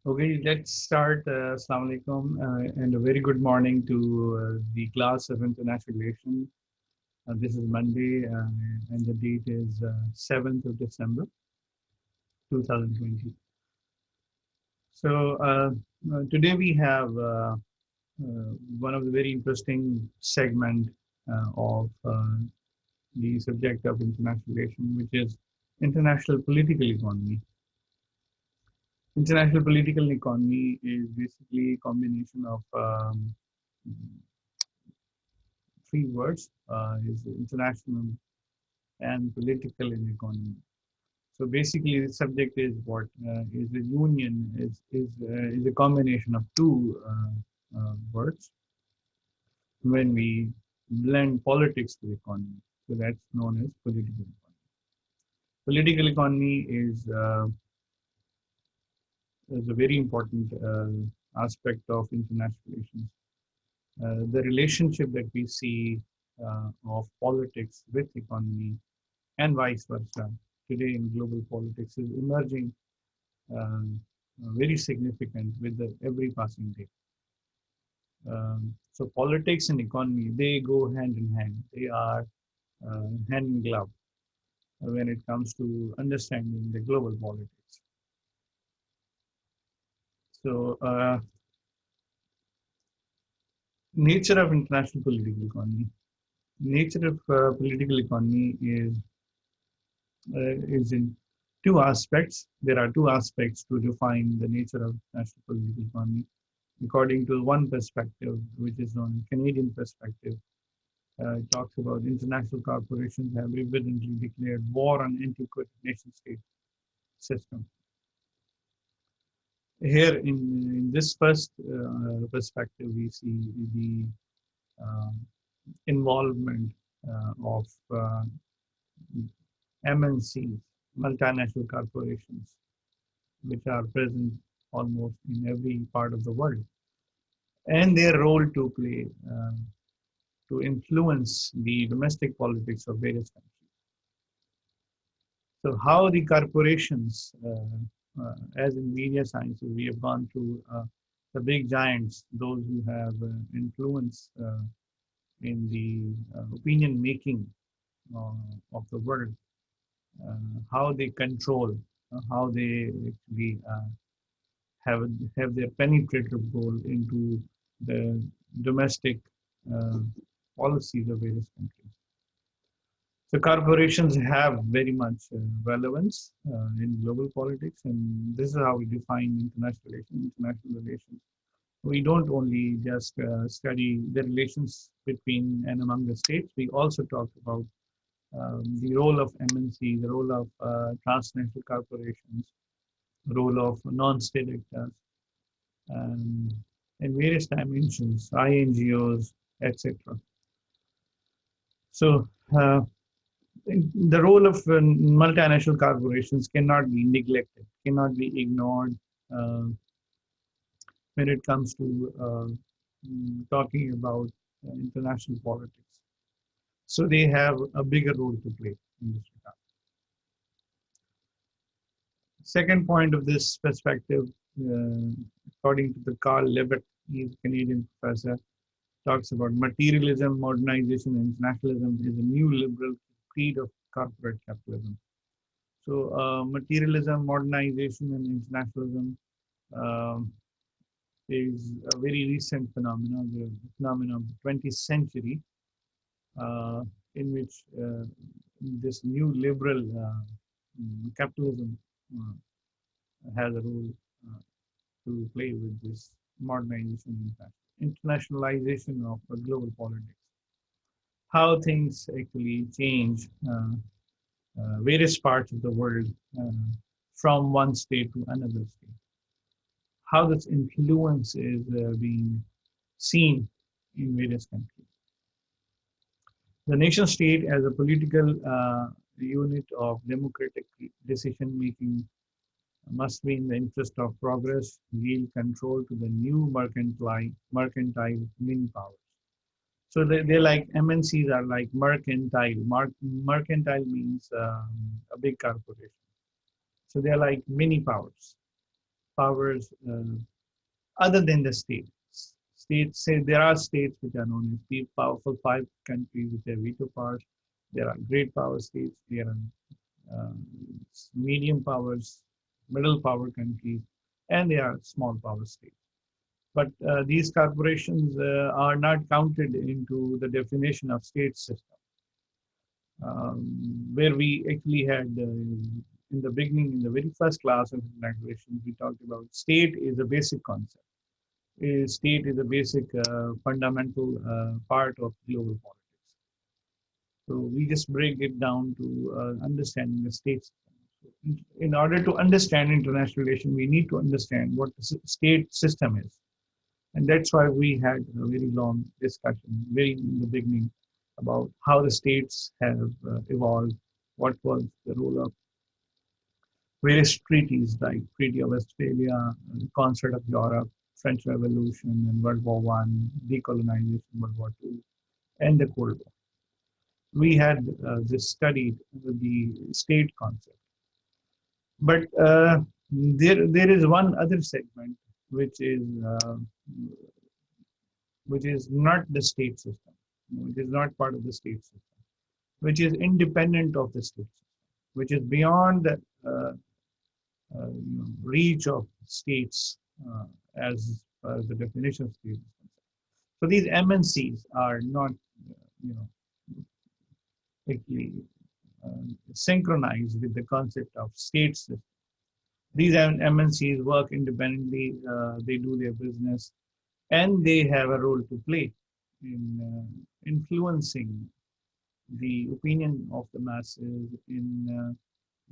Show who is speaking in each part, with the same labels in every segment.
Speaker 1: Okay, let's start. Assalamu alaikum, and a very good morning to the class of international relations. This is Monday, and the date is 7th of December, 2020. So today we have one of the very interesting segment of the subject of international relations, which is international political economy. International political economy is basically a combination of three words is international and political and economy. So basically, the subject is what is a union is a combination of two words when we blend politics with economy. So that's known as political economy. Political economy is a very important aspect of international relations. The relationship that we see of politics with economy and vice versa today in global politics is emerging very significant with every passing day. So politics and economy, they go hand in hand. They are hand in glove when it comes to understanding the global politics. So nature of international political economy. Nature of political economy is in two aspects. There are two aspects to define the nature of national political economy. According to one perspective, which is known as Canadian perspective, it talks about international corporations have evidently declared war on antiquated nation state system. Here, in this first perspective, we see the uh, involvement of MNCs, multinational corporations, which are present almost in every part of the world, and their role to play to influence the domestic politics of various countries. So, how the corporations, as in media sciences, we have gone through the big giants, those who have influence in the opinion making uh, of the world, how they control, how they actually have have their penetrative role into the domestic uh, policies of various countries. So corporations have very much relevance in global politics, and this is how we define international relations. International relations. We don't only just study the relations between and among the states. We also talk about the role of MNC, the role of transnational corporations, the role of non-state actors, um, in various dimensions, INGOs, etc. So the role of multinational corporations cannot be neglected, cannot be ignored uh, when it comes to talking about international politics. So they have a bigger role to play in this regard. Second point of this perspective, according to the Carl Levitt, he's a Canadian professor, talks about materialism, modernization, and internationalism is a new liberal creed of corporate capitalism. So, materialism, modernization, and internationalism um, is a very recent phenomenon, the phenomenon of the 20th century, uh, in which this new liberal capitalism uh, has a role uh, to play with this modernization impact. Internationalization of global politics. How things actually change various parts of the world uh, from one state to another state. How this influence is being seen in various countries. The nation state as a political unit of democratic decision making must be in the interest of progress, yield control to the new mercantile mini powers. So they're like MNCs are like mercantile. Mercantile means a big corporation. So they're like mini powers. powers other than the state. States say there are states which are known as the powerful five countries which have veto powers. There are great power states. There are uh, medium powers, middle power countries, and there are small power states. But these corporations are not counted into the definition of state system, where we actually had in the beginning, in the very first class of international we talked about state is a basic concept. State is a basic fundamental part of global politics. So we just break it down to understanding the state system. So in order to understand international relation, we need to understand what the state system is. And that's why we had a very long discussion, very in the beginning, about how the states have evolved, what was the role of various treaties like Treaty of Westphalia, Concert of Europe, French Revolution and World War One, decolonization, World War Two, and the Cold War. We had just studied the state concept, but there is one other segment which is uh, which is not the state system, which is not part of the state system, which is independent of the state system, which is beyond the reach of states as far as the definition of state is concerned. So these MNCs are not, you know, actually synchronized with the concept of state system. These MNCs work independently, they do their business, and they have a role to play in influencing the opinion of the masses, in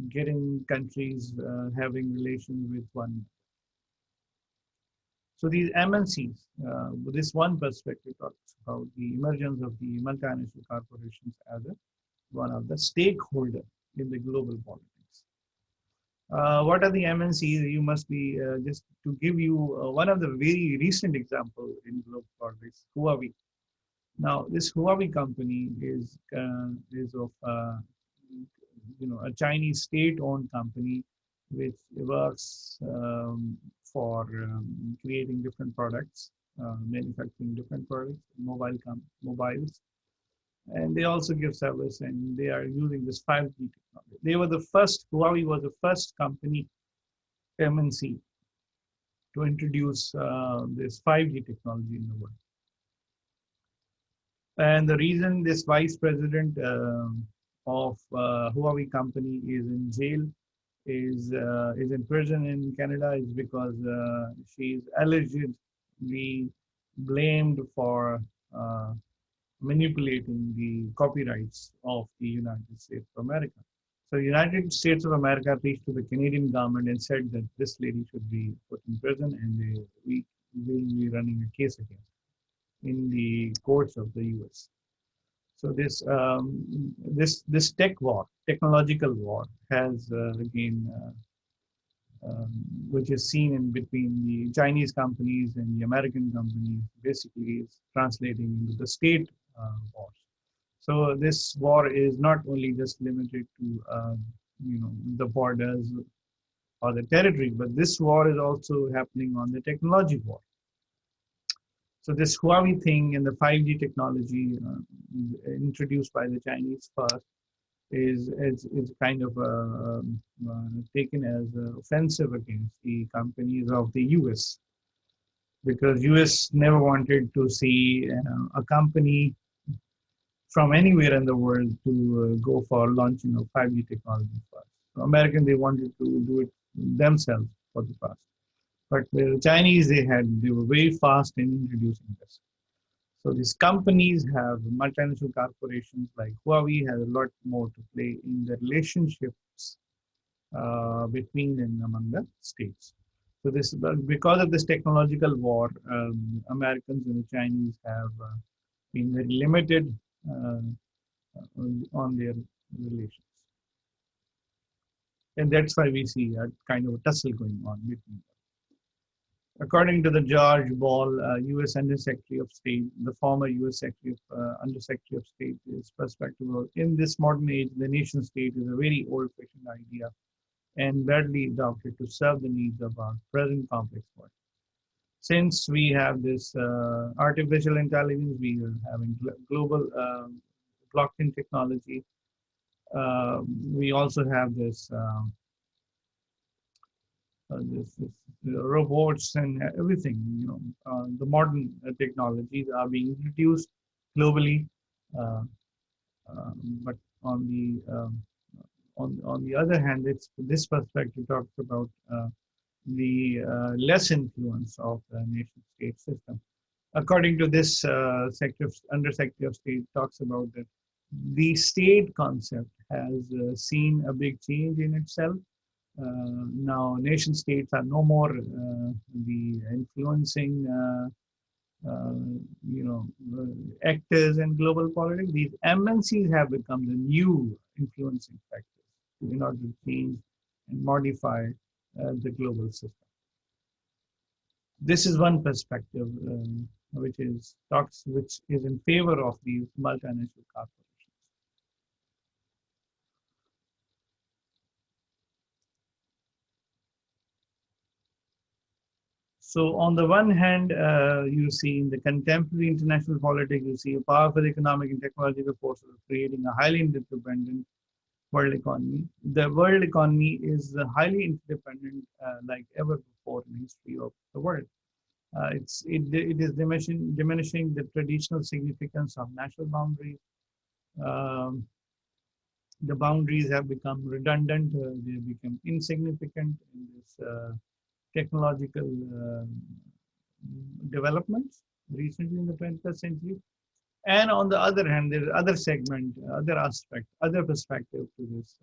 Speaker 1: getting countries having relations with one. So these MNCs, this one perspective talks about the emergence of the multinational corporations as one of the stakeholder in the global politics. What are the MNCs? You must be just to give you one of the very recent example in global politics, Huawei. Now, this Huawei company is of a Chinese state-owned company which works for creating different products, manufacturing different products, mobiles, and they also give service, and they are using this 5G technology. They were the first. Huawei was the first company, MNC, to introduce this 5G technology in the world. And the reason this vice president of Huawei company is in jail, is in prison in Canada, is because she is allegedly blamed for manipulating the copyrights of the United States of America. So United States of America reached to the Canadian government and said that this lady should be put in prison, and we will be running a case against in the courts of the U.S. So this technological war, has again, which is seen in between the Chinese companies and the American companies, basically is translating into the state wars. So this war is not only just limited to the borders or the territory, but this war is also happening on the technology war. So this Huawei thing and the 5G technology introduced by the Chinese first is kind of taken as offensive against the companies of the US, because US never wanted to see a company from anywhere in the world to go for launching of 5G technology first. So American, they wanted to do it themselves for the first. But the Chinese, they were very fast in introducing this. So these companies have multinational corporations like Huawei has a lot more to play in the relationships between and among the states. So this, because of this technological war, Americans and the Chinese have been very limited on their relations. And that's why we see a kind of a tussle going on between them. According to the George Ball, U.S. Undersecretary of State, the former U.S. Undersecretary of State, is perspective of, in this modern age, the nation state is a very old-fashioned idea, and badly adapted to serve the needs of our present complex world. Since we have this artificial intelligence, we are having global blockchain technology. We also have this robots and everything. The modern technologies are being introduced globally, uh, but on the on the other hand, it's this perspective talks about the less influence of the nation state system. According to this sector, under sector of state talks about that the state concept has seen a big change in itself. Now, nation states are no more the influencing, you know, actors in global politics. These MNCs have become the new influencing factors in order to change and modify the global system. This is one perspective, which is in favor of these multinational corporations. So on the one hand, you see in the contemporary international politics, you see a powerful economic and technological forces creating a highly interdependent world economy. The world economy is highly interdependent, like ever before in the history of the world. It is diminishing the traditional significance of national boundaries. Um, the boundaries have become redundant. They have become insignificant in this technological developments recently in the 21st century. And on the other hand, there is other segment, other aspect, other perspective to this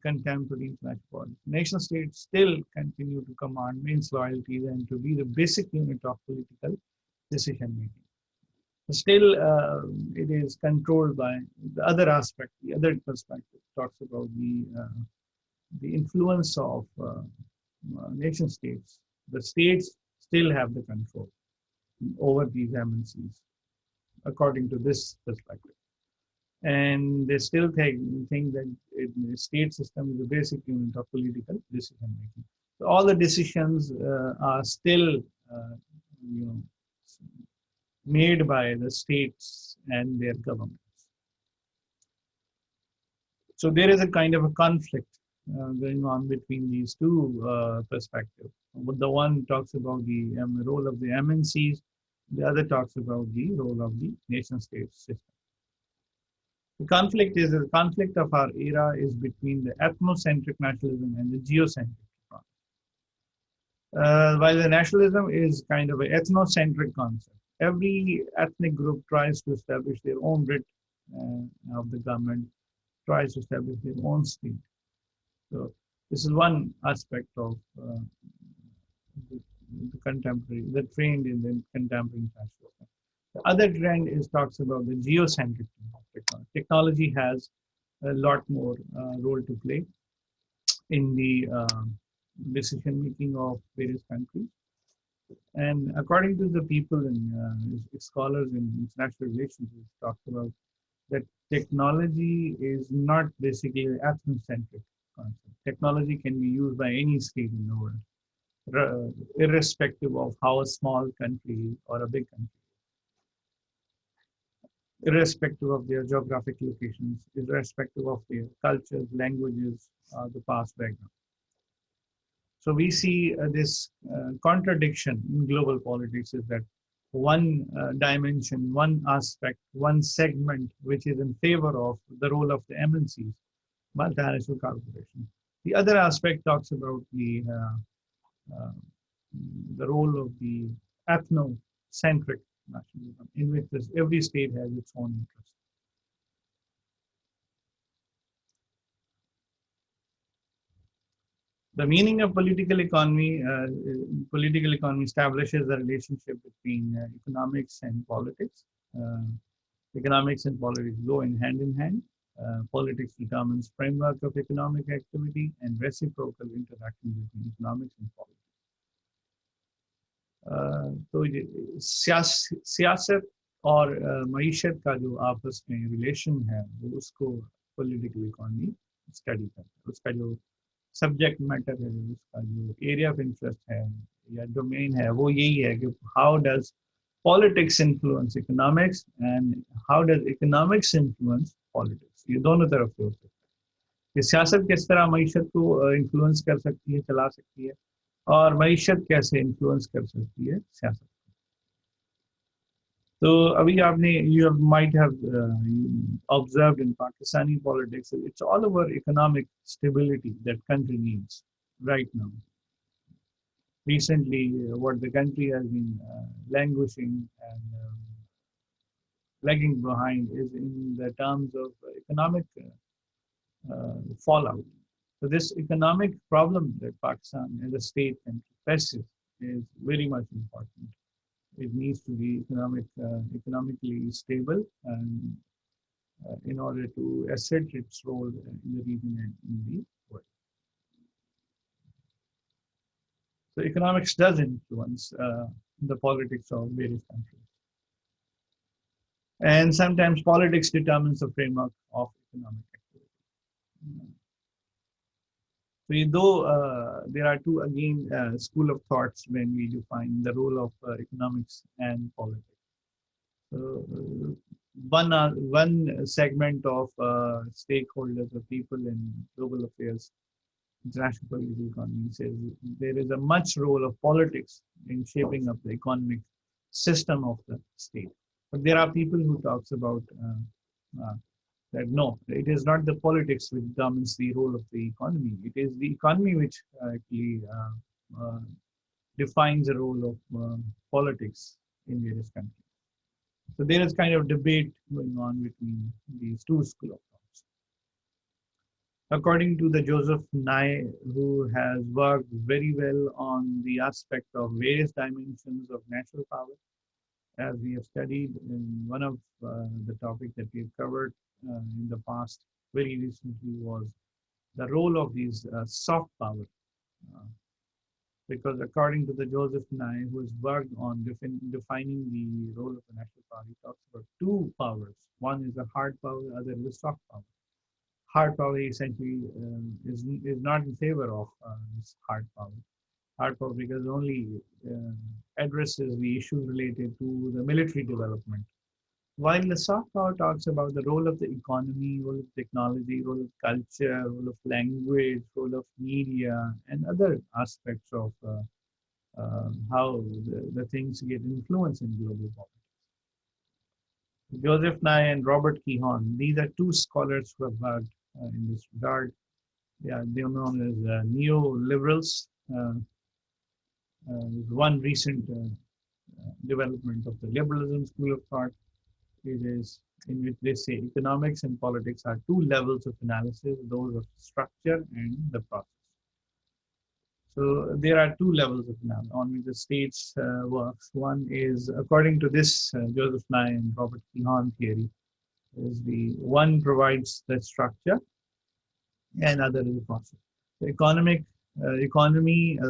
Speaker 1: contemporary international politics. Nation states still continue to command means loyalties and to be the basic unit of political decision making. Still, it is controlled by the other aspect, the other perspective talks about the influence of nation states. The states still have the control over these MNCs, according to this perspective. And they still think that the state system is the basic unit of political decision making. So all the decisions are still, you know, made by the states and their governments. So there is a kind of a conflict going on between these two perspectives. The one talks about the role of the MNCs, the other talks about the role of the nation state system. The conflict of our era is between the ethnocentric nationalism and the geocentric. While the nationalism is kind of an ethnocentric concept, every ethnic group tries to establish their own writ of the government, tries to establish their own state. So this is one aspect of the, the trend in the contemporary nationalism. The other trend is talks about the geocentric technology. Technology has a lot more role to play in the decision making of various countries. And according to the people and scholars in international relations, we talked about that technology is not basically an ethnocentric concept. Technology can be used by any state in the world, irrespective of how a small country or a big country, irrespective of their geographic locations, irrespective of their cultures, languages, the past background. So we see this contradiction in global politics is that one dimension, one aspect, one segment, which is in favor of the role of the MNCs, multinational corporations. The other aspect talks about uh, the role of the ethnocentric nationalism, in which every state has its own interest. The meaning of political economy establishes the relationship between economics and politics. Uh, Economics and politics go in hand. Politics determines framework of economic activity and reciprocal interaction between economics and politics. तो सियासत और मईशत का जो आपस में relation है वो उसको पॉलिटिकल इकोनॉमी स्टडी करता है, उसका जो सब्जेक्ट मैटर है, उसका जो एरिया ऑफ इंटरेस्ट है या डोमेन है, वो यही है कि how does politics influence economics and how does economics influence politics. ये दोनों तरफ से होते हैं कि सियासत किस तरह मीशत को इन्फ्लुएंस कर सकती है, चला सकती है, और मीशत कैसे इन्फ्लुएंस कर सकती है सियासत। तो अभी आपने you might have observed in Pakistani politics, it's all over economic stability that country needs right now. Recently, what the country has been languishing and lagging behind is in the terms of economic fallout. So this economic problem that Pakistan as a state and faces is very much important. It needs to be economically stable and in order to assert its role in the region and in the world. So economics does influence the politics of various countries. And sometimes politics determines the framework of economic activity. So though there are two again school of thoughts when we define the role of economics and politics. So one segment of stakeholders or people in global affairs, international political economy, says there is a much role of politics in shaping up the economic system of the state. But there are people who talks about that no, it is not the politics which determines the role of the economy. It is the economy which actually defines the role of politics in various countries. So there is kind of debate going on between these two schools of thoughts. According to the Joseph Nye, who has worked very well on the aspect of various dimensions of natural power, as we have studied in one of the topics that we've covered in the past, very recently, was the role of these soft power. Because according to the Joseph Nye, who has worked on defining the role of the national power, he talks about two powers. One is a hard power, the other is a soft power. Hard power essentially is not in favor of this hard power. Hard power because only addresses the issues related to the military development. While the soft power talks about the role of the economy, role of technology, role of culture, role of language, role of media, and other aspects of how the things get influenced in global politics. Joseph Nye and Robert Kihon, these are two scholars who have worked in this regard. Yeah, they're known as neoliberals. One recent development of the liberalism school of thought is in which they say economics and politics are two levels of analysis, those of structure and the process. So there are two levels of analysis on which the states works. One is, according to this Joseph Nye and Robert Kihon theory, is the one provides the structure and other is the process. The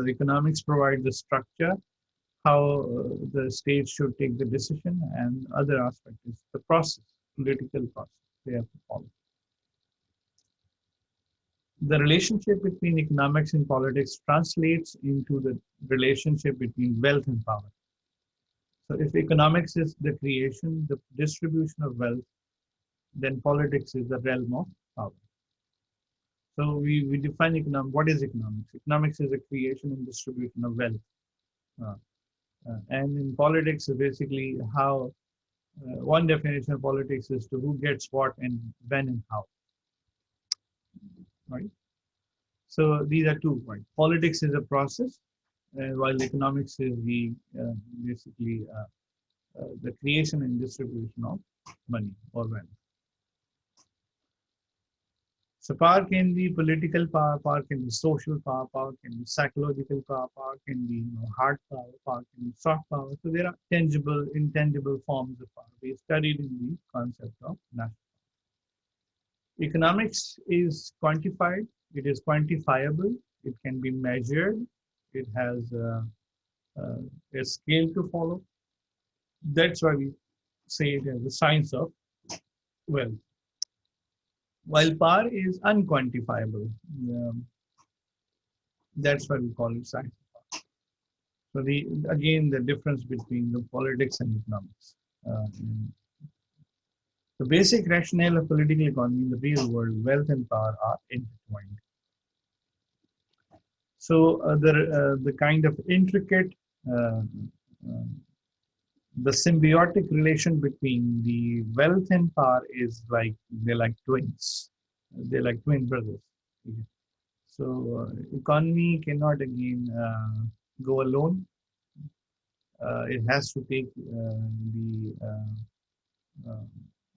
Speaker 1: economics provide the structure, how the state should take the decision, and other aspect is the process, political process they have to follow. The relationship between economics and politics translates into the relationship between wealth and power. So if economics is the creation, the distribution of wealth, then politics is the realm of power. So we define what is economics? Economics is the creation and distribution of wealth. And in politics, basically how one definition of politics is to who gets what and when and how. Right? So these are 2 points. Politics is a process, while economics is the basically the creation and distribution of money or wealth. So power can be political power, power can be social power, power can be psychological power, power can be hard power, power can be soft power. So there are tangible, intangible forms of power. We studied in the concept of national power. Economics is quantified, it is quantifiable, it can be measured, it has a scale to follow. That's why we say it as the science of wealth. while power is unquantifiable. Um, that's why we call it science. So the again the difference between the politics and economics. And the basic rationale of political economy in the real world, wealth and power are intertwined. So the kind of intricate, uh, uh, the symbiotic relation between the wealth and power is like they're like twins. They're like twin brothers. Okay. So economy cannot again go alone. It has to take uh,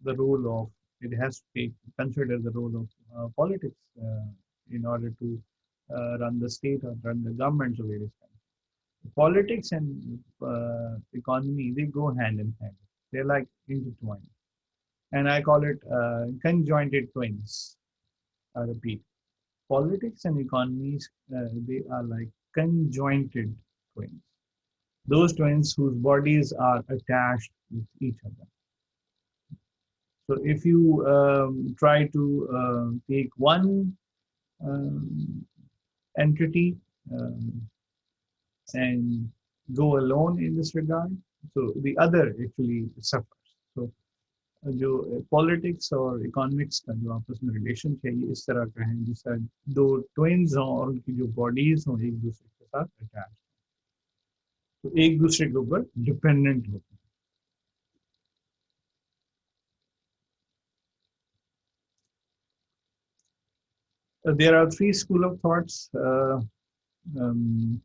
Speaker 1: the role of, it has to take, consider the role of politics in order to run the state or run the governments of various kinds. Politics and economy, they go hand in hand. They're like intertwined. And I call it conjointed twins. I repeat, politics and economies, they are like conjointed twins. Those twins whose bodies are attached with each other. So if you try to take one um, entity um, and go alone in this regard, so the other actually suffers. So जो politics और economics का जो आपस में relation है ये इस तरह का है जिसका दो ट्विन्स हों और उनकी जो बॉडीज हों एक दूसरे के साथ अटैच तो एक दूसरे के ऊपर डिपेंडेंट होते हैं there are three school of thoughts um,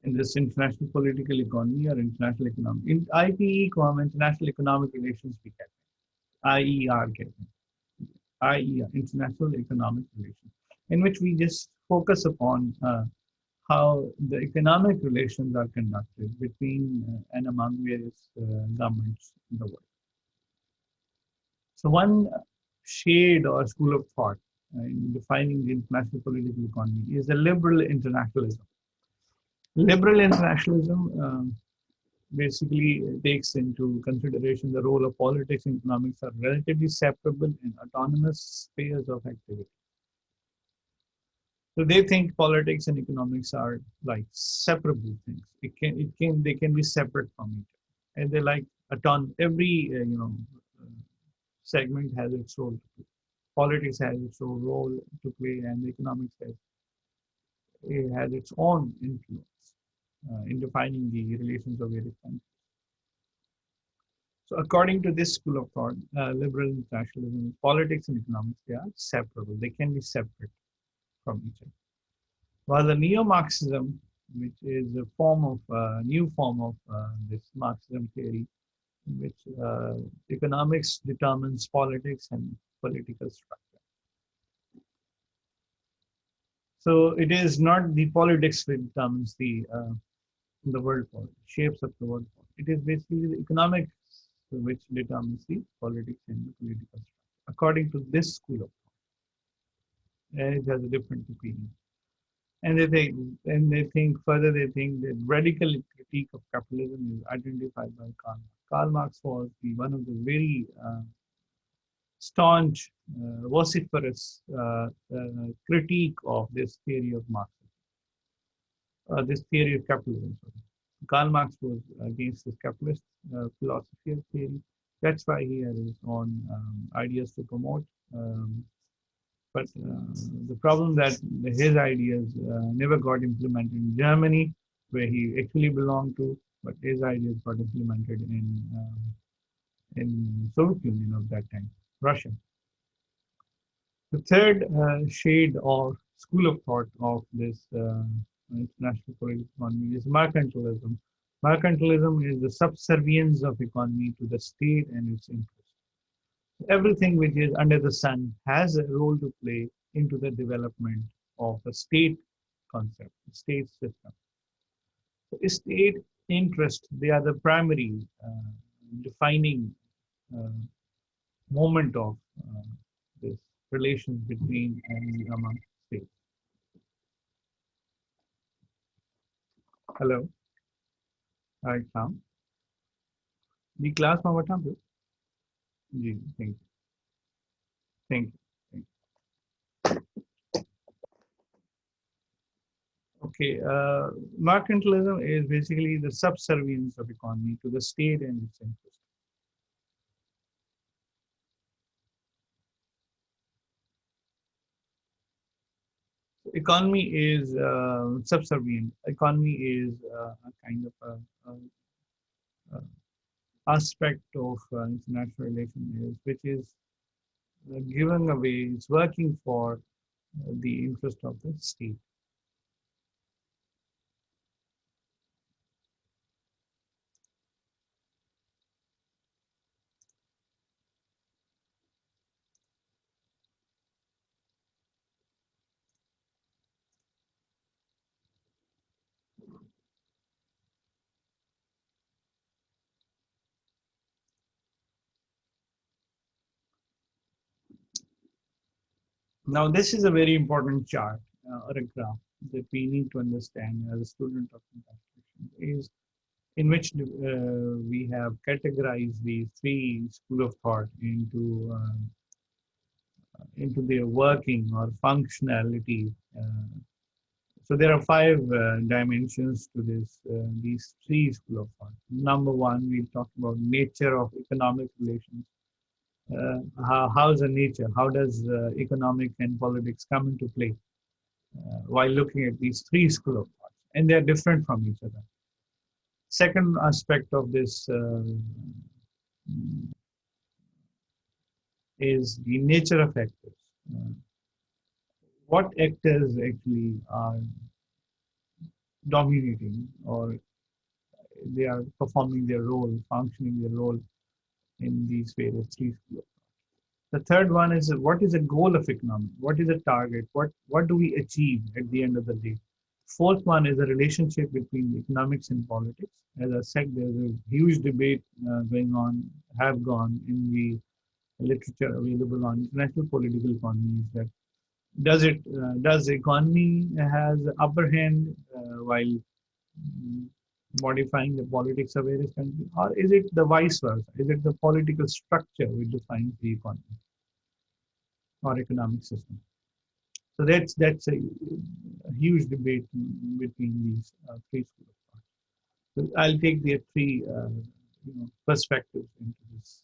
Speaker 1: in this international political economy or international economic in IPE को हम international economic relations भी कहते हैं IER कहते हैं IER international economic relations in which we just focus upon how the economic relations are conducted between and among various governments in the world. So one shade or school of thought in defining the international political economy is the liberal internationalism. Liberal internationalism basically takes into consideration the role of politics and economics are relatively separable and autonomous spheres of activity. So they think politics and economics are like separable things. They can be separate from each other, and they like every segment has its role to play. Politics has its own role to play, and the economics has it has its own influence in defining the relations of various countries. So according to this school of thought, liberal internationalism, politics and economics, they are separable. They can be separate from each other. While the neo-Marxism, which is a form of new form of this Marxism theory, in which economics determines politics and political structure. So it is not the politics that determines the world politics, shapes of the world politics. It is basically the economics which determines the politics and the political structure. According to this school of thought, it has a different opinion. And they think further. They think that radical critique of capitalism is identified by Karl Marx. Karl Marx was one of the very staunch, vociferous critique of this theory of Marxism, this theory of capitalism. Sorry. Karl Marx was against this capitalist philosophy of theory. That's why he had his own ideas to promote. But the problem that his ideas never got implemented in Germany, where he actually belonged to, but his ideas got implemented in Soviet Union of that time, Russia. The third shade or school of thought of this international political economy is mercantilism. Mercantilism is the subservience of economy to the state and its interests. Everything which is under the sun has a role to play into the development of a state concept, state system. So state interest, they are the primary defining uh, moment of this relations between and among states. Hello, hi Tom. The class में बैठा पे जी thank you. Thank you. Okay, mercantilism is basically the subservience of economy to the state and its interest. Economy is subservient. Economy is a kind of a aspect of international relations which is given away, it's working for the interest of the state. Now, this is a very important chart or a graph that we need to understand as a student of international is in which we have categorized these three school of thought into their working or functionality. So there are five dimensions to this these three school of thought. Number one, we talked about nature of economic relations. How's the nature? How does economic and politics come into play while looking at these three school of thoughts? And they're different from each other. Second aspect of this is the nature of actors. Uh, what actors actually are dominating or they are performing their role, functioning their role in these various three schools. The third one is what is the goal of economy? What is the target? What do we achieve at the end of the day? Fourth one is the relationship between economics and politics. As I said, there's a huge debate going on, have gone in the literature available on international political economies that does the economy has the upper hand while modifying the politics of various countries, or is it the vice versa? Is it the political structure which defines the economy or economic system? So that's a huge debate between these three schools of thought. So I'll take the three perspectives into this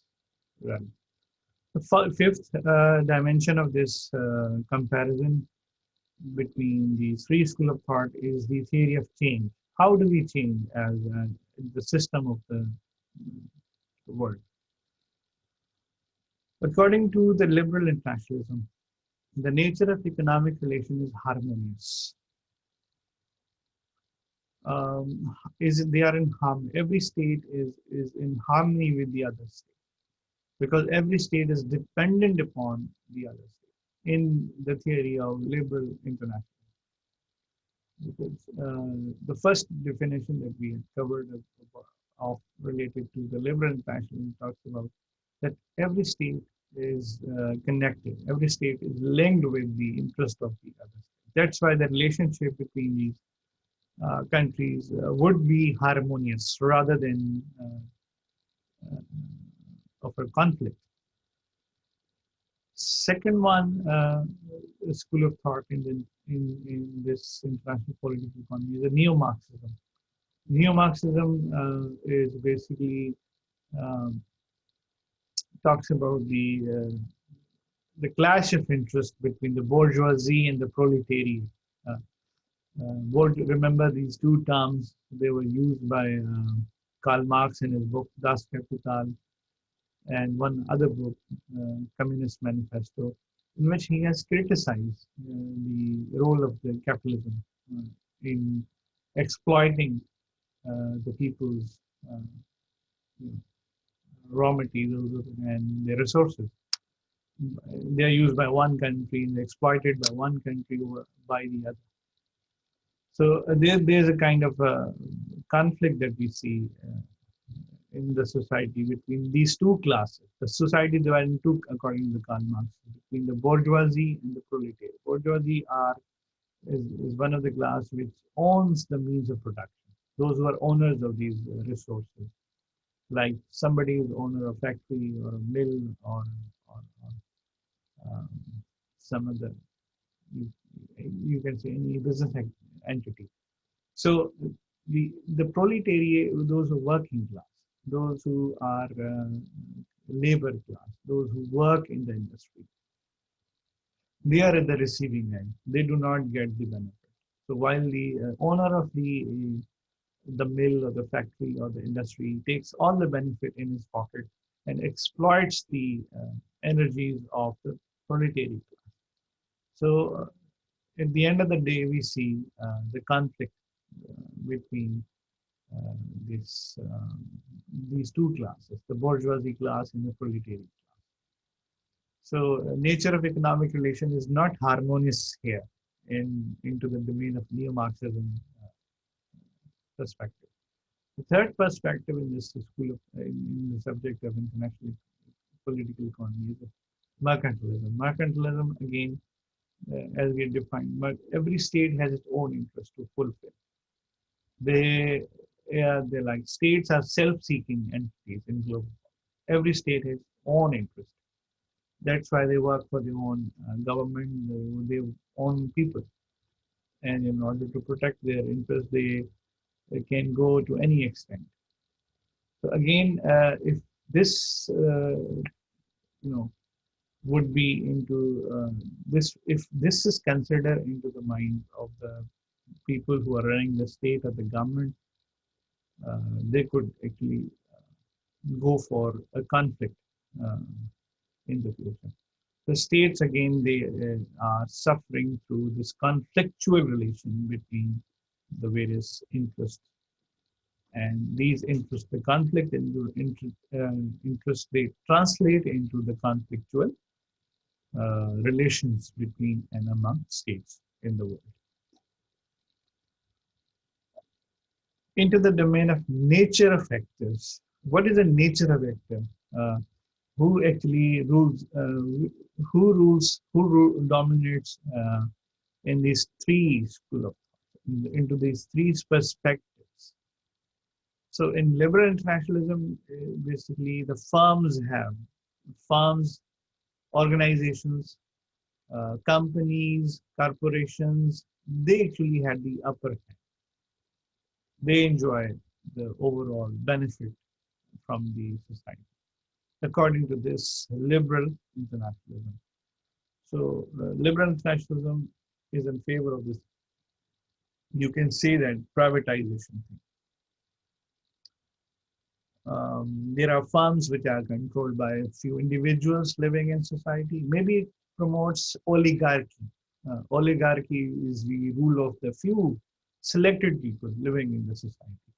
Speaker 1: run. The fifth dimension of this comparison between the three school of thought is the theory of change. How do we change as the system of the world? According to the liberal internationalism, the nature of economic relation is harmonious. Is they are in harmony. Every state is in harmony with the other state because every state is dependent upon the other state in the theory of liberal internationalism. Because the first definition that we had covered of related to the liberal internationalism talks about that every state is connected. Every state is linked with the interest of the other state. That's why the relationship between these countries would be harmonious rather than of a conflict. Second one, school of thought in this international political economy is a neo-Marxism. Neo-Marxism is basically um, talks about the clash of interest between the bourgeoisie and the proletariat. Uh, Remember these two terms, they were used by Karl Marx in his book Das Kapital and one other book, Communist Manifesto, in which he has criticized the role of the capitalism in exploiting the people's uh, you know, raw materials and their resources. They are used by one country and exploited by one country over by the other. So there's a kind of conflict that we see in the society between these two classes. The society divided into two, according to Karl Marx, between the bourgeoisie and the proletariat. Bourgeoisie is one of the class which owns the means of production. Those who are owners of these resources, like somebody is owner of factory or a mill or um, some other, you, you can say any business entity. So the proletariat, those who are working class, those who are labor class, those who work in the industry, they are at the receiving end. They do not get the benefit. So while the owner of the mill or the factory or the industry takes all the benefit in his pocket and exploits the energies of the proletariat class. So at the end of the day, we see the conflict between uh, this, these two classes, the bourgeoisie class and the proletariat. So nature of economic relation is not harmonious here into the domain of neo-Marxism perspective. The third perspective in this school of, in the subject of international political economy is mercantilism. Mercantilism, again, as we defined, every state has its own interest to fulfill. They, they're like states are self-seeking entities in global. Every state has its own interest. That's why they work for their own government, their own people. And in order to protect their interests, they can go to any extent. So again, if this, would be into this, if this is considered into the mind of the people who are running the state or the government, they could actually go for a conflict uh, in the future. The states, again, they are suffering through this conflictual relation between the various interests. And these interests, the conflict into interest, they translate into the conflictual relations between and among states in the world. Into the domain of nature of actors. What is the nature of actor? Uh, who actually rules? Who dominates in these three school of thought, into these three perspectives? So in liberal internationalism, basically the firms, organizations, companies, corporations, they actually had the upper hand. They enjoy the overall benefit from the society, according to this liberal internationalism. So liberal internationalism is in favor of this. You can say that privatization thing. There are firms which are controlled by a few individuals living in society. Maybe it promotes oligarchy. Oligarchy is the rule of the few selected people living in the society.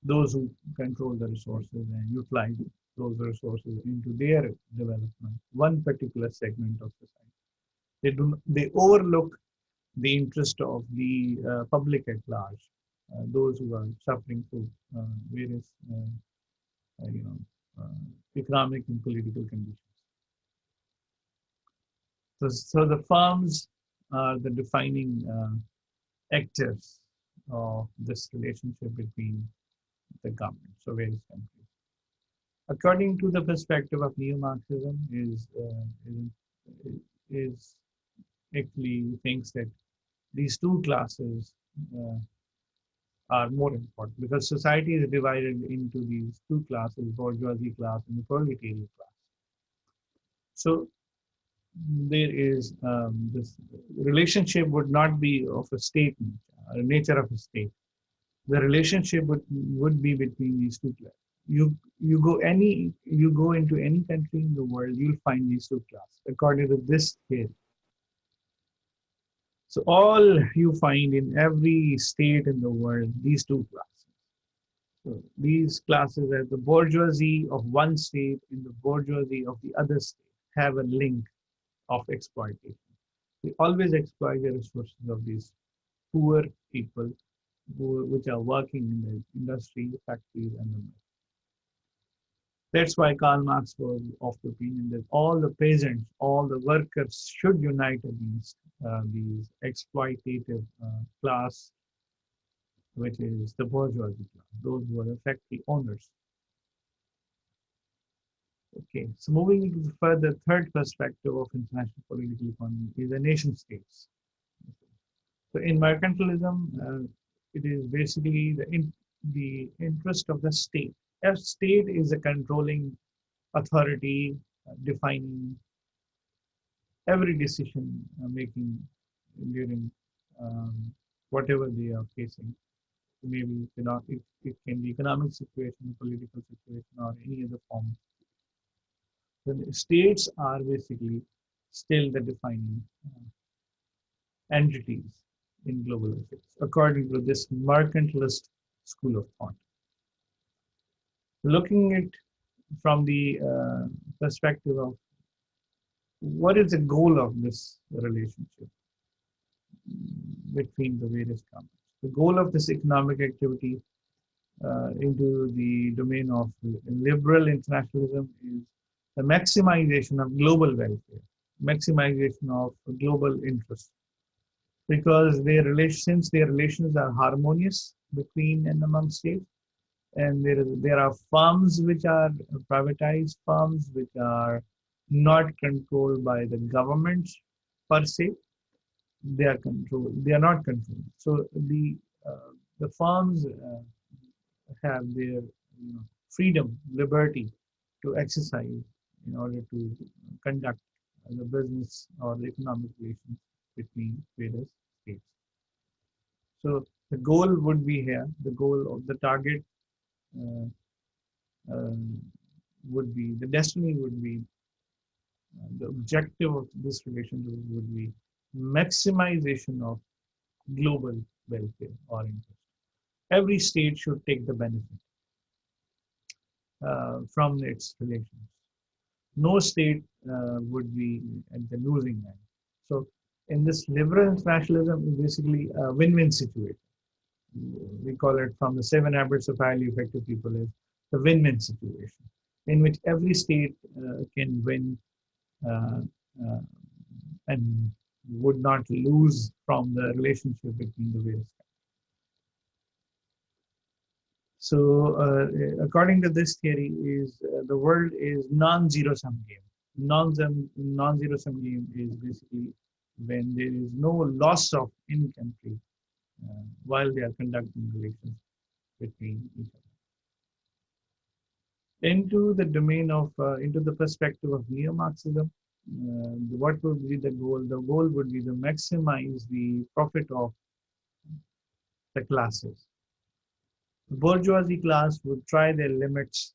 Speaker 1: Those who control the resources and utilize those resources into their development, one particular segment of society. They overlook the interest of the public at large, those who are suffering through various uh, you know, economic and political conditions. So the firms are the defining actors of this relationship between the government, so various countries. According to the perspective of neo-Marxism, is actually thinks that these two classes uh, are more important because society is divided into these two classes, bourgeoisie class and the proletariat class. So there is this relationship would not be of a state nature of a state. The relationship would be between these two classes. You go into any country in the world, you'll find these two classes according to this theory. So all you find in every state in the world, these two classes. So these classes are the bourgeoisie of one state and the bourgeoisie of the other state have a link of exploitation. We always exploit the resources of these poor people which are working in the industry, factories, and the mills. That's why Karl Marx was of the opinion that all the peasants, all the workers should unite against these exploitative class, which is the bourgeoisie class, those who are the factory owners. Okay, so moving into further, third perspective of international political economy is the nation states. So in mercantilism, it is basically the interest of the state. A state is a controlling authority defining every decision making during um, whatever they are facing. Maybe it can be economic situation, political situation, or any other form. The states are basically still the defining entities in global affairs, according to this mercantilist school of thought. Looking at from the perspective of what is the goal of this relationship between the various governments. The goal of this economic activity into the domain of liberal internationalism is the maximization of global welfare, maximization of global interest, because since their relations are harmonious between and among states, and there are firms which are privatized firms which are not controlled by the governments per se. They are not controlled. So the firms have their freedom, liberty to exercise in order to conduct the business or the economic relations between various states. So the goal would be here, the goal of the target uh, um, would be, the destiny would be, the objective of this relationship would be maximization of global welfare or interest. Every state should take the benefit from its relations. No state would be at the losing end. So, in this liberal internationalism, is basically a win-win situation. We call it from the 7 habits of highly effective people is the win-win situation, in which every state can win uh, uh, and would not lose from the relationship between the various. So, according to this theory, is the world is non-zero sum game. Non-zero sum game is basically when there is no loss of any country while they are conducting relations between each other. Into the perspective of neo-Marxism, what would be the goal? The goal would be to maximize the profit of the classes. The bourgeoisie class would try their limits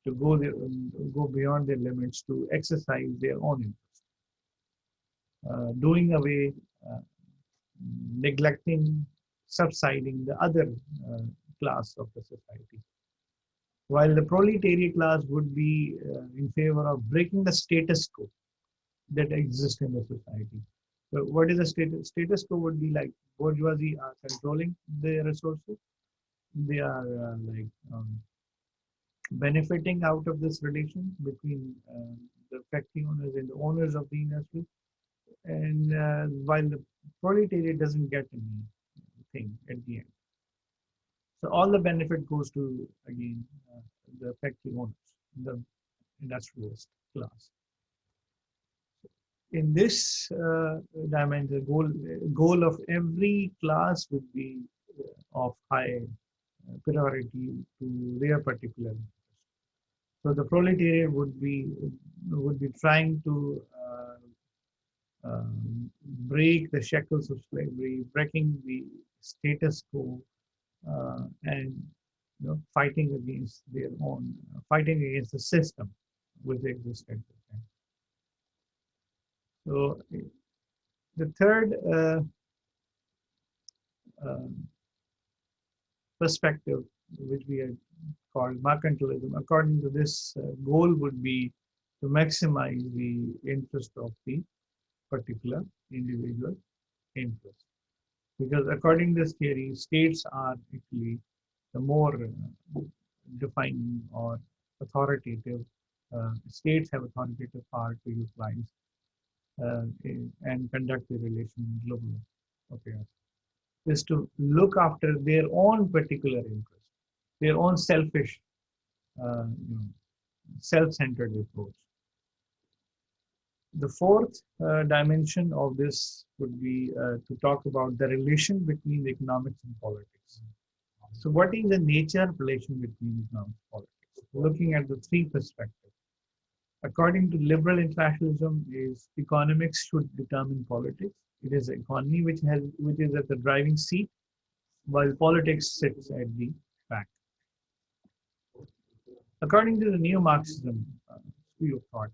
Speaker 1: to go beyond their limits to exercise their own interest, doing away, uh, neglecting, subsiding the other uh, class of the society. While the proletariat class would be in favor of breaking the status quo that exists in the society. So what is the status quo would be like bourgeoisie are controlling the resources. They are benefiting out of this relation between the factory owners and the owners of the industry. And while the proletariat doesn't get anything at the end. So all the benefit goes to, again, the factory owners, the industrialist class. In this dimension, the goal of every class would be of high priority to their particular interest. So the proletariat would be trying to break the shackles of slavery, breaking the status quo, and fighting against their own, fighting against the system which existed. So the third uh, perspective, which we have called mercantilism, according to this goal would be to maximize the interest of the particular individual interest. Because according to this theory, states are actually the more defining or authoritative, states have authoritative power to utilize and conduct the relation global affairs, is to look after their own particular interest, their own selfish uh, you know, self-centered approach. The fourth dimension of this would be to talk about the relation between economics and politics. So what is the nature of relation between economics and politics? Looking at the three perspectives. According to liberal internationalism, is economics should determine politics. It is the economy which is at the driving seat, while politics sits at the back. According to the neo-Marxism school of thought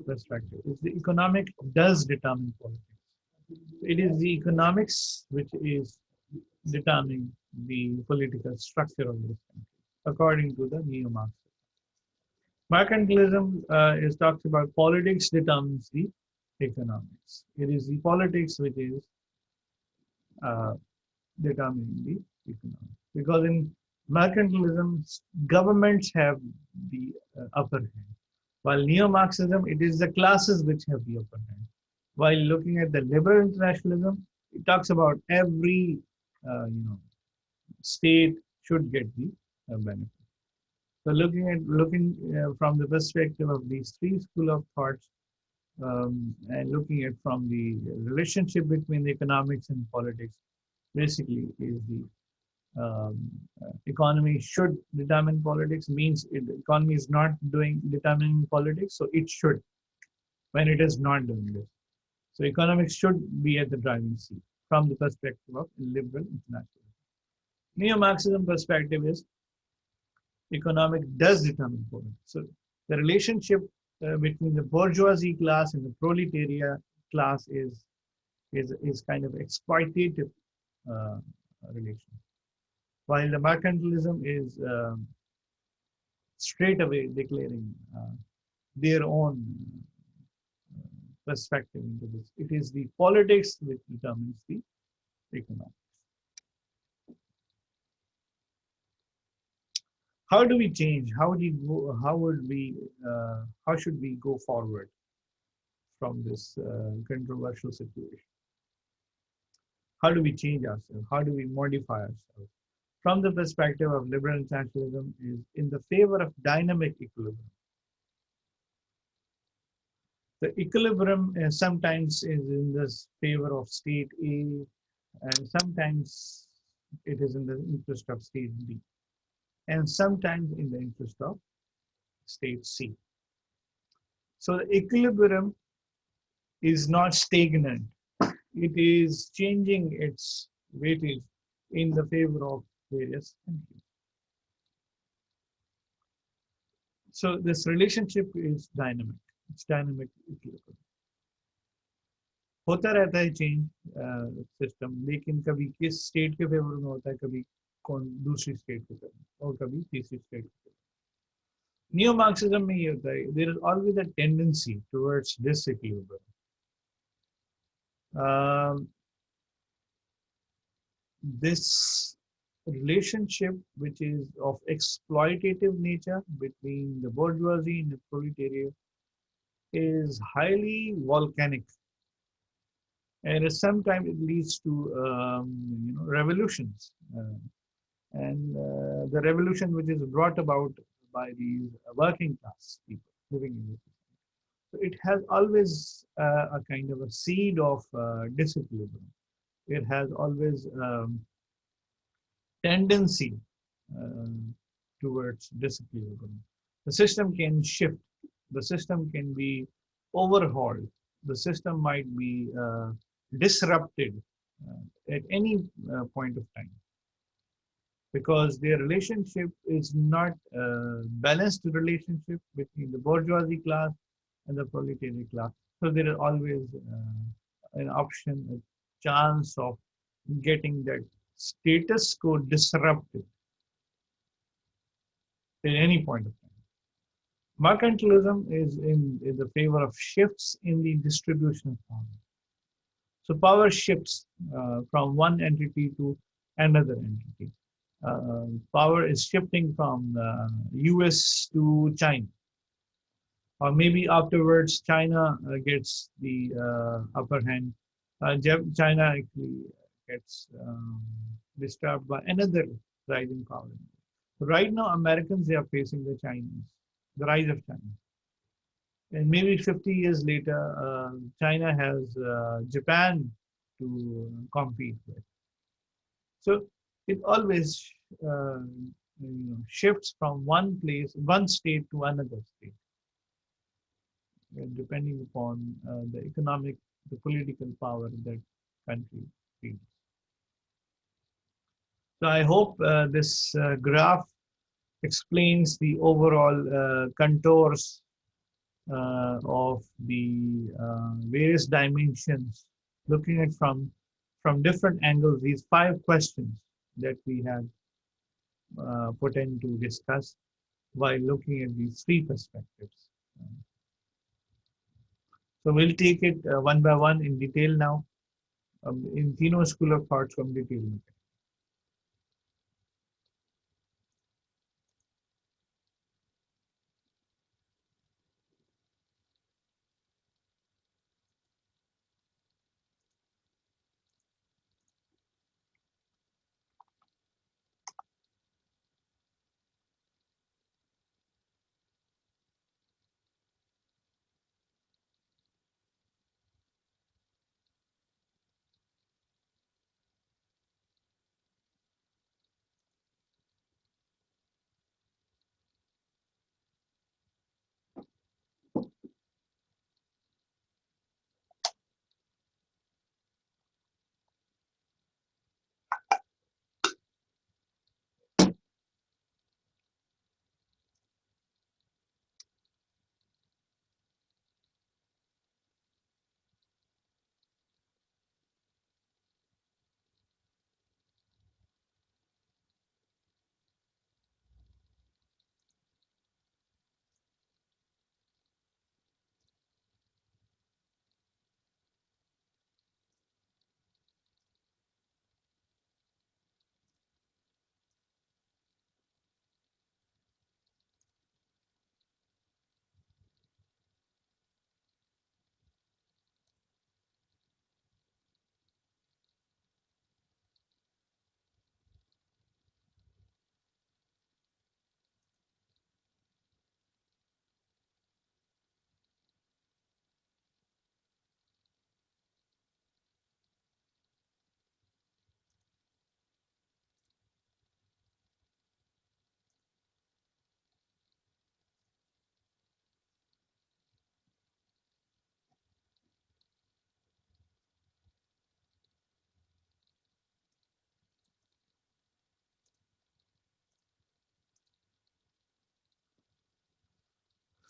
Speaker 1: perspective, is the economic does determine politics. It is the economics which is determining the political structure of this country, according to the neo-Marxism. Mercantilism is talks about politics determines the economics. It is the politics which is uh, determining the economics. Because in mercantilism, governments have the upper hand. While neo-Marxism, it is the classes which have the upper hand. While looking at the liberal internationalism, it talks about every state should get the benefit. So looking from the perspective of these three school of thoughts, and looking at from the relationship between the economics and politics, basically is the economy should determine politics means the economy is not determining politics, so it should when it is not doing this. So economics should be at the driving seat from the perspective of liberal internationalism. Neo-Marxism perspective is economic does determine politics. So the relationship between the bourgeoisie class and the proletariat class is kind of exploitative relation, while the mercantilism is straight away declaring their own perspective into this. It is the politics which determines the economics. How do we change? How do you go? How would we? How should we go forward from this controversial situation? How do we change ourselves? How do we modify ourselves? From the perspective of liberal internationalism, is in the favor of dynamic equilibrium. The equilibrium sometimes is in the favor of state A, and sometimes it is in the interest of state B, and sometimes in the interest of state C. So the equilibrium is not stagnant. It is changing its weightage in the favor of various countries. So this relationship is dynamic. It's dynamic equilibrium. होता रहता है change system, लेकिन कभी किस state के favour में होता है, कभी कौन दूसरी स्टेट के फेवर में, और कभी तीसरी स्टेट के फेवर में. नियो मार्क्सिज्म में ये होता है, there is always a tendency towards disequilibrium. This relationship, which is of exploitative nature between the bourgeoisie and the proletariat, is highly volcanic, and sometimes it leads to revolutions, and the revolution which is brought about by these working class people living in this. So it has always a kind of a seed of disequilibrium. It has always tendency towards disequilibrium. The system can shift. The system can be overhauled. The system might be disrupted at any point of time, because their relationship is not a balanced relationship between the bourgeoisie class and the proletariat class. So there is always an option, a chance of getting that status quo disrupted at any point of time. Mercantilism is in the favor of shifts in the distribution of power. So power shifts from one entity to another entity. Power is shifting from US to China. Or maybe afterwards China gets the upper hand. China actually gets disturbed by another rising power. Right now, Americans, they are facing the Chinese. the rise of China. And maybe 50 years later, China has Japan to compete with. So it always shifts from one place, one state to another state, depending upon the economic, the political power that country wields. So I hope this graph explains the overall contours of the various dimensions, looking at from different angles. These five questions that we have put in to discuss while looking at these three perspectives. So we'll take it one by one in detail now. In Tino School of Thoughts from detail.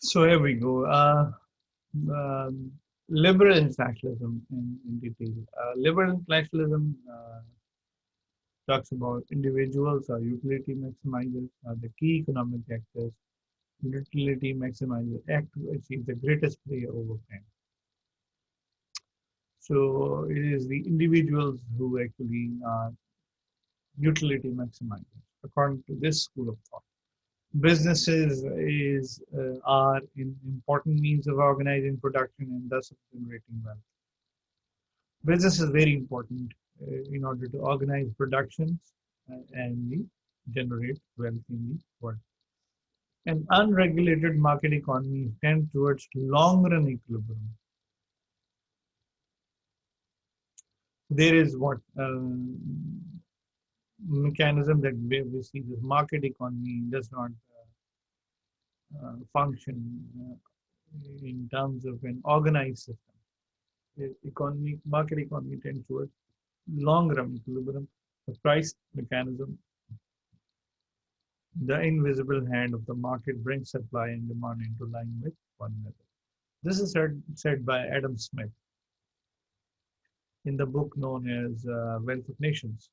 Speaker 1: So here we go. Um, Liberal internationalism in detail. Liberal internationalism talks about individuals or utility maximizers are the key economic actors. Utility maximizers act to achieve the greatest play over time. So it is the individuals who actually are utility maximizers, according to this school of thought. Businesses are an important means of organizing production and thus of generating wealth. Business is very important in order to organize productions and generate wealth in the world. An unregulated market economy tends towards long-run equilibrium. There is what mechanism that we see this market economy does not function in terms of an organized system. The economy, market economy tends towards long-run equilibrium. The price mechanism, the invisible hand of the market brings supply and demand into line with one another. This is said by Adam Smith in the book known as Wealth of Nations.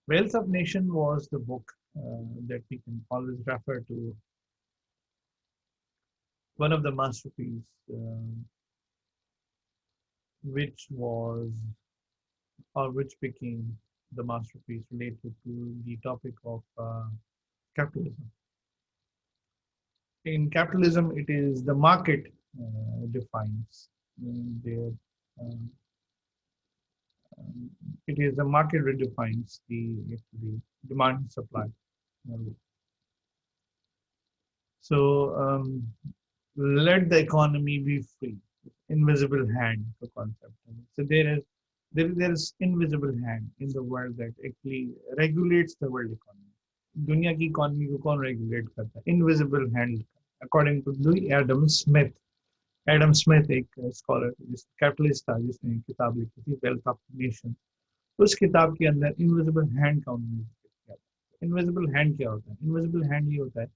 Speaker 1: Wealth of Nation was the book that we can always refer to, one of the masterpieces, which was or which became the masterpiece related to the topic of capitalism. In capitalism, it is the market defines their. Um, it is the market that defines the demand and supply. So let the economy be free. Invisible hand the concept. So there is invisible hand in the world that actually regulates the world economy. दुनिया की economy को कौन regulate करता है? Invisible hand, according to the Adam Smith. Adam Smith एक scholar जिस capitalist था, जिसने किताब लिखी थी वेल्थ ऑफ नेशन. उस किताब के अंदर इनविजिबल हैंड का उन्होंने जिक्र किया. इनविजिबल हैंड क्या होता है? इनविजिबल हैंड ये होता है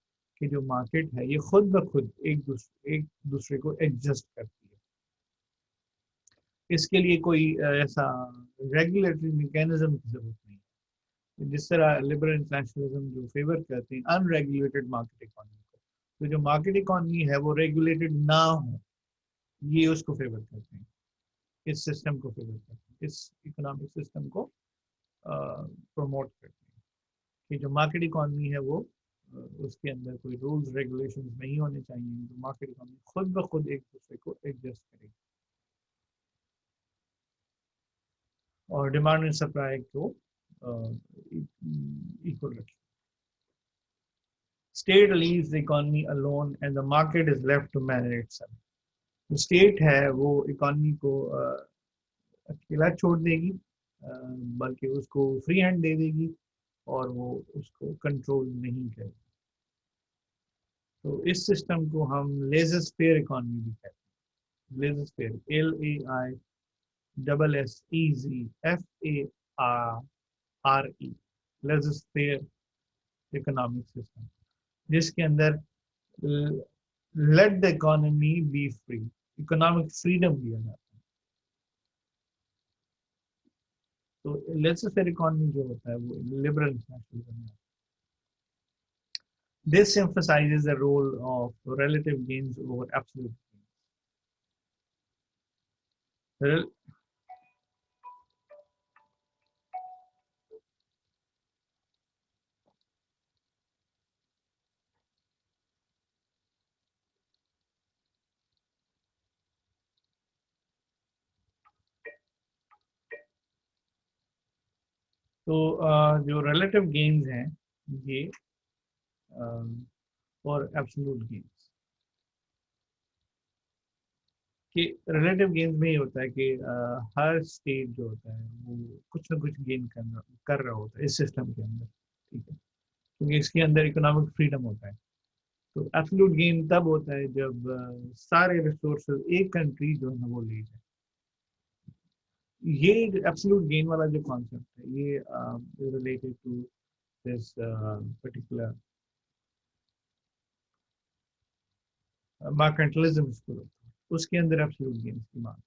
Speaker 1: कि जो मार्केट है ये खुद ब खुद एक दूसरे को एडजस्ट करती है. इसके लिए कोई ऐसा रेगुलेटरी मैकेनिज्म की जरूरत नहीं है. जिस तरह लिबरल इंटरनेशनलिज्म जो फेवर करते हैं अनरेगुलेटेड मार्केट इकोनॉमी को, तो जो मार्केट इकोनॉमी है वो रेगुलेटेड ना हो, ये उसको फेवर करते हैं. इस सिस्टम को फेवर करते हैं, इस इकोनॉमिक सिस्टम को प्रमोट करते हैं कि जो मार्केट इकोनॉमी है वो उसके अंदर कोई रूल्स रेगुलेशंस नहीं होने चाहिए. जो मार्केट इकोनॉमी खुद ब खुद एक दूसरे को एडजस्ट करेगी और डिमांड एंड सप्लाई को इक्वल रखेगी. State leaves the economy alone and the market is left to manage itself. जो स्टेट है वो इकोनॉमी को अकेला छोड़ देगी, बल्कि उसको फ्री हैंड दे देगी और वो उसको कंट्रोल नहीं करेगी. तो इस सिस्टम को हम लेजर स्फीयर इकोनॉमी भी कहते हैं. Laissez faire, LAISSEZFARRE, laissez faire economic system, जिसके अंदर let the economy be free, economic freedom दिया जाता है. तो लेट्स फेयर इकोनॉमी जो होता है वो लिबरल नेशनलिज्म है. This emphasises the role of relative gains over absolute gains. तो जो रिलेटिव गेन्स हैं ये और एब्सोल्यूट गेन्स कि रिलेटिव गेन्स में ये होता है कि हर स्टेट जो होता है वो कुछ ना कुछ गेन कर रहा होता है इस सिस्टम के अंदर. ठीक है, क्योंकि इसके अंदर इकोनॉमिक फ्रीडम होता है. तो एब्सोल्यूट गेन तब होता है जब सारे रिसोर्सेज एक कंट्री जो है वो ले जाए. ये एब्सोल्यूट गेन वाला जो कॉन्सेप्ट है ये related to this particular mercantilism school, उसके अंदर एब्सोल्यूट गेन्स की बात.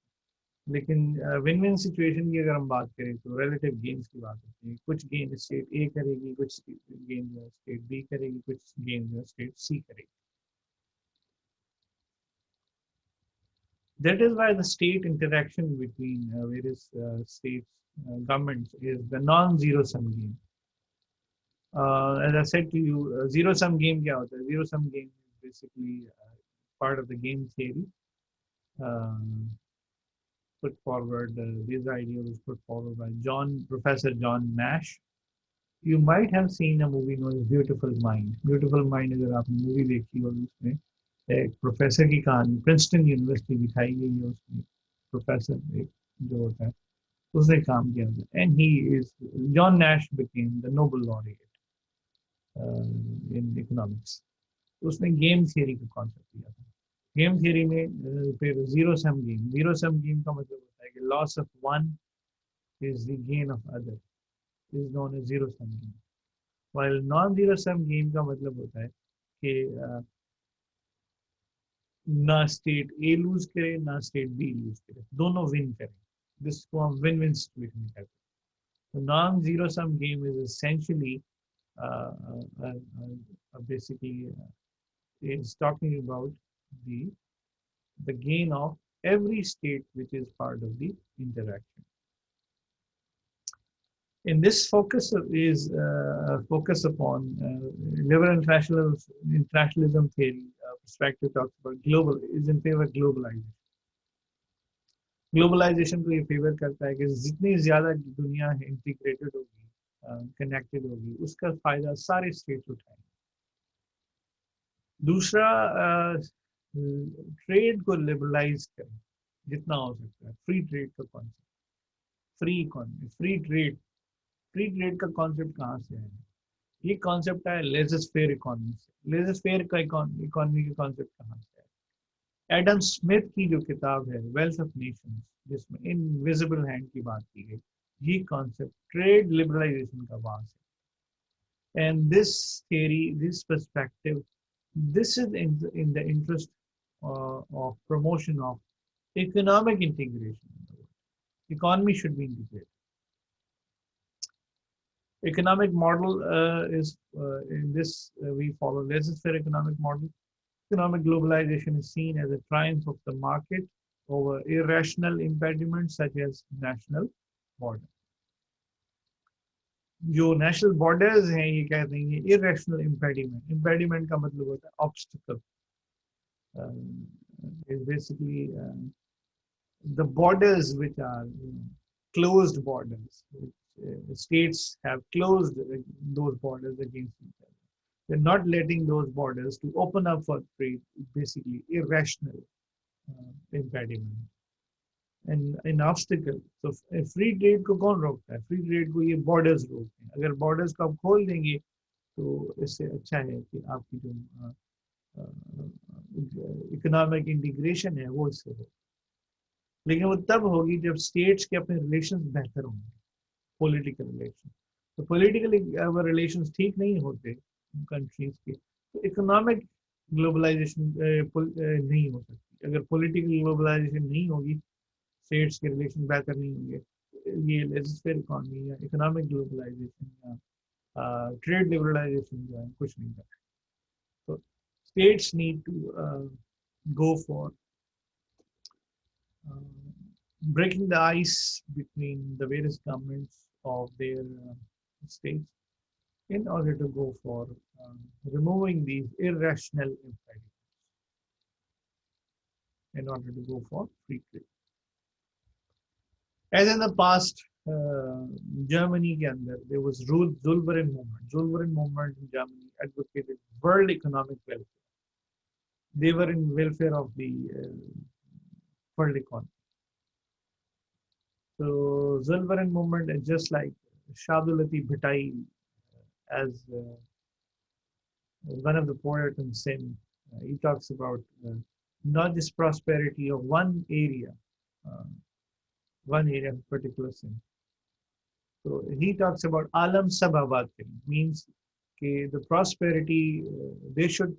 Speaker 1: लेकिन विन विन सिचुएशन की अगर हम बात करें तो रिलेटिव गेन्स की बात होती है. कुछ गेन स्टेट ए करेगी, कुछ गेन जो स्टेट बी करेगी, कुछ गेन जो स्टेट सी करेगी. That is why the state interaction between various states governments is the non-zero sum game. As I said to you, zero sum game क्या होता है? Zero sum game is basically part of the game theory. Uh, put forward this idea was put forward by Professor John Nash. You might have seen a movie known as Beautiful Mind. Beautiful Mind अगर आपने movie देखी हो उसमें एक professor की कहानी Princeton university दिखाई गई है. उसमें प्रोफेसर एक जो होता है उसने काम किया था. And he is John Nash became the Nobel laureate in economics. उसने गेम थियरी का कॉन्सेप्ट दिया था. गेम थियरी में फिर जीरो सम गेम का मतलब होता है कि loss of one is the gain of other, is known as zero sum game. While non zero sum game का मतलब होता है कि ना स्टेट ए लूज करे ना स्टेट बी लूज करे, दोनों विन करें. जिसको हम विन विन सिचुएशन कहते हैं. तो non zero sum game is essentially basically is talking about the the gain of every state which is part of the interaction. In this focus is focus upon liberal internationalism theory perspective talks about global is in favor of globalization. Globalisation को ये favour करता है कि जितनी ज्यादा दुनिया integrated होगी, connected होगी, उसका फायदा सारे स्टेट्स उठाएंगे. दूसरा, ट्रेड को लिबरलाइज करें जितना हो सकता है, फ्री ट्रेड का concept, free economy, free trade का कॉन्सेप्ट कहाँ से है? ये कॉन्सेप्ट है लेजर फेयर इकोनॉमी से। लेजर फेयर का इकोनॉमी का कॉन्सेप्ट कहाँ से है? एडम स्मिथ की जो किताब है वेल्थ ऑफ नेशंस, जिसमें इनविजिबल हैंड की बात की गई, ये कॉन्सेप्ट ट्रेड लिबरलाइजेशन का वहां से। And this theory, this perspective, this is in the interest of promotion of economic integration. Economy should be integrated. Economic model is in this we follow laissez-faire economic model. Economic globalization is seen as a triumph of the market over irrational impediments such as national border. जो national borders हैं ये कहते हैं ये irrational impediment, impediment का मतलब होता है obstacle, is basically the borders which are closed borders. Which, states have closed those borders against each other. They're not letting those borders to open up for trade. Basically, irrational impediment and an obstacle. So free trade को कौन रोकता है? Free trade को ये borders रोकते हैं. अगर borders को आप खोल देंगे तो इससे अच्छा है कि आपकी जो इकोनॉमिक इंटीग्रेशन है वो इससे हो, लेकिन वो तब होगी जब स्टेट्स के अपने रिलेशंस बेहतर होंगे, पॉलिटिकल रिलेशन। तो पॉलिटिकल अगर रिलेशंस ठीक नहीं होते कंट्रीज के तो इकोनॉमिक ग्लोबलाइजेशन नहीं हो सकती। अगर पॉलिटिकल ग्लोबलाइजेशन नहीं होगी, स्टेट्स के रिलेशन बेहतर नहीं होंगे, ये लेजिस्लेटिव इकोनॉमी या इकोनॉमिक ग्लोबलाइजेशन या ट्रेड लिबरलाइजेशन जो है कुछ नहीं कर। तो states need to go for uh, breaking the ice between the various governments of their states in order to go for removing these irrational impediments, in order to go for free trade. As in the past, Germany के अंदर there was Zulverin movement. Zulverin movement in Germany advocated world economic welfare. They were in welfare of the world economy. So Zulverin movement is just like Shadulati Bhitai as one of the poets in Sin. He talks about not just prosperity of uh, one area of particular sin. So he talks about alam sabawat, means the prosperity, there should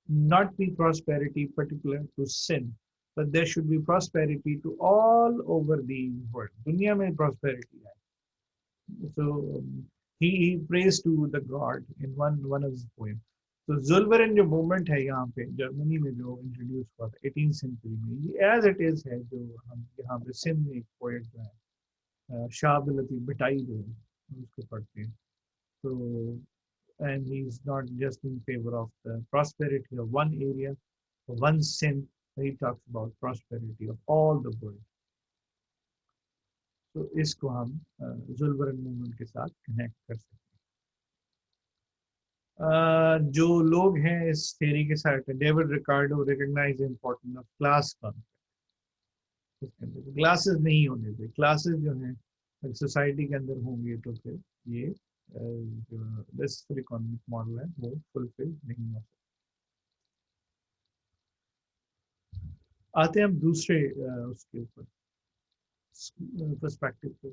Speaker 1: not be prosperity particular to sin, but there should be prosperity to all over the world. Dunya mein prosperity hai. So he prays to the god in one of his poems. तो जुल्वरन जो movement है यहाँ पे Germany में जो introduce हुआ था 18th century में, ये एज इट इज है जो हम यहाँ पे सिंध में एक पोएट जो है शाह लतीफ बिटाई जो है उसको पढ़ते हैं। तो and he's not just in favor of the prosperity of one area, one sin, he talks about prosperity of all the world. तो इसको हम जुल्वरन मूवमेंट के साथ कनेक्ट कर सकते हैं। जो लोग हैं इस थ्योरी के साथ, David Ricardo recognise importance of class concept. Classes नहीं होने थे, क्लासेस जो हैं सोसाइटी के अंदर होंगे तो फिर ये जो लेसर इकोनॉमिक मॉडल है वो फुलफिल नहीं हो सकता। आते हैं हम दूसरे उसके ऊपर पर्सपेक्टिव पे।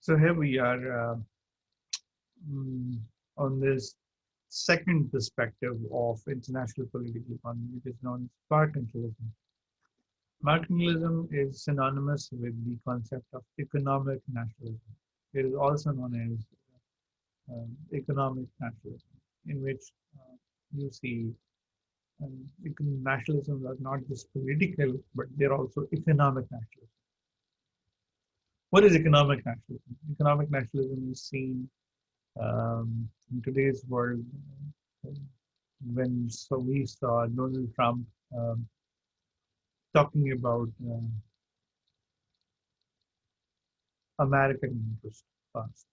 Speaker 1: So here we are mm, on this second perspective of international political economy, which is known as mercantilism. Mercantilism is synonymous with the concept of economic nationalism. It is also known as economic nationalism, in which you see nationalism are not just political, but they're also economic nationalism. What is economic nationalism? Economic nationalism is seen in today's world uh, when we saw Donald Trump talking about American interest first.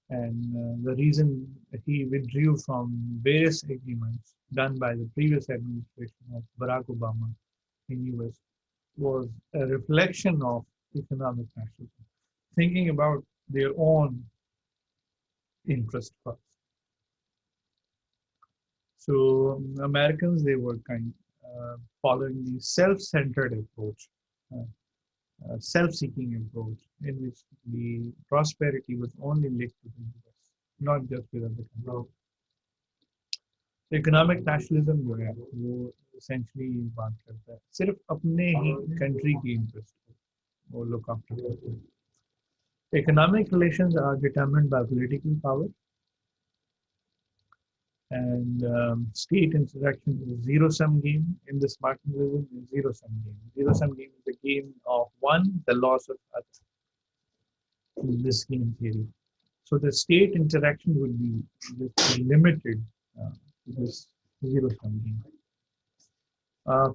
Speaker 1: And the reason he withdrew from various agreements done by the previous administration of Barack Obama in US was a reflection of economic nationalism, thinking about their own interest first. So Americans, they were following the self-centered approach, uh, self-seeking approach, in which the prosperity was only linked to the US, not just with other countries. Economic nationalism जो है वो essentially बात करता है सिर्फ अपने ही country की interest को वो look after करते हैं. Economic relations are determined by political power, and state interaction is a zero-sum game. In this marketing zero-sum game. Zero-sum game is the game of one, the loss of other. In this game theory, so the state interaction would be just limited to this zero-sum game.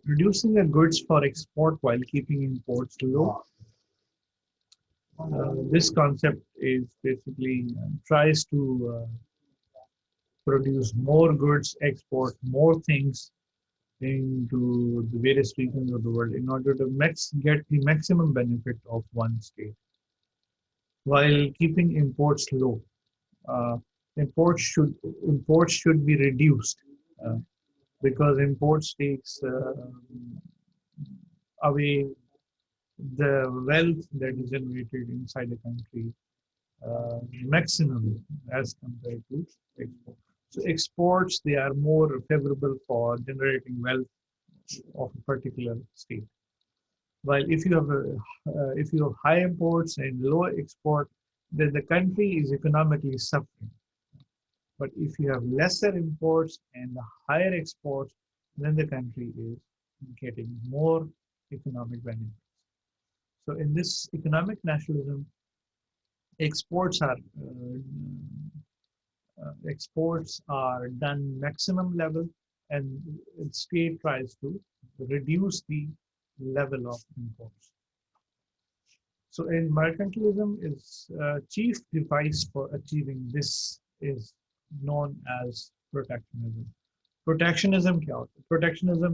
Speaker 1: Producing the goods for export while keeping imports low. This concept is basically tries to produce more goods, export more things into the various regions of the world in order to get the maximum benefit of one state while keeping imports low. Uh, imports should be reduced uh, because imports takes away the wealth that is generated inside the country maximum as compared to export. So exports, they are more favorable for generating wealth of a particular state. While if you have high imports and low export, then the country is economically suffering. But if you have lesser imports and higher exports, then the country is getting more economic benefits. So in this economic nationalism, exports are done maximum level, and the state tries to reduce the level of imports. So in mercantilism is chief device for achieving this is known as protectionism. Protectionism क्या होता है? Protectionism,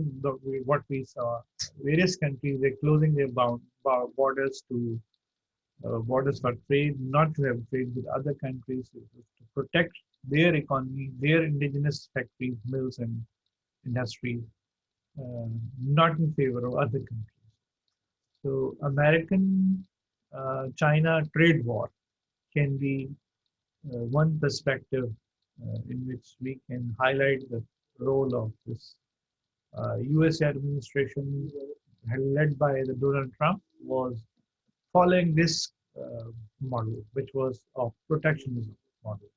Speaker 1: what we saw, various countries they're closing their borders to borders for trade, not to have trade with other countries, to protect their economy, their indigenous factories, mills, and industries, not in favor of other countries. So American China trade war can be one perspective in which we can highlight the role of this US administration led by the Donald Trump was following this model, which was of protectionism model.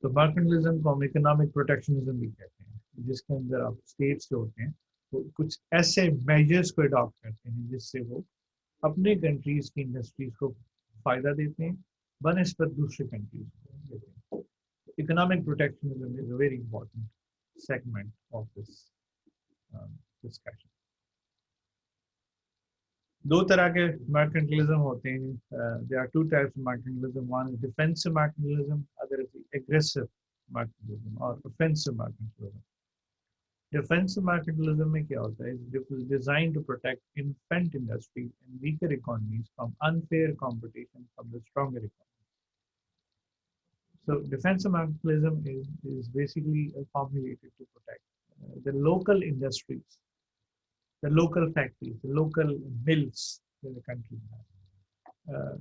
Speaker 1: तो mercantilism को हम economic protectionism भी कहते हैं, जिसके अंदर आप states जो होते हैं तो कुछ ऐसे मेजर्स को अडॉप्ट करते हैं जिससे वो अपने कंट्रीज की इंडस्ट्रीज को फायदा देते हैं बनस्पत दूसरे कंट्रीज को देते हैं. Economic protectionism is a very important segment of this discussion. दो तरह के mercantilism होते हैं. There are two types of mercantilism. One is defensive mercantilism, other is aggressive mercantilism or offensive mercantilism. Defensive mercantilism में क्या होता है? It is designed to protect infant industries and weaker economies from unfair competition from the stronger economies. So defensive mercantilism is basically formulated to protect the local industries, the local factories, the local mills that the country has.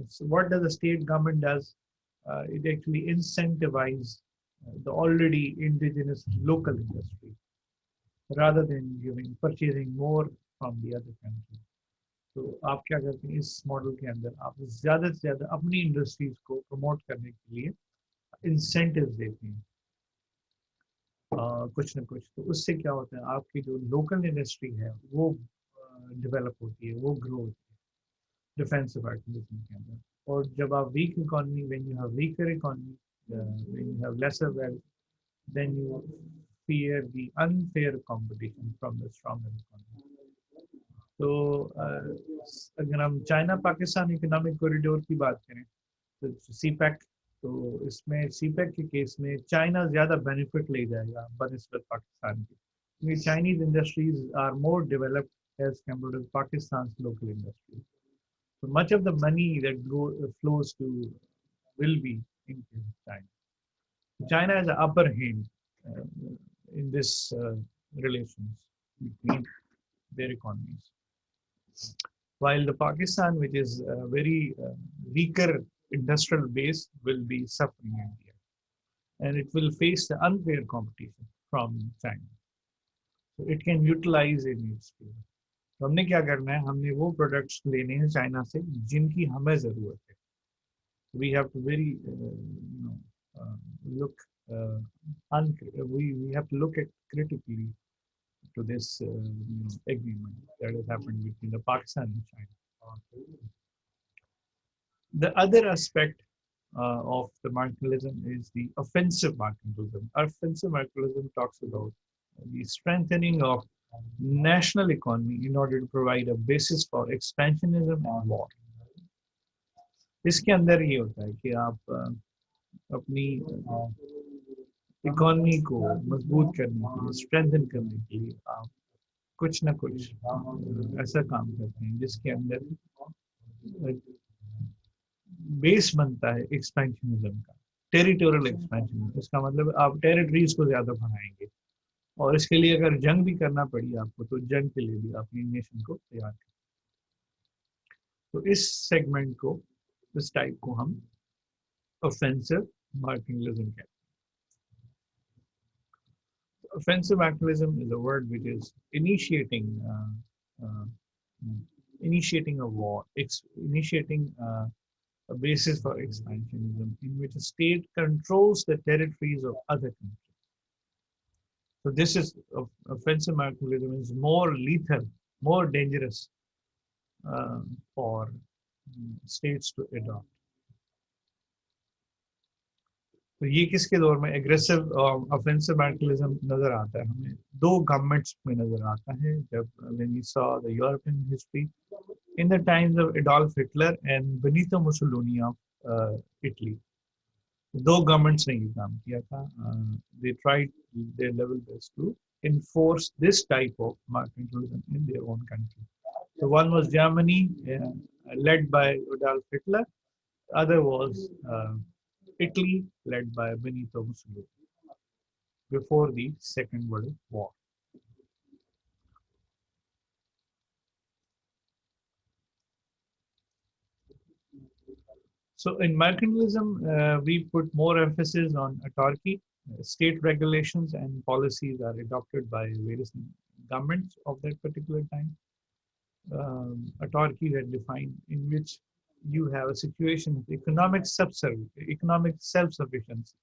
Speaker 1: So what does the state government does? It actually incentivizes the already indigenous local industry rather than purchasing more from the other country. तो आप क्या करते हैं इस model के अंदर? आप ज़्यादा से ज़्यादा अपनी इंडस्ट्रीज को प्रमोट करने के लिए इंसेंटिव्स देते हैं कुछ ना कुछ. तो उससे क्या होता है? आपकी जो लोकल इंडस्ट्री है वो डेवलप होती है, वो ग्रो होती है डिफेंसिव एक्टिविज्म के अंदर. और जब आप weak economy, when you have weaker economy, when you have lesser wealth, then you fear the unfair competition from the stronger economy. तो अगर हम चाइना पाकिस्तान इकोनॉमिक कॉरिडोर की बात करें तो सीपैक, तो इसमें सीपैक के केस में चाइना ज़्यादा बेनिफिट ले जाएगा बनस्पत पाकिस्तान की, क्योंकि Chinese industries are more developed as compared to Pakistan local industries. So much of the money that flows to will be into China. China has an upper hand in this relations between their economies. While the Pakistan, which is a very weaker industrial base, will be suffering in here, and it will face the unfair competition from China. So it can utilize in its favor. तो हमने क्या करना है? हमने वो products लेने हैं China से जिनकी हमें ज़रूरत है. We have to very look we have to look at critically to this agreement that has happened between the Pakistan and China. The other aspect of the mercantilism is the offensive mercantilism. Offensive mercantilism talks about the strengthening of national economy in order to provide a basis for expansionism and war. इसके अंदर ये होता है कि आप अपनी economy को मजबूत करने के लिए, स्ट्रेंथन करने के लिए आप कुछ ना कुछ ऐसा काम करते हैं जिसके अंदर बेस बनता है एक्सपेंशनिज्म का, टेरिटोरियल एक्सपेंशनिज्म. इसका मतलब आप टेरिटरीज को ज़्यादा बढ़ाएंगे, और इसके लिए अगर जंग भी करना पड़ी आपको तो जंग के लिए भी अपनी नेशन को तैयार करें. तो इस सेगमेंट को, इस टाइप को हम ऑफेंसिव मार्केटिंग कहते हैं. Offensive activism is a word which is uh, initiating a war, initiating a basis for expansionism in which a state controls the territories of other countries. So this is offensive activism is more lethal, more dangerous for states to adopt. तो ये किसके दौर में aggressive offensive मैंटलिज्म नजर आता है हमें दो गवर्नमेंट्स में नजर आता है जब when we saw the European history in the times of Adolf Hitler and Benito Mussolini of Italy. दो गवर्नमेंट्स ने ये काम किया था they tried their level best to enforce this type of mercantilism in their own country. So one was Germany, led by Adolf Hitler. The other was Italy, led by Benito Mussolini, before the Second World War. So in mercantilism, we put more emphasis on autarky. State regulations and policies are adopted by various governments of that particular time. Autarky that defined in which you have a situation of economic self-sufficiency.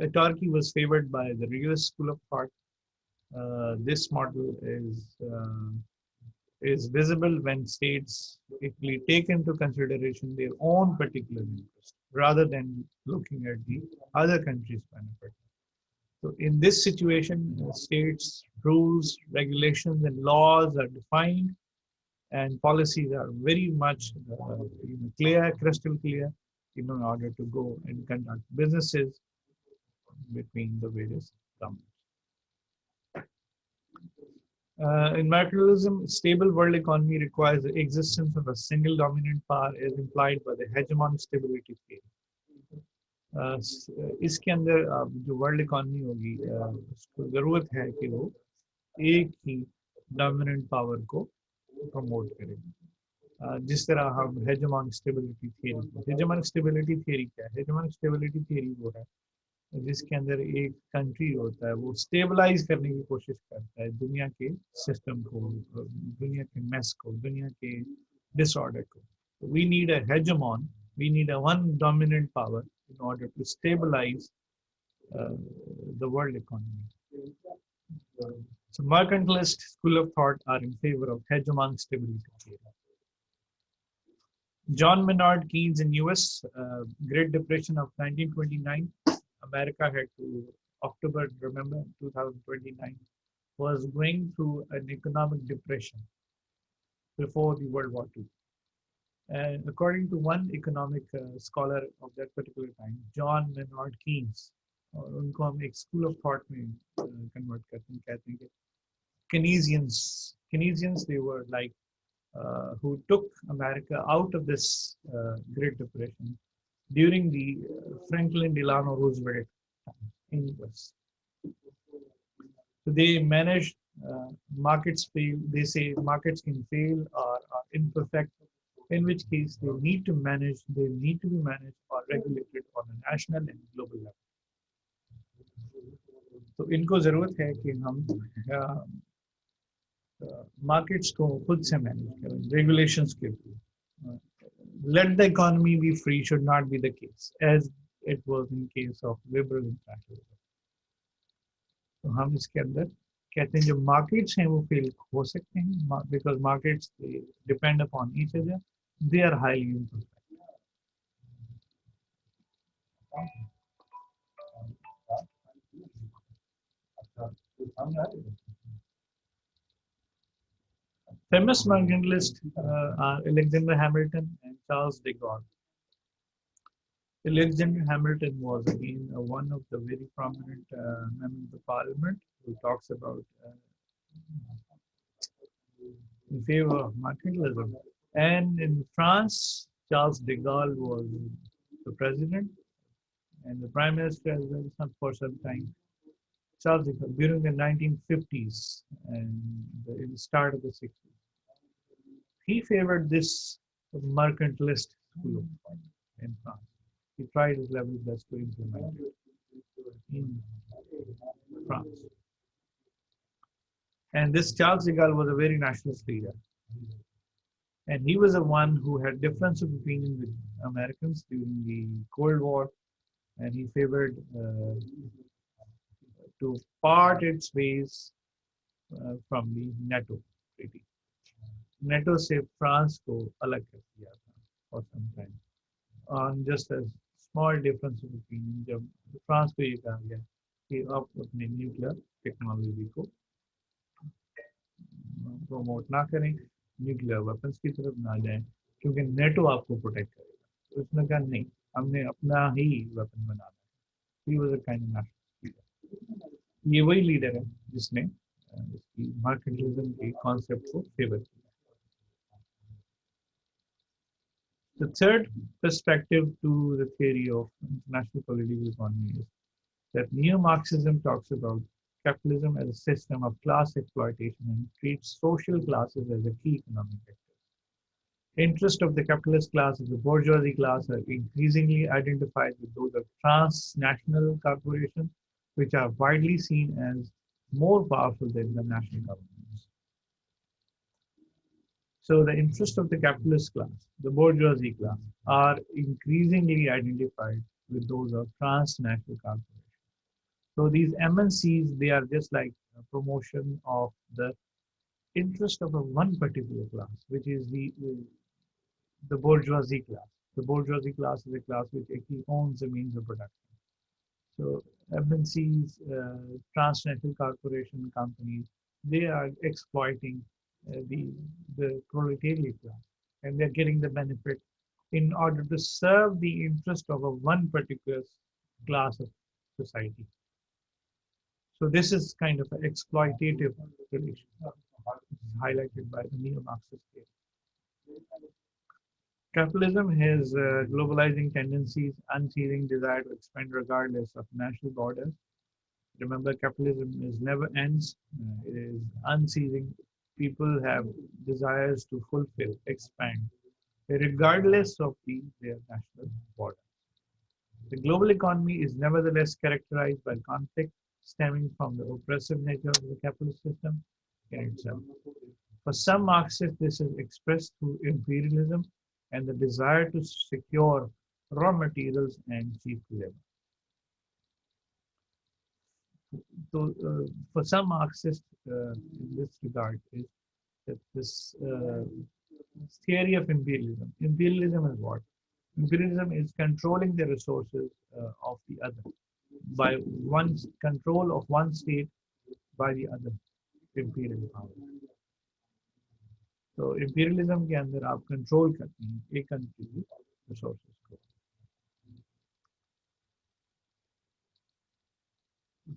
Speaker 1: Autarky was favored by the realist school of thought. This model is visible when states actually take into consideration their own particular interest rather than looking at the other country's benefit. So in this situation, states, rules, regulations, and laws are defined, and policies are very much clear, crystal clear, in order to go and conduct businesses between the various governments. In materialism, stable world economy requires the existence of a single dominant power as implied by the hegemonic stability theory. इसके अंदर जो world economy होगी उसको ज़रूरत है कि वो एक ही डोमिनेंट पावर को प्रमोट करे जिस तरह हम हेजेमोनिक स्टेबिलिटी थियरी क्या है हेजेमोनिक स्टेबिलिटी थियरी वो है जिसके अंदर एक कंट्री होता है वो स्टेबलाइज करने की कोशिश करता है दुनिया के सिस्टम को दुनिया के मेस को दुनिया के डिसऑर्डर को we need a hegemon we need a one dominant power in order to stabilize the world economy. So mercantilist school of thought are in favor of hegemonic stability theory. John Maynard Keynes in US, Great Depression of 1929, America had to, October, remember, 2029, was going through an economic depression before the World War II. And according to one economic scholar of that particular time, John Maynard Keynes, उनको हम एक school of thought में convert करते हैं कहते हैं कि Keynesians they were like who took America out of this Great Depression during the Franklin Delano Roosevelt time in US. So they managed markets fail. They say markets can fail or are imperfect. In which case they need to be managed or regulated on a national and global level. तो इनको जरूरत है कि हम markets को खुद से manage करें, regulations के through. Let the economy be free should not be the case, as it was in case of liberal internationalism. तो हम इसके अंदर कहते हैं जो markets हैं वो fail हो सकते हैं because markets they depend upon each other. They are highly imperfect. Famous mercantilists are Alexander Hamilton and Charles de Gaulle. Alexander Hamilton was again one of the very prominent members of parliament who talks about in favor of mercantilism. And in France, Charles de Gaulle was the president and the prime minister as well for some time. Charles de Gaulle during the 1950s and in the start of the 60s. He favored this mercantilist school of thought in France. He tried his level best to implement it. in France. And this Charles de Gaulle was a very nationalist leader. And he was the one who had difference of opinion with Americans during the Cold War, and he favored to part its ways from the NATO treaty. NATO से France को अलग कर दिया था for some time on just a small difference of opinion जब France को ये कहा गया कि आप अपने न्यूक्लियर टेक्नोलॉजी को प्रमोट ना करें न्यूक्लियर वेपन्स की तरफ ना जाएं क्योंकि नेटो आपको प्रोटेक्ट करेगा तो उसने कहा नहीं हमने अपना ही वेपन बनाना है he was a kind of leader ये वही लीडर है जिसने इसकी मार्केटिज्म के कॉन्सेप्ट को फेवर किया. The third perspective to the theory of international political economy is that neo-Marxism talks about capitalism as a system of class exploitation and treats social classes as a key economic actor. Interests of the capitalist class and the bourgeoisie class are increasingly identified with those of transnational corporations, which are widely seen as more powerful than the national governments. So the interests of the capitalist class, the bourgeoisie class, are increasingly identified with those of transnational corporations. So these MNCs, they are just like a promotion of the interest of a one particular class, which is the bourgeoisie class. The bourgeoisie class is a class which actually owns the means of production. So MNCs, transnational corporation companies, they are exploiting the proletariat class, and they're getting the benefit in order to serve the interest of a one particular class of society. So this is kind of an exploitative relation, highlighted by the neo-Marxist theory. Capitalism has globalizing tendencies, unceasing desire to expand regardless of national borders. Remember, capitalism is never ends; it is unceasing. People have desires to fulfill, expand, regardless of their national borders. The global economy is nevertheless characterized by conflict stemming from the oppressive nature of the capitalist system in itself. For some Marxists, this is expressed through imperialism and the desire to secure raw materials and cheap labor. So, for some Marxists, in this regard, is that this theory of imperialism. Imperialism is what? Imperialism is controlling the resources of the other by one control of one state by the other imperial power. तो imperialism के अंदर आप control करते हैं एक country की resources को.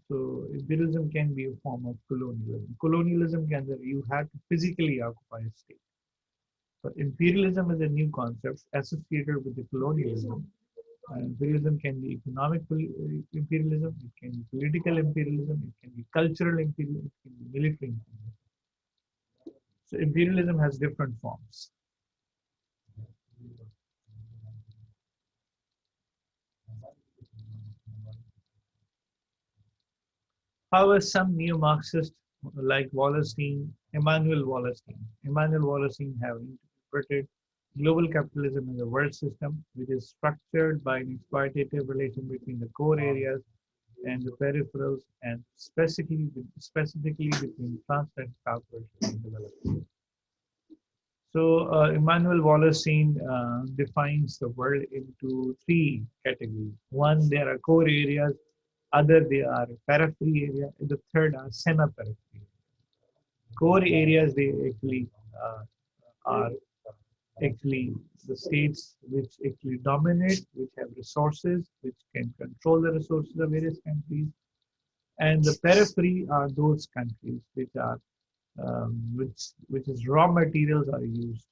Speaker 1: So imperialism can be a form of colonialism. Colonialism के अंदर you have to physically occupy a state. But imperialism is a new concept associated with the colonialism. Imperialism can be economic imperialism, it can be political imperialism, it can be cultural imperialism, it can be military imperialism. So imperialism has different forms. However, some neo-Marxists like Emmanuel Wallerstein have interpreted global capitalism as a world system which is structured by an exploitative relation between the core areas and the peripherals, and specifically between transnational corporations and developers. So Emmanuel Wallerstein defines the world into three categories. One, there are core areas. Other, they are periphery area. And the third are semi-periphery. Core areas, they actually are actually the states which actually dominate, which have resources, which can control the resources of various countries. And the periphery are those countries which are which is raw materials are used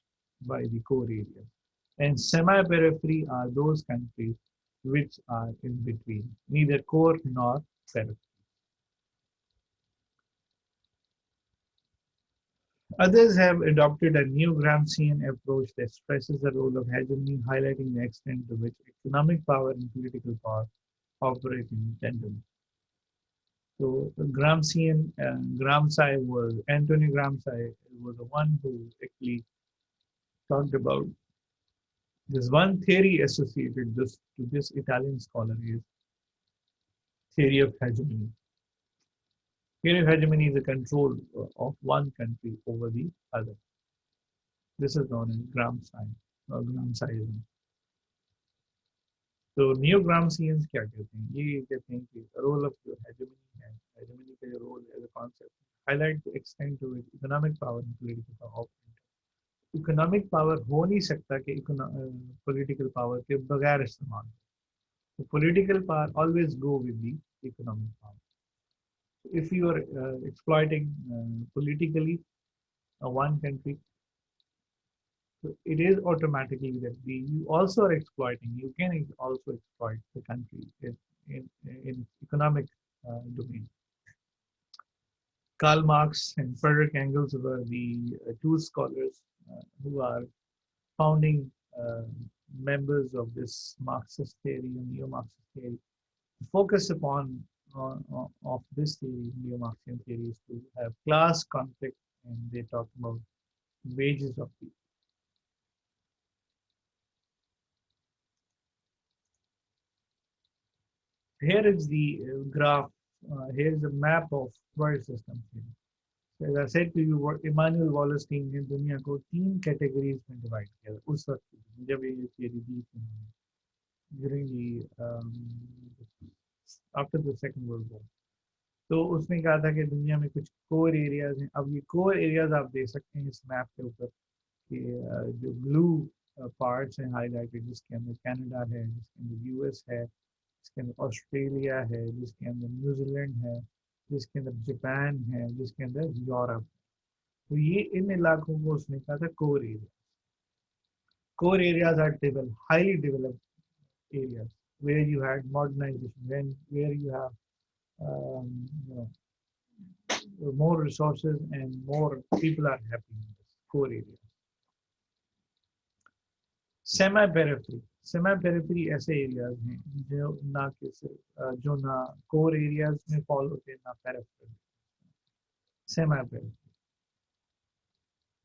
Speaker 1: by the core areas. And semi-periphery are those countries which are in between, neither core nor periphery. Others have adopted a neo-Gramscian approach that stresses the role of hegemony, highlighting the extent to which economic power and political power operate in tandem. So Antonio Gramsci was the one who actually talked about this one theory associated to this Italian scholar is theory of hegemony. Theory of hegemony is the control of one country over the other. This is known as Gramsci or Gramsciism. तो new Gramscians क्या कहते हैं? ये कहते हैं कि role of जो hegemony है, हेजेमनी का जो role as a concept highlight the extent to economic power and political power. Economic power हो नहीं सकता कि पॉलिटिकल पावर के बगैर इस्तेमाल. तो political power always go with the economic power. If you are exploiting politically one country, so it is automatically that you also are exploiting. You can also exploit the country in economic domain. Karl Marx and Frederick Engels were the two scholars who are founding members of this Marxist theory and neo-Marxist theory. The focus upon of this theory, neo-Marxian theory, is to have class conflict, and they talk about wages of people. Here is the graph. Here is a map of world system. So as I said to you, Emmanuel Wallerstein ने दुनिया को 3 categories में divide किया उस वक्त जब ये theory दी थी during the after the Second World War. तो उसने कहा था कि दुनिया में कुछ कोर एरियाज हैं. अब ये कोर एरियाज आप देख सकते हैं इस मैप के ऊपर कि जो ब्लू पार्ट्स हैं हाईलाइटेड, जिसके अंदर कनाडा है, जिसके अंदर यूएस है, जिसके अंदर ऑस्ट्रेलिया है, जिसके अंदर न्यूजीलैंड है, जिसके अंदर जापान है, जिसके अंदर यूरोप. तो ये इन इलाकों को उसने कहा था core area. Core areas are highly developed areas where you had modernization, where you have you know, more resources and more people are happy in this core area. Semi periphery ऐसे areas हैं जो ना core areas में fall होते हैं ना periphery. Semi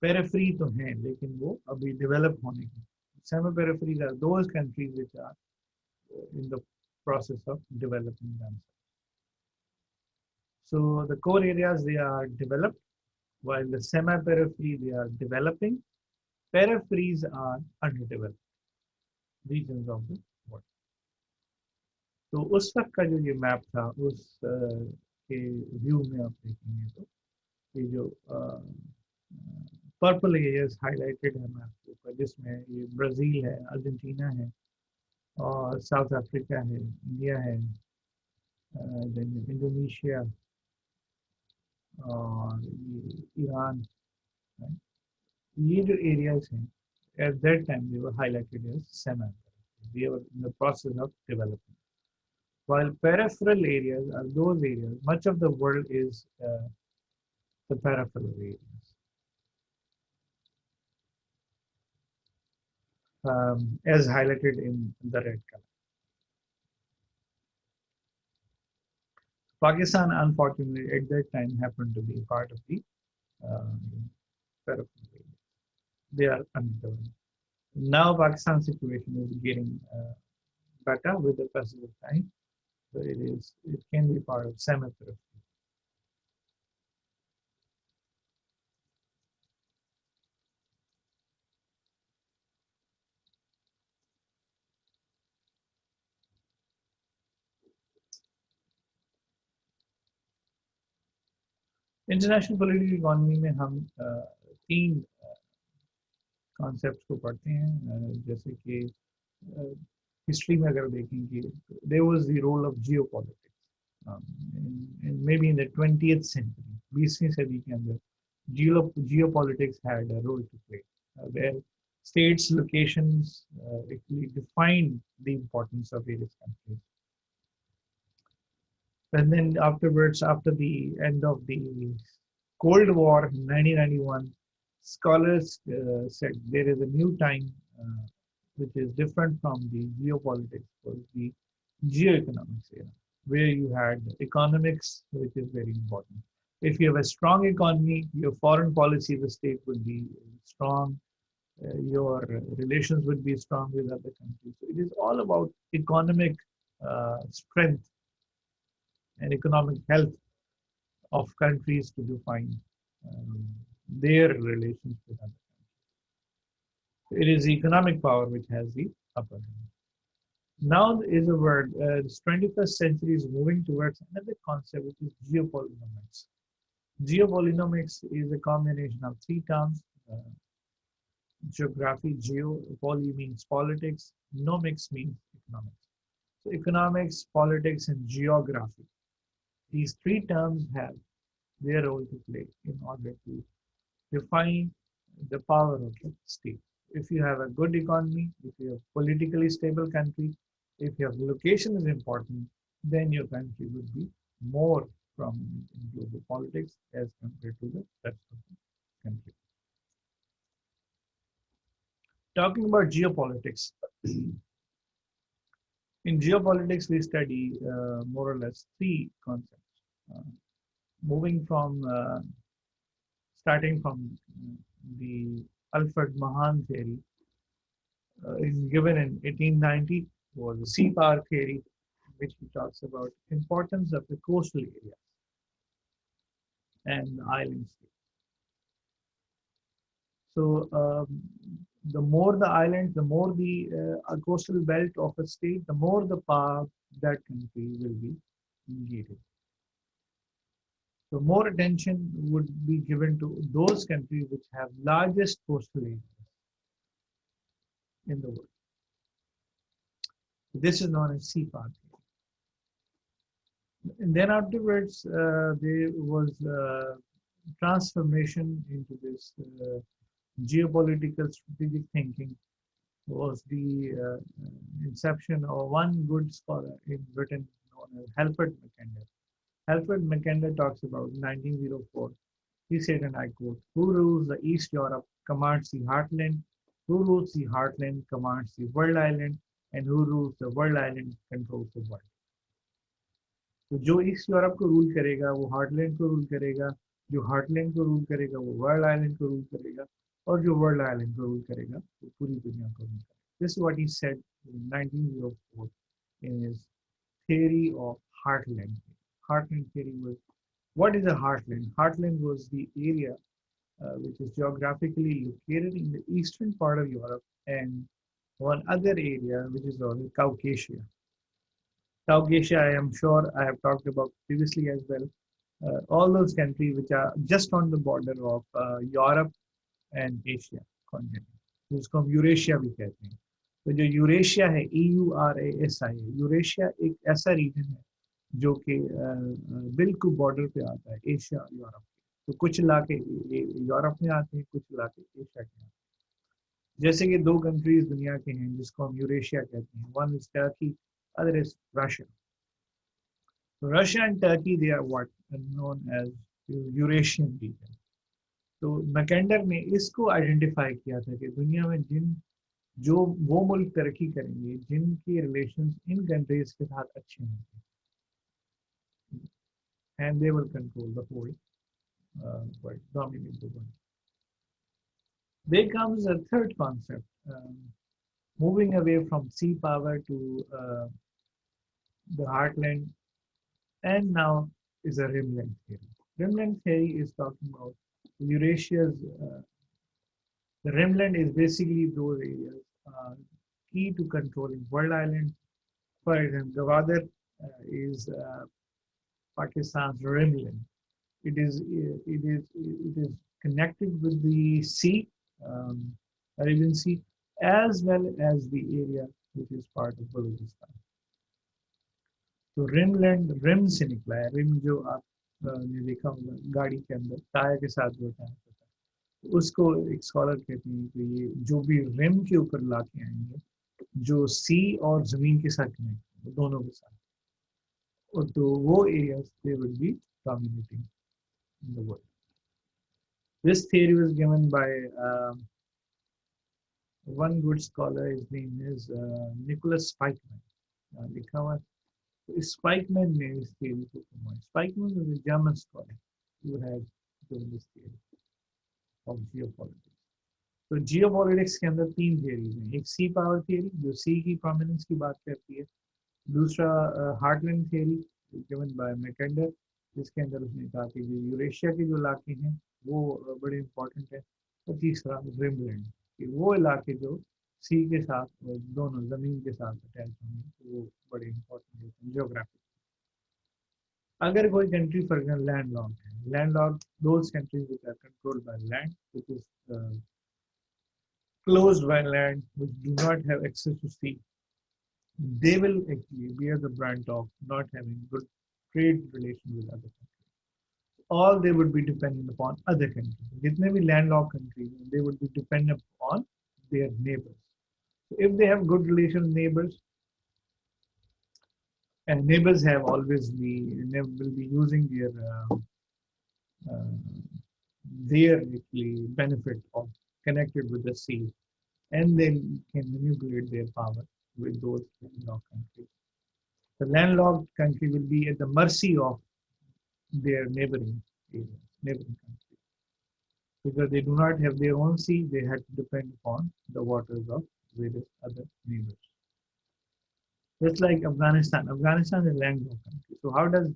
Speaker 1: periphery तो हैं लेकिन वो अभी डेवलप होने की. Semi peripheries are those countries which are in the process of developing themselves. So the core areas, they are developed, while the semi-periphery, they are developing. Peripheries are underdeveloped regions of the world. तो उस वक्त का जो ये map था उस के view में आप देखेंगे तो ये जो पर्पल एरियाज हाईलाइटेड है मैप के ऊपर, जिसमें ये ब्राजील है, अर्जेंटीना है और साउथ अफ्रीका है, इंडिया है, इंडोनेशिया और ये ईरान. ये जो एरियाज हैं at that time they were highlighted as semi. They were in the process of development. While peripheral areas are those areas, much of the world is the peripheral areas. As highlighted in the red color. Pakistan, unfortunately, at that time happened to be part of the peripheral areas. They are undeveloped. Now Pakistan's situation is getting better with the passage of time. So it can be part of semi-peripheral. International political economy में हम 3 concepts को पढ़ते हैं. जैसे कि history में अगर देखें कि there was the role of geopolitics maybe in the 20th century, 20वीं सदी के अंदर geopolitics had a role to play, where states locations actually defined the importance of various countries. And then afterwards, after the end of the Cold War in 1991, scholars said there is a new time which is different from the geopolitics. The geoeconomics era, where you had economics, which is very important. If you have a strong economy, your foreign policy of the state would be strong, your relations would be strong with other countries. So it is all about economic strength and economic health of countries to define um, their relations with other countries. It is economic power which has the upper hand. Now is a word, this 21st century is moving towards another concept, which is geopolynomics. Geopolynomics is a combination of three terms: geography, geo, poly means politics, nomics means economics. So economics, politics, and geography. These three terms have their role to play in order to define the power of the state. If you have a good economy, if you have politically stable country, if your location is important, then your country would be more prominent in global politics as compared to the rest of the country. Talking about geopolitics, in geopolitics we study more or less three concepts. Uh, moving from starting from the Alfred Mahan theory, given in 1890, was the sea power theory, which he talks about importance of the coastal areas and the island states. So the more the islands, the more the coastal belt of a state, the more the power that country will be gated. So more attention would be given to those countries which have largest coastal areas in the world. This is known as sea power. And then afterwards, there was transformation into this geopolitical strategic thinking. Was the inception of one good scholar in Britain known as Halford Mackinder. Halford Mackinder talks about 1904. He said, and I quote, "Who rules the East Europe commands the heartland, who rules the heartland commands the world island, and who rules the world island controls the world." तो जो east Europe को rule करेगा वो heartland को rule करेगा, जो heartland को rule करेगा वो वर्ल्ड आइलैंड को रूल करेगा, और जो वर्ल्ड आइलैंड को रूल करेगा वो पूरी दुनिया को रूल करेगा. This is what he said in 1904 in his theory of heartland. Heartland theory was, what is a heartland? Heartland was the area which is geographically located in the eastern part of Europe and one other area which is called Caucasia. Caucasia, I am sure I have talked about previously as well. All those countries which are just on the border of Europe and Asia continent, जिसको हम Eurasia भी कहते हैं. तो जो Eurasia है, EURASIA, Eurasia एक ऐसा रीजन है जो कि बिल्कुल बॉर्डर पे आता है एशिया और यूरोप. तो कुछ इलाके यूरोप में आते हैं, कुछ इलाके एशिया के आते हैं. जैसे कि दो कंट्रीज दुनिया के हैं जिसको हम यूरेशिया कहते हैं. One is Turkey, other is Russia. So Russia and Turkey, they are what known as Eurasian region. तो मैकेंडर ने इसको आइडेंटिफाई किया था कि दुनिया में जो वो मुल्क तरक्की करेंगे जिनके रिलेशंस इन कंट्रीज के साथ अच्छे होंगे, and they will control the whole world, dominate the world. There comes a third concept, moving away from sea power to the heartland, and now is a rimland theory. Rimland theory is talking about Eurasia's, the rimland is basically those areas key to controlling world islands. For example, Gwadar is Pakistan's rimland. It is connected with the sea, Arabian Sea, as well as the area which is part of Balochistan. तो rimland rim से निकला है. Rim जो आप ने देखा होगा गाड़ी के अंदर टायर के साथ जो टायर होता है, उसको एक स्कॉलर कहते हैं कि ये जो भी रिम के ऊपर लाके आएंगे जो सी और जमीन के साथ कनेक्ट है दोनों के साथ, और तो वो areas they will be dominating in the world. This theory was given by one good scholar. His name is Nicholas Spikeman. लिखा हुआ Spikeman ने इस theory को promote. Spikeman was a German scholar who had given this theory of geopolitics. तो geopolitics के अंदर तीन theories हैं. एक सी पावर थियरी जो सी की प्रोमिनेंस की बात करती है. दूसरा हार्टलैंड थियरी गिवन बाय मैकेंडर, जिसके अंदर उसने कहा कि जो यूरेशिया के जो इलाके हैं वो बड़े इंपॉर्टेंट है. और तीसरा ड्रीमलैंड, कि वो इलाके जो सी के साथ दोनों जमीन के साथ अटैच होंगे तो वो बड़े इंपॉर्टेंट होते हैं जियोग्राफी. अगर कोई country for example land lock है, land lock those countries which are controlled by land which is closed by land which do not have access to sea, they will actually bear the brunt of not having good trade relations with other countries. All they would be dependent upon other countries. जितने भी landlocked countries, they would be dependent upon their neighbors. So if they have good relations with neighbors, and neighbors have always will be using uh, their actually benefit of connected with the sea, and then can manipulate their power with those landlocked countries. The landlocked country will be at the mercy of their neighboring areas, neighboring countries. Because they do not have their own sea, they had to depend upon the waters of various other neighbors. Just like Afghanistan. Afghanistan is a landlocked country. So how does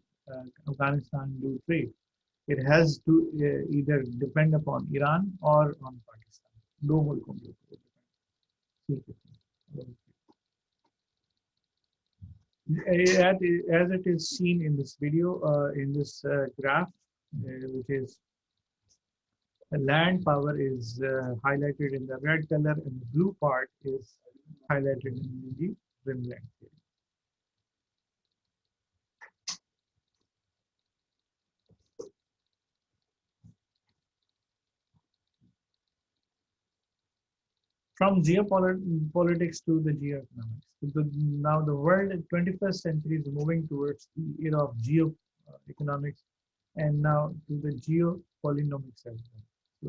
Speaker 1: Afghanistan do trade? It has to either depend upon Iran or on Pakistan. दो मुल्कों के ऊपर depend. As it is seen in this video, in this graph, which is land power is highlighted in the red color and the blue part is highlighted in the rimland. From geopolitics to the geoeconomics. Now the world in 21st century is moving towards the era of geoeconomics and now to the geopolynomics as well. So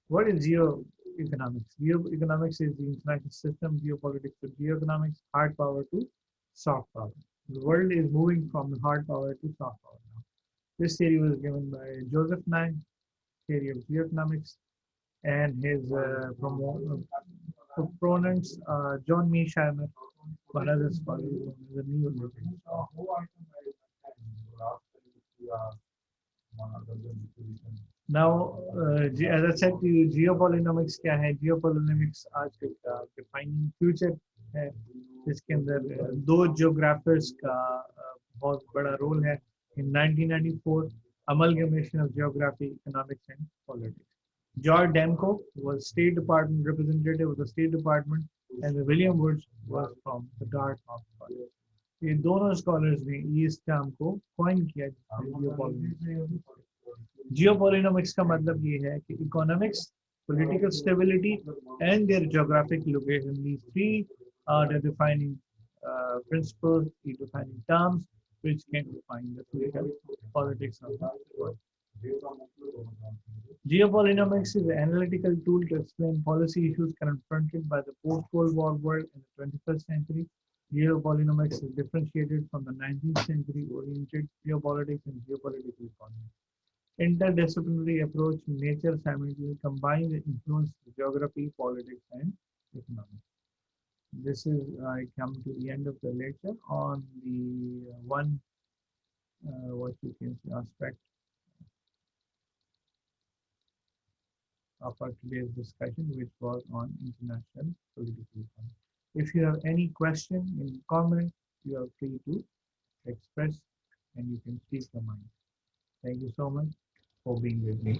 Speaker 1: what is geoeconomics? Geoeconomics is the international system, geopolitics to geoeconomics, hard power to soft power. The world is moving from hard power to soft power now. This theory was given by Joseph Nye, theory of geoeconomics, and his proponents, John Mearsheimer, one other scholar, the neo-liberals. Now, as I said to you, geopolynomics क्या है? Geopolynomics आजकल का defining future है, जिसके अंदर दो geographers का बहुत बड़ा रोल है. In 1994, amalgamation of geography, economics, and politics. George Demko was State Department representative of the State Department, and William Woods was from the Dartmouth College. ये दोनों scholars ने इस टर्म को coin किया geopolynomics. Geopolynomics का मतलब ये है कि economics, political stability, and their geographic location. These three are the defining principles, the defining terms, which can define the future politics of the world. Geopolynomics is an analytical tool to explain policy issues confronted by the post-Cold War world in the 21st century. Geopolynomics is differentiated from the 19th century oriented geopolitics and geopolitical economy. Interdisciplinary approach in nature simultaneously combine the influence of geography, politics, and economics. This is, I come to the end of the lecture on the one, what you can say, aspect of our today's discussion, which was on international political economy. If you have any question, any comment, you are free to express and you can speak your mind. Thank you so much for being with me.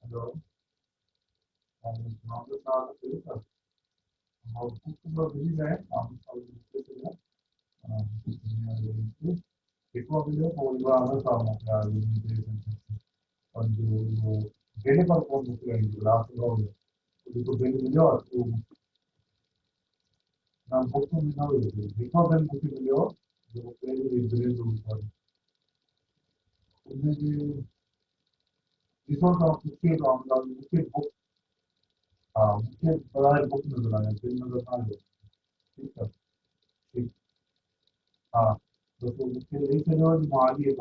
Speaker 1: So, and now the start of this, how to really that, how to this is that, ഇപ്പോൾ അതിൽ ഒരുപാട് ಒಂದು ಬೆಲೆ ಬರ್ಕೊಂಡು last ಇದು ಬೆಲೆಯೋ ಅದು ನಾನು ಹೋಗ್ಕೊಂಡು ನಾವು ಬಿಕಾಸ್ ಮುಟ್ಟಿದೆಯೋ ಬೆಲೆ ರಿಸೋರ್ಟ್ ಆಫ್ ಮುಖ್ಯ ಮುಖ್ಯ ಬುಕ್ ಮುಖ್ಯ ಪದಾಯ ಬುಕ್ ನजर ठीक है ठीक हाँ तो मुख्य यही चलो आगे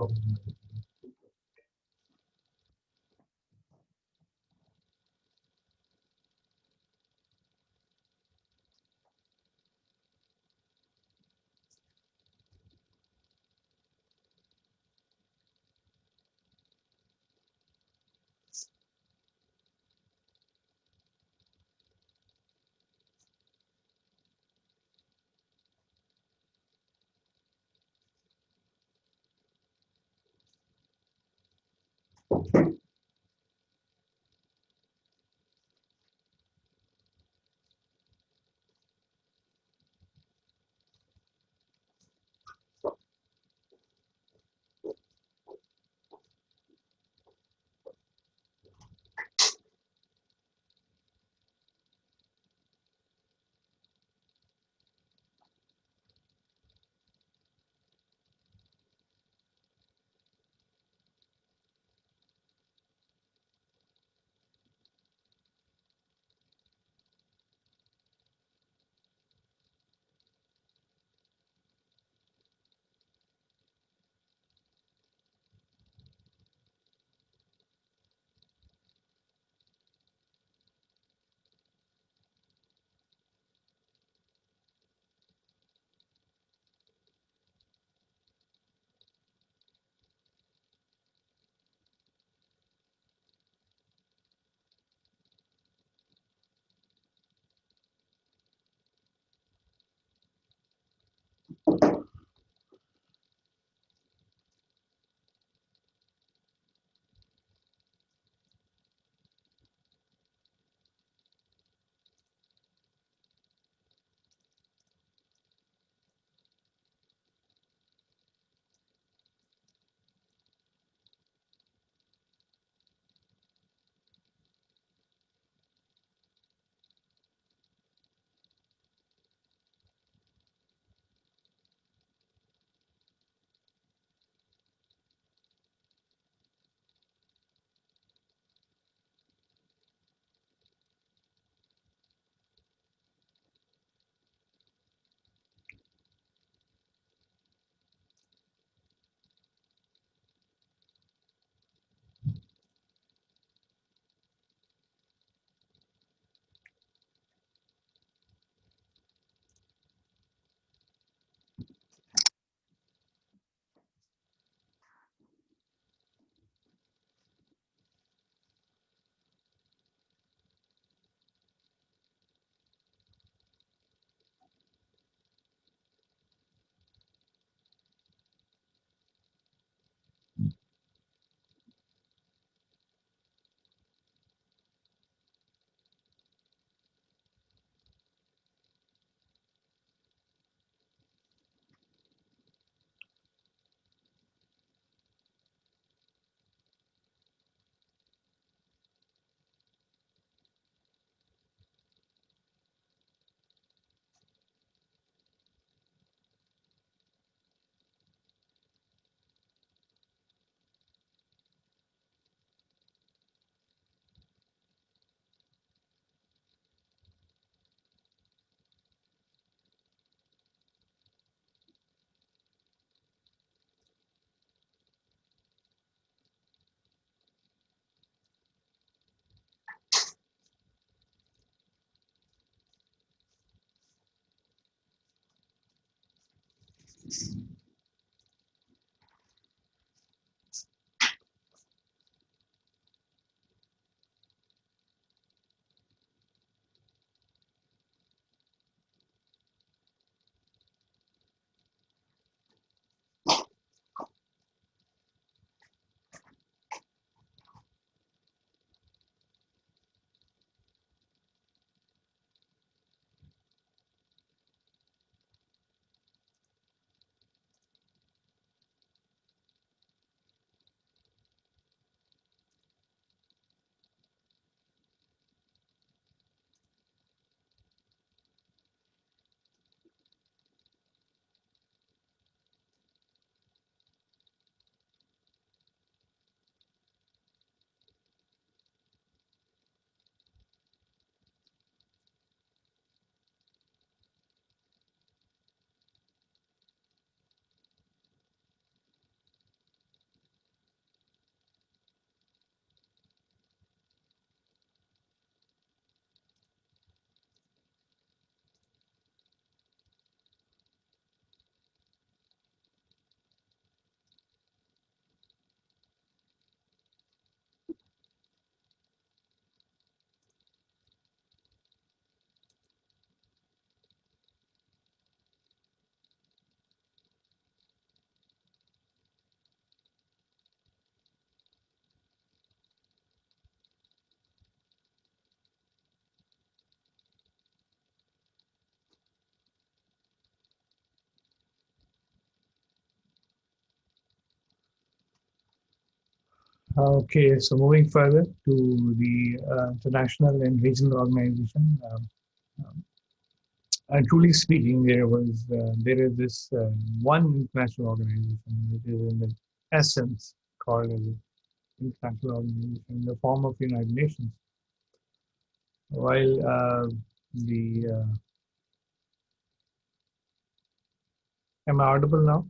Speaker 1: Okay, so moving further to the international and regional organization. Truly speaking, there is this one international organization which is in the essence called as international organization in the form of United Nations. While the am I audible now?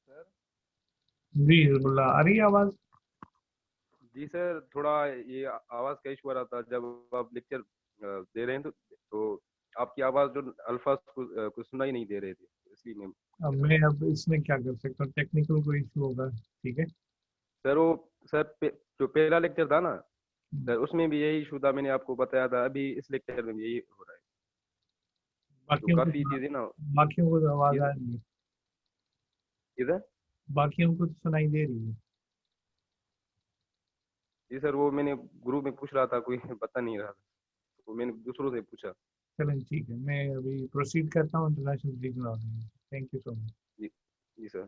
Speaker 2: Sir.
Speaker 1: जी हिजबुल्लाह आ रही है आवाज?
Speaker 2: जी sir, थोड़ा ये आवाज़ का इशू आ रहा था जब आप लेक्चर दे रहे हैं तो आपकी आवाज़ जो अल्फाज कुछ सुनाई नहीं दे रहे थे, इसलिए मैं
Speaker 1: अब
Speaker 2: पूछ रहा
Speaker 1: मैं
Speaker 2: था।
Speaker 1: अब इसमें क्या कर सकता हूँ? टेक्निकल कोई इशू होगा, ठीक है।
Speaker 2: सर वो सर जो पहला लेक्चर था ना सर, उसमें भी यही इशू था, मैंने आपको बताया था। अभी इस लेक्चर में भी यही हो रहा है। तो
Speaker 1: बाकियों को
Speaker 2: काफ़ी चीज़ें ना।
Speaker 1: बाकियों को तो आवाज
Speaker 2: जी
Speaker 1: आ रही है।
Speaker 2: इधर।
Speaker 1: बाकियों को तो सुनाई दे रही है।
Speaker 2: जी सर, वो मैंने ग्रुप में पूछ रहा था, कोई बता नहीं रहा था, तो मैंने दूसरों से पूछा।
Speaker 1: चलें ठीक है, मैं अभी प्रोसीड करता हूँ international regional organisation. Thank you so much.
Speaker 2: जी जी sir.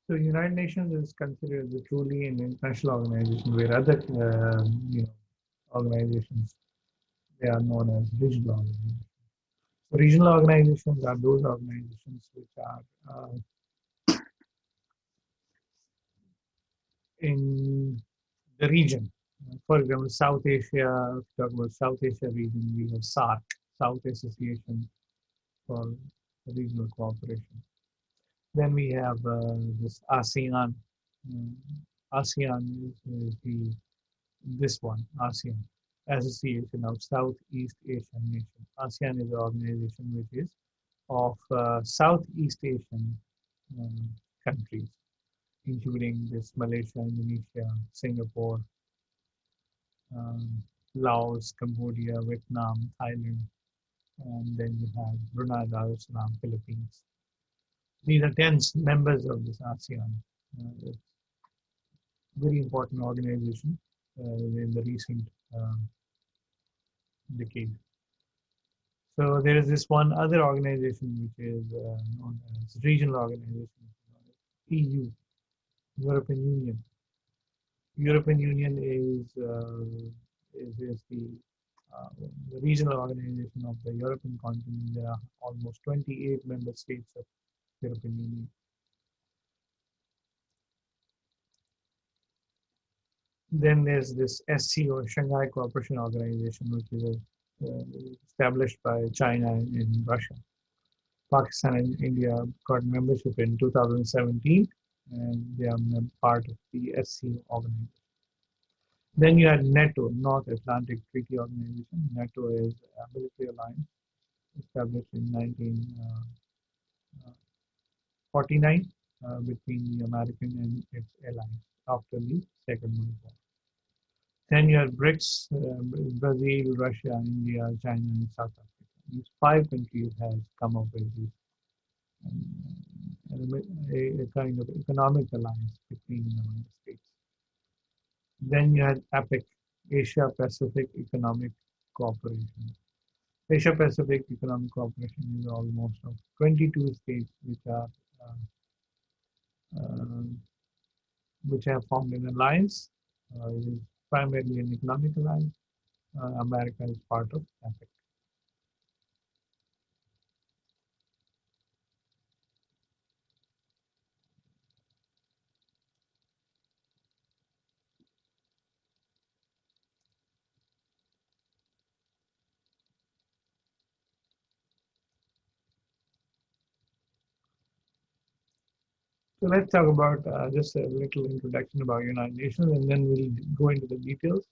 Speaker 1: So United Nations is considered the truly an international organization where other organizations, they are known as regional organizations. So regional organizations are those organizations which are in the region. For example, South Asia, if you talk about South Asia region, we have SARC, South Association for Regional Cooperation. Then we have this ASEAN. ASEAN is this one, ASEAN, Association of Southeast Asian Nations. ASEAN is an organization which is of Southeast Asian um, countries, including this Malaysia, Indonesia, Singapore, um, Laos, Cambodia, Vietnam, Thailand, and then you have Brunei Darussalam, Philippines. These are 10 members of this ASEAN. It's a very important organization in the recent decade. So there is this one other organization which is known as regional organization, EU, European Union. European Union is uh, the regional organization of the European continent. There are almost 28 member states of European Union. Then there's this SCO, Shanghai Cooperation Organization, which is established by China and Russia. Pakistan and India got membership in 2017, and they are part of the SCO organization. Then you had NATO, North Atlantic Treaty Organization. NATO is a military alliance established in 1949 between the American and its allies after the Second World War. Then you have BRICS, Brazil, Russia, India, China, and South Africa. These five countries have come up with this, a kind of economic alliance between the United States. Then you had APEC, Asia Pacific Economic Cooperation. Asia Pacific Economic Cooperation is almost of 22 states uh, which have formed an alliance. It is primarily an economic alliance. America is part of APEC. So let's talk about just a little introduction about United Nations, and then we'll go into the details.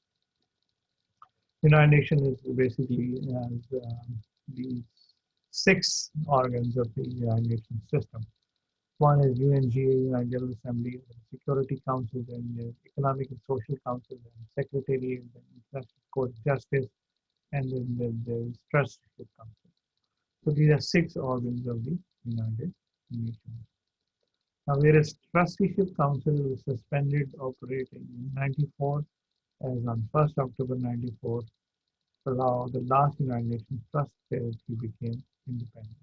Speaker 1: United Nations is basically the six organs of the United Nations system. One is UNGA, United General Assembly, the Security Council, and the Economic and Social Council, and Secretariat, and International Court of Justice, and then the Trusteeship Council. So these are six organs of the United Nations. Now, whereas Trusteeship Council was suspended operating in 94 as on 1st October 94, allow the last United Nations Trust territory became independent.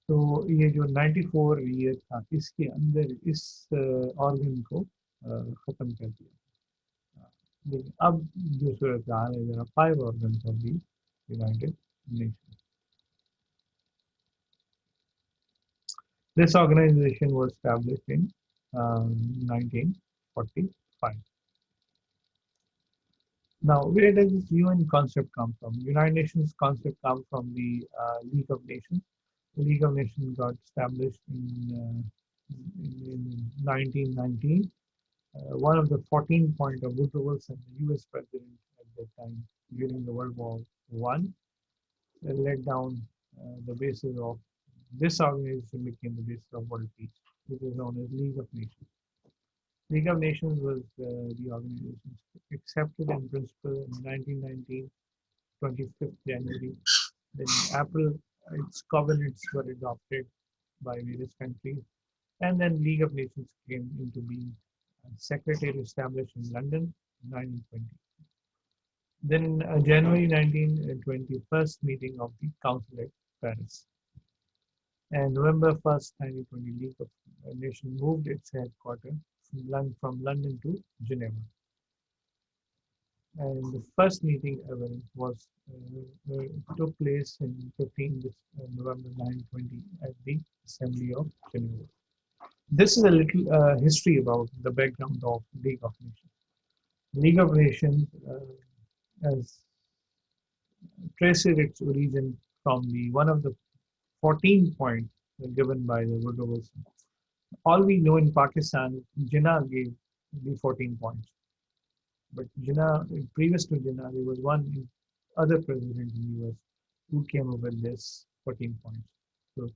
Speaker 1: तो ये जो 94 year था इसके अंदर इस organ को खत्म कर दिया लेकिन अब जो सूरत हाल है there are 5 organs of the United Nations. This organization was established in 1945. Now, where does this UN concept come from? United Nations concept comes from the League of Nations. The League of Nations got established in 1919. One of the 14 point of Woodrow Wilson, the US president at that time during the World War I, laid down the basis of this organization became the basis of world peace, which is known as League of Nations. League of Nations was the organization accepted in principle in 1919, 25th January. Then in April, its covenants were adopted by various countries. And then League of Nations came into being. Secretary established in London in 1920. Then January 1920, first meeting of the Council at Paris. And November 1st, 1920, League of Nations moved its headquarters from London to Geneva. And the first meeting ever was took place in 15 November 1920 at the Assembly of Geneva. This is a little history about the background of League of Nations. League of Nations has traced its origin from the one of the 14 points given by the Woodrow Wilson. All we know in Pakistan, Jinnah gave the 14 points. But Jinnah, previous to Jinnah, there was one other president in the US who came up with this 14 points. So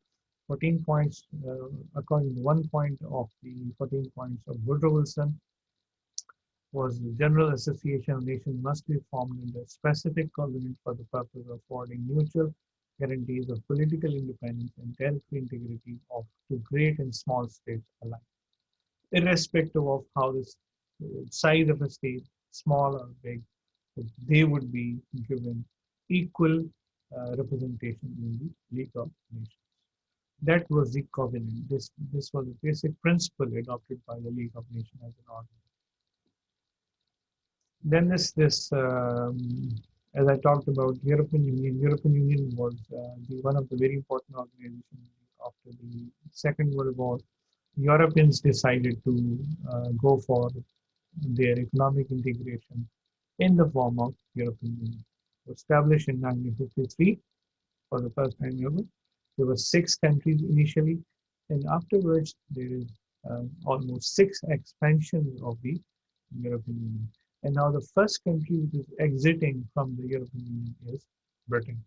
Speaker 1: 14 points, according to one point of the 14 points of Woodrow Wilson, was the General Association of Nations must be formed in a specific covenant for the purpose of affording mutual guarantees of political independence and territorial integrity to great and small states alike, irrespective of how the size of a state, small or big, they would be given equal representation in the League of Nations. That was the covenant. This was a basic principle adopted by the League of Nations as an organ. Then as I talked about European Union. European Union was one of the very important organizations after the Second World War. Europeans decided to go for their economic integration in the form of European Union. Established in 1953 for the first time ever. There were 6 countries initially, and afterwards there is almost 6 expansions of the European Union. And now the first country which is exiting from the European Union is Britain.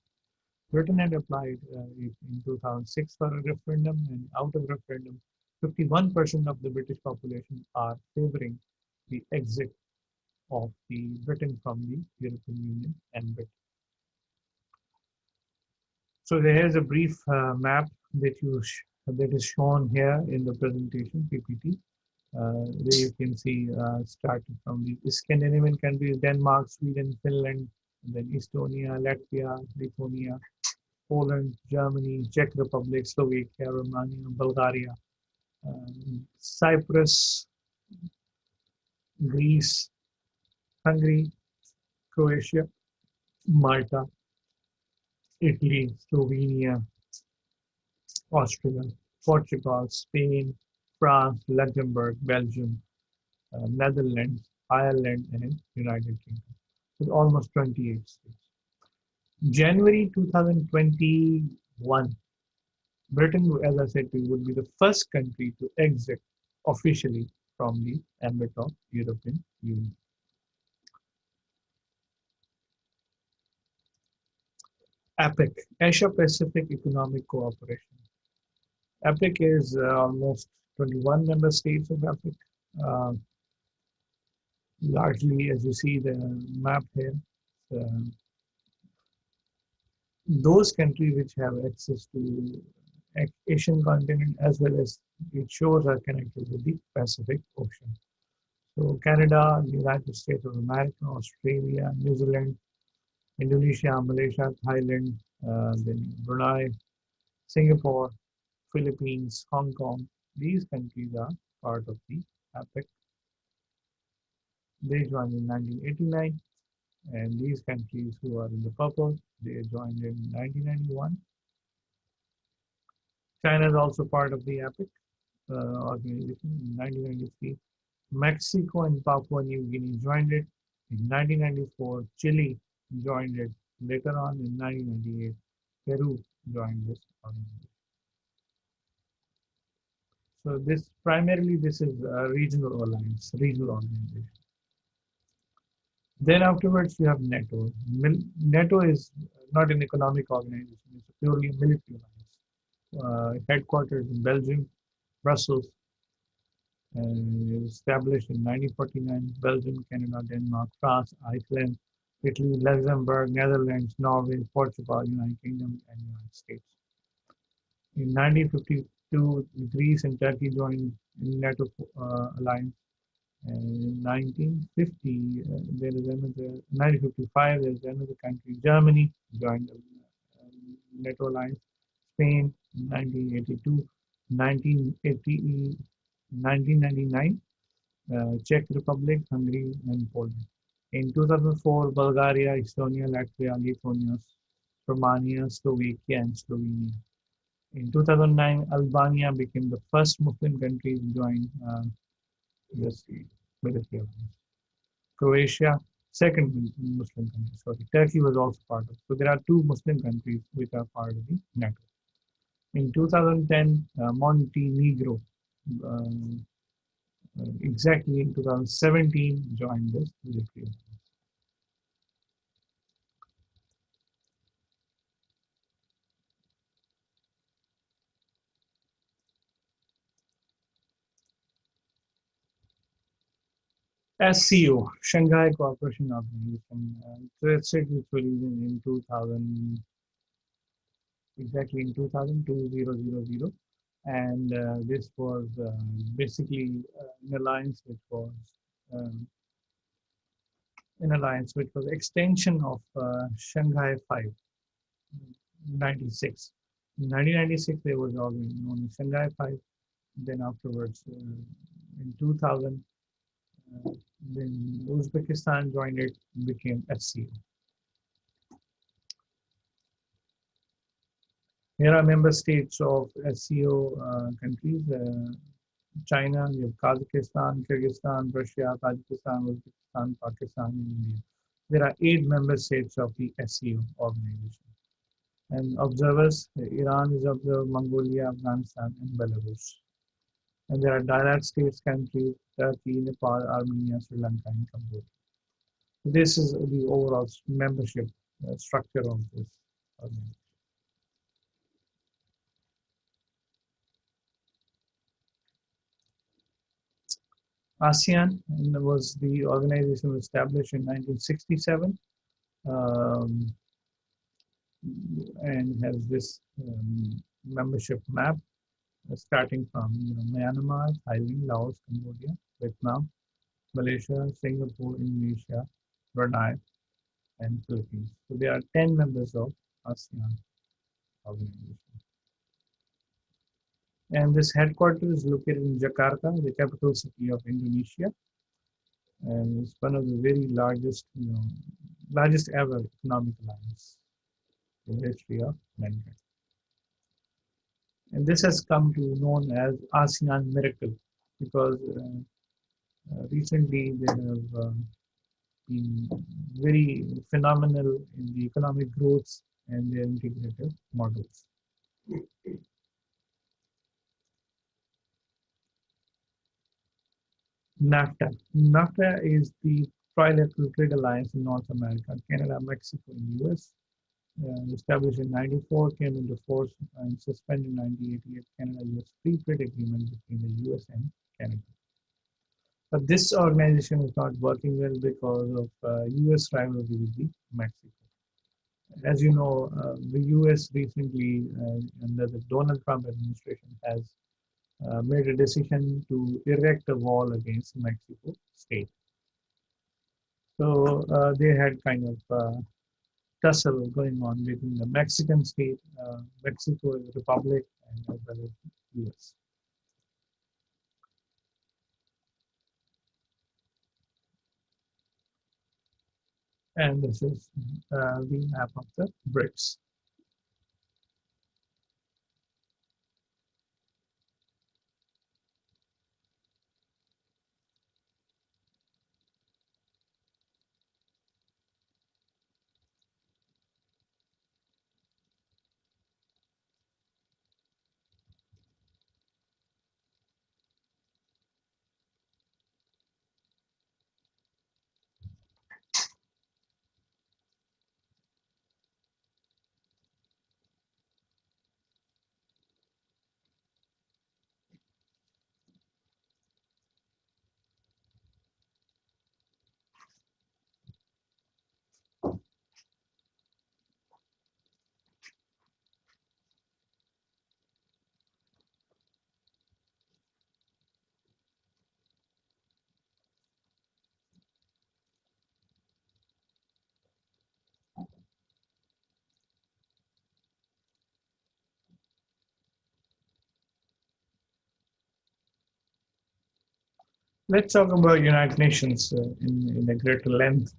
Speaker 1: Britain had applied it in 2006 for a referendum, and out of referendum, 51% of the British population are favoring the exit of the Britain from the European Union and Britain. So there is a brief map that is shown here in the presentation PPT. There you can see starting from the Scandinavian countries: Denmark, Sweden, Finland, then Estonia, Latvia, Lithuania, Poland, Germany, Czech Republic, Slovakia, Romania, Bulgaria, Cyprus, Greece, Hungary, Croatia, Malta, Italy, Slovenia, Austria, Portugal, Spain, France, Luxembourg, Belgium, Netherlands, Ireland, and United Kingdom, with almost 28 states. January 2021, Britain, as I said, would be the first country to exit officially from the ambit of European Union. APEC, Asia Pacific Economic Cooperation. APEC is almost 21 member states of APEC. Largely, as you see the map here, those countries which have access to Asian continent, as well as its shores are connected with the Pacific Ocean. So Canada, the United States of America, Australia, New Zealand, Indonesia, Malaysia, Thailand, then Brunei, Singapore, Philippines, Hong Kong. These countries are part of the APEC. They joined in 1989, and these countries who are in the purple, they joined in 1991. China is also part of the APEC organization in 1993. Mexico and Papua New Guinea joined it in 1994. Chile joined it later on in 1998. Peru joined this organization. So this is a regional alliance, regional organization. Then afterwards you have NATO. NATO is not an economic organization; it's a purely military alliance. Headquartered in Belgium, Brussels, established in 1949. Belgium, Canada, Denmark, France, Iceland, Italy, Luxembourg, Netherlands, Norway, Portugal, United Kingdom, and United States. In 1952, Greece and Turkey joined in NATO alliance. And in 1950, there is another. 1955, there is another country, Germany, joined the NATO alliance. Spain, 1982, 1980, 1999, Czech Republic, Hungary, and Poland. In 2004, Bulgaria, Estonia, Latvia, Lithuania, Romania, Slovakia, and Slovenia. In 2009, Albania became the first Muslim country to join this military alliance. Croatia, second Muslim country. Sorry, Turkey was also part of it. So there are 2 Muslim countries which are part of the NATO. In 2010, Montenegro, exactly in 2017, joined this military alliance. SCO, Shanghai Cooperation Organization, it's which was in 2000, exactly in 2002, and this was basically an alliance which was an alliance which was extension of Shanghai 5, 96. In 1996, there was already known as Shanghai 5. Then afterwards, in 2000, then Uzbekistan joined it, became SCO. Here are member states of SCO countries. China, you have Kazakhstan, Kyrgyzstan, Russia, Tajikistan, Uzbekistan, Pakistan, and India. There are 8 member states of the SCO organization. And observers, Iran is observed, Mongolia, Afghanistan, and Belarus. And there are direct states countries, Turkey, Nepal, Armenia, Sri Lanka, and Cambodia. This is the overall membership structure of this organization. ASEAN was the organization established in 1967 um, and has this membership map starting from Myanmar, Thailand, Laos, Cambodia, Vietnam, Malaysia, Singapore, Indonesia, Brunei, and Philippines. So there are 10 members of ASEAN organization. And this headquarters is located in Jakarta, the capital city of Indonesia. And it's one of the very largest, largest ever economic alliance in the history of mankind. And this has come to known as ASEAN Miracle because recently there have been very phenomenal in the economic growth and their integrated models. NAFTA. NAFTA is the trilateral trade alliance in North America, Canada, Mexico, and US. Established in 94, came into force and suspended in 1988 Canada-US Free Trade Agreement between the US and Canada. But this organization is not working well because of US rivalry with the Mexico. As you know, the US recently, under the Donald Trump administration, has made a decision to erect a wall against Mexico state. So they had kind of tussle going on between the Mexican state, Mexico Republic, and as well as the US. And this is the map of the BRICS. Let's talk about United Nations in a greater length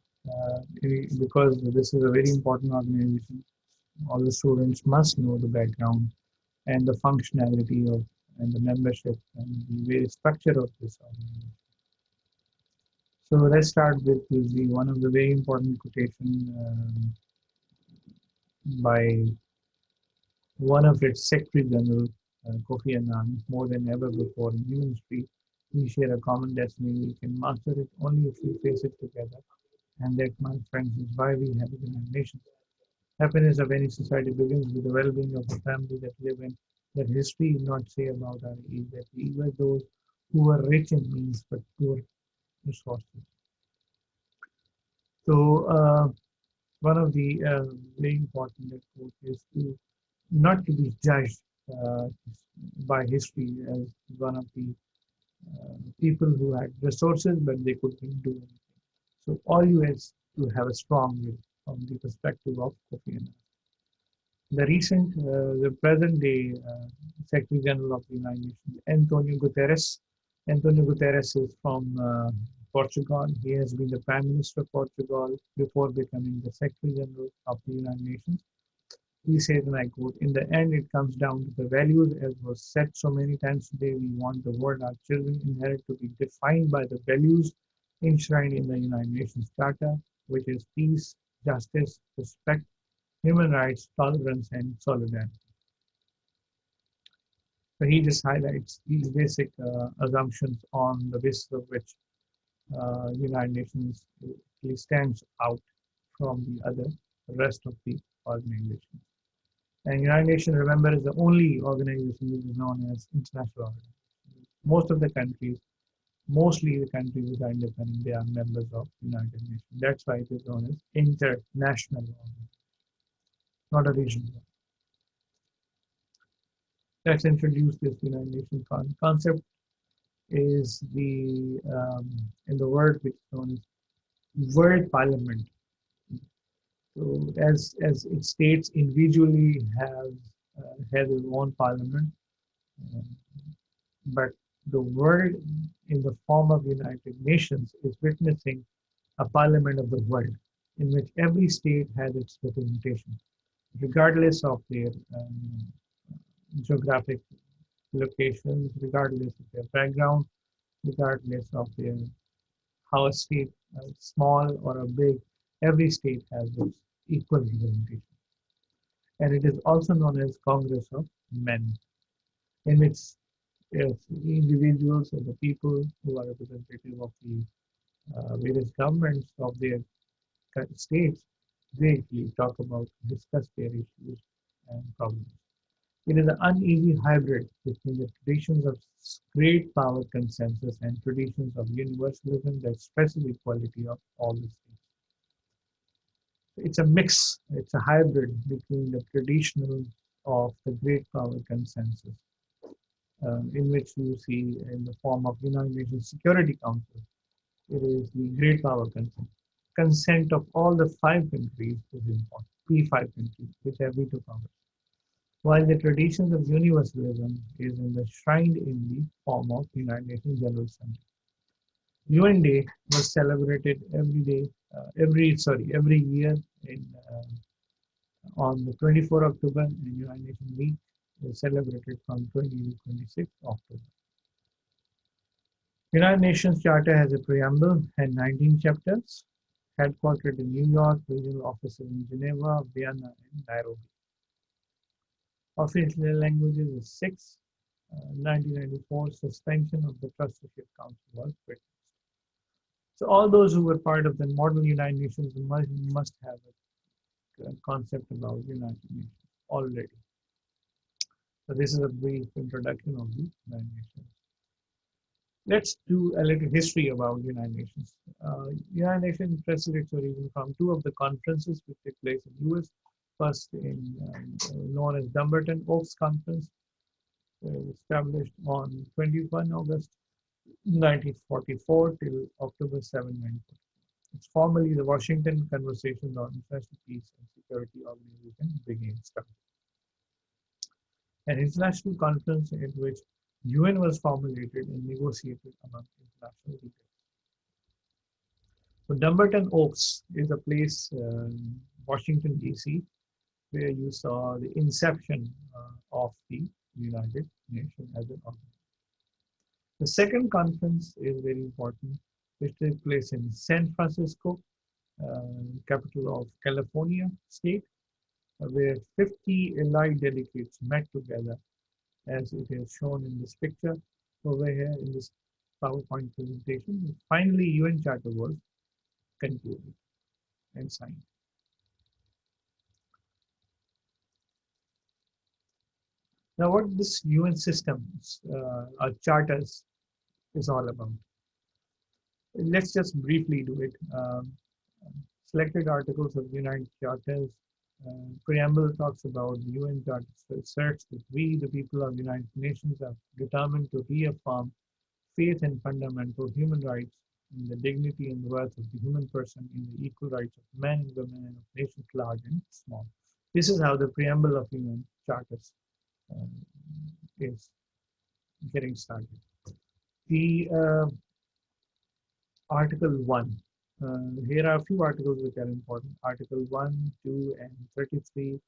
Speaker 1: because this is a very important organization. All the students must know the background and the functionality of and the membership and the very structure of this organization. So let's start with the one of the very important quotation by one of its Secretary General, Kofi Annan, more than ever before in human history, we share a common destiny. We can master it only if we face it together. And that, my friends, is why we have the United Nations. Happiness of any society begins with the well-being of the family that live in. That history is not say about our age, that we were those who were rich in means but poor resources. So one of the very important quote is to not to be judged by history as one of the people who had resources but they couldn't do anything. So all you is to have a strong will from the perspective of Kofi Annan. The present day Secretary General of the United Nations, Antonio Guterres. Antonio Guterres is from Portugal. He has been the Prime Minister of Portugal before becoming the Secretary General of the United Nations. He says, and I quote, in the end, it comes down to the values, as was said so many times today. We want the world our children inherit to be defined by the values enshrined in the United Nations Charter, which is peace, justice, respect, human rights, tolerance, and solidarity. So he just highlights these basic assumptions on the basis of which United Nations really stands out from the rest of the organization. And United Nations, remember, is the only organization which is known as international organization. Most of the countries, mostly the countries which are independent, they are members of United Nations. That's why it is known as international organization, not a regional one. Let's introduce this United Nations concept is in the word which is known as World Parliament. So as it states, individually has its own parliament, uh, but the world in the form of United Nations is witnessing a parliament of the world in which every state has its representation, regardless of their geographic locations, regardless of their background, regardless of their how a state, small or a big, every state has its equal representation. And it is also known as Congress of Men, in which individuals or the people who are representative of the various governments of their states, they actually talk about, discuss their issues and problems. It is an uneasy hybrid between the traditions of great power consensus and traditions of universalism that stresses equality of all the states. It's a mix, it's a hybrid between the traditional of the great power consensus, in which you see in the form of United Nations Security Council. It is the great power consent. Consent of all the five countries is important, P5 countries, which have veto powers. While the traditions of universalism is enshrined in the form of United Nations General Assembly. UN Day was celebrated every year in on the 24th October, and United Nations Week is celebrated from 20 to 26 October. United Nations Charter has a preamble and 19 chapters, headquartered in New York, regional offices in Geneva, Vienna, and Nairobi. Official languages is six. 1994 suspension of the Trusteeship Council was witnessed. So all those who were part of the model United Nations must have a concept about United Nations already. So this is a brief introduction of the United Nations. Let's do a little history about United Nations. United Nations preceded origin from two of the conferences which took place in US. First in known as Dumbarton Oaks Conference, established on 21 August 1944 till October 7, 1944. It's formally the Washington Conversations on International Peace and Security Organization began started. An international conference in which UN was formulated and negotiated among international leaders. So Dumbarton Oaks is a place, Washington DC, where you saw the inception of the United Nations as an organization. The second conference is very important, which took place in San Francisco, capital of California state, where 50 allied delegates met together, as it is shown in this picture over here in this PowerPoint presentation. Finally, UN Charter was concluded and signed. Now, what this UN systems or charters is all about. Let's just briefly do it. Selected articles of United Charters. Preamble talks about the UN Charter asserts that we, the people of the United Nations, are determined to reaffirm faith in fundamental human rights, in the dignity and worth of the human person, in the equal rights of men, women, and of nations large and small. This is how the preamble of UN Charters uh, is getting started. The Article 1. Here are a few articles which are important. Article 1, 2, and 33,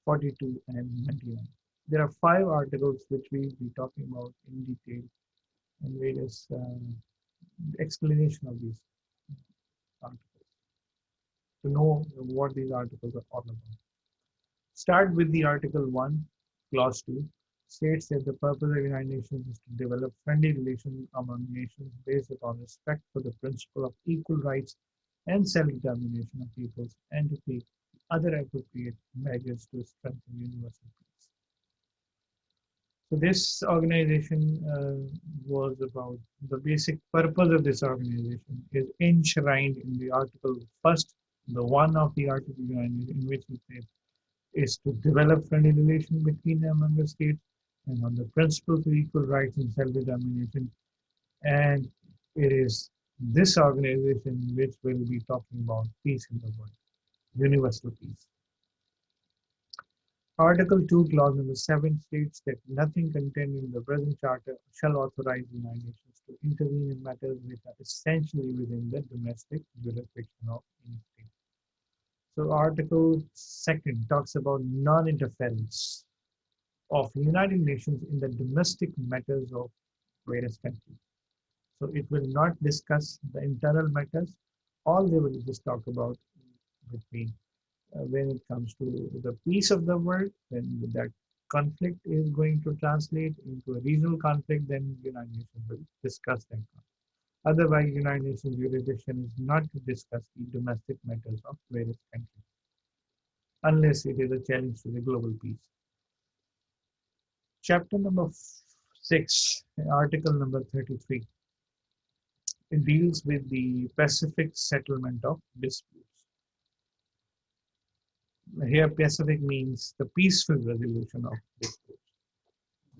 Speaker 1: 42, and 99. There are 5 articles which we will be talking about in detail and various explanation of these articles to know what these articles are all about. Start with the Article 1, Clause 2, states that the purpose of the United Nations is to develop friendly relations among nations based upon respect for the principle of equal rights and self-determination of peoples and to take other appropriate measures to strengthen universal peace. So this organization was about the basic purpose of this organization is enshrined in the Article First, the one of the Article in which it says is to develop friendly relations between the member states and on the principles of equal rights and self-determination. And it is this organization which will be talking about peace in the world, universal peace. Article 2, clause number 7 states that nothing contained in the present charter shall authorize the United Nations to intervene in matters which are essentially within the domestic jurisdiction of any state. So Article 2 talks about non-interference of United Nations in the domestic matters of various countries. So it will not discuss the internal matters. All they will just talk about between when it comes to the peace of the world, when that conflict is going to translate into a regional conflict, then United Nations will discuss that. Otherwise, United Nations jurisdiction is not to discuss the domestic matters of various countries, unless it is a challenge to the global peace. Chapter number 6, Article number 33. It deals with the Pacific settlement of disputes. Here, Pacific means the peaceful resolution of disputes,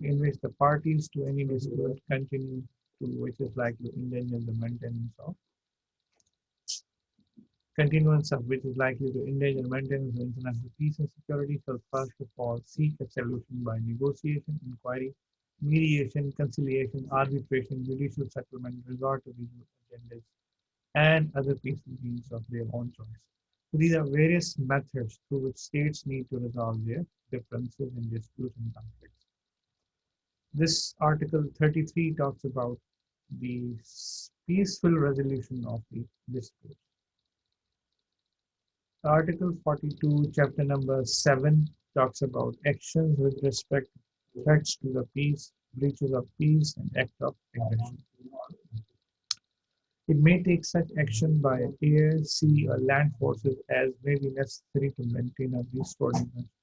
Speaker 1: in which the parties to any dispute continue to which is likely to endanger the maintenance of continuance of which is likely to endanger the maintenance of international peace and security shall first of all seek a solution by negotiation, inquiry, mediation, conciliation, arbitration, judicial settlement, resort to regional agendas, and other peaceful means of their own choice. So these are various methods through which states need to resolve their differences in disputes and conflicts. This Article 33 talks about the peaceful resolution of the dispute. Article 42, chapter number 7, talks about actions with respect to threats to the peace, breaches of peace, and act of aggression. It may take such action by air, sea, or land forces as may be necessary to maintain or restore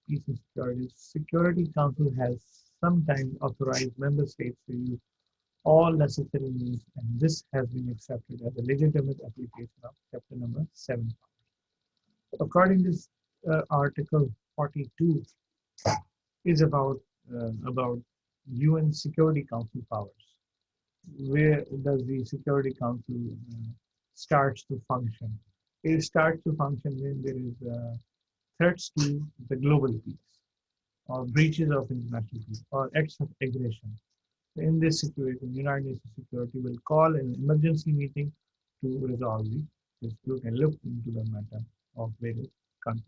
Speaker 1: peace and security. Security Council has sometimes authorized member states to use all necessary means, and this has been accepted as a legitimate application of chapter number 7. According to this Article 42 is about UN Security Council powers. Where does the Security Council starts to function? It starts to function when there is threats to the global peace, or breaches of international peace, or acts of aggression. In this situation, United Nations Security will call an emergency meeting to resolve the dispute and look into the matter of various countries.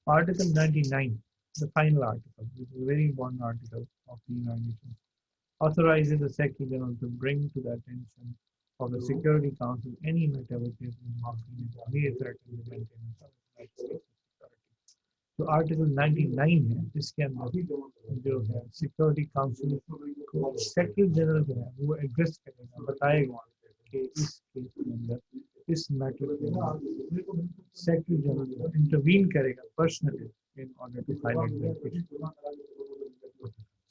Speaker 1: Article 99, the final article, which is a very important article of the United Nations, authorizes the Secretary General to bring to the attention of the Security Council any matter which is involved in may threaten the maintenance of the United States security. तो article 99 है जिसके अंदर जो है security council को secretary general जो है वो एड्रेस करेगा, बताएगा कि इस केस के अंदर इस मैटर के अंदर सेक्रेटरी जनरल इंटरवीन करेगा personally in order to highlight the issue.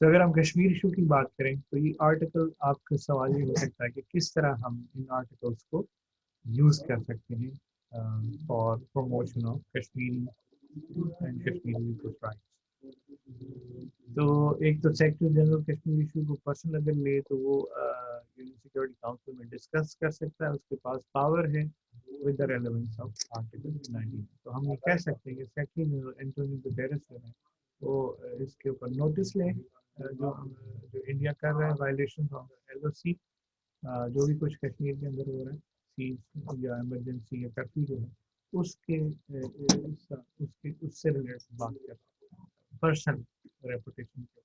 Speaker 1: तो अगर हम कश्मीर इशू की बात करें तो ये आर्टिकल आपका सवाल ये हो सकता है कि किस तरह हम इन आर्टिकल्स को यूज कर सकते हैं for promotion of Kashmiri and Kashmiri people's rights. तो एक तो सेक्रेटरी जनरल कश्मीर इशू को पर्सनल अगर ले तो वो सिक्योरिटी सिक्योरिटी काउंसिल में डिस्कस कर सकता है, उसके पास पावर है with the relevance of article 19। तो हम ये कह सकते हैं कि सेक्रेटरी जनरल एंटोनियो गुतेरेस जो है वो इसके ऊपर नोटिस ले, जो जो इंडिया कर रहा है वायलेशन ऑफ LOC, जो भी कुछ कश्मीर के अंदर हो रहा है, सीज या इमरजेंसी या कर्फ्यू जो है, उसके उसके उससे रिलेटेड बात कर, पर्सनल रेपुटेशन के।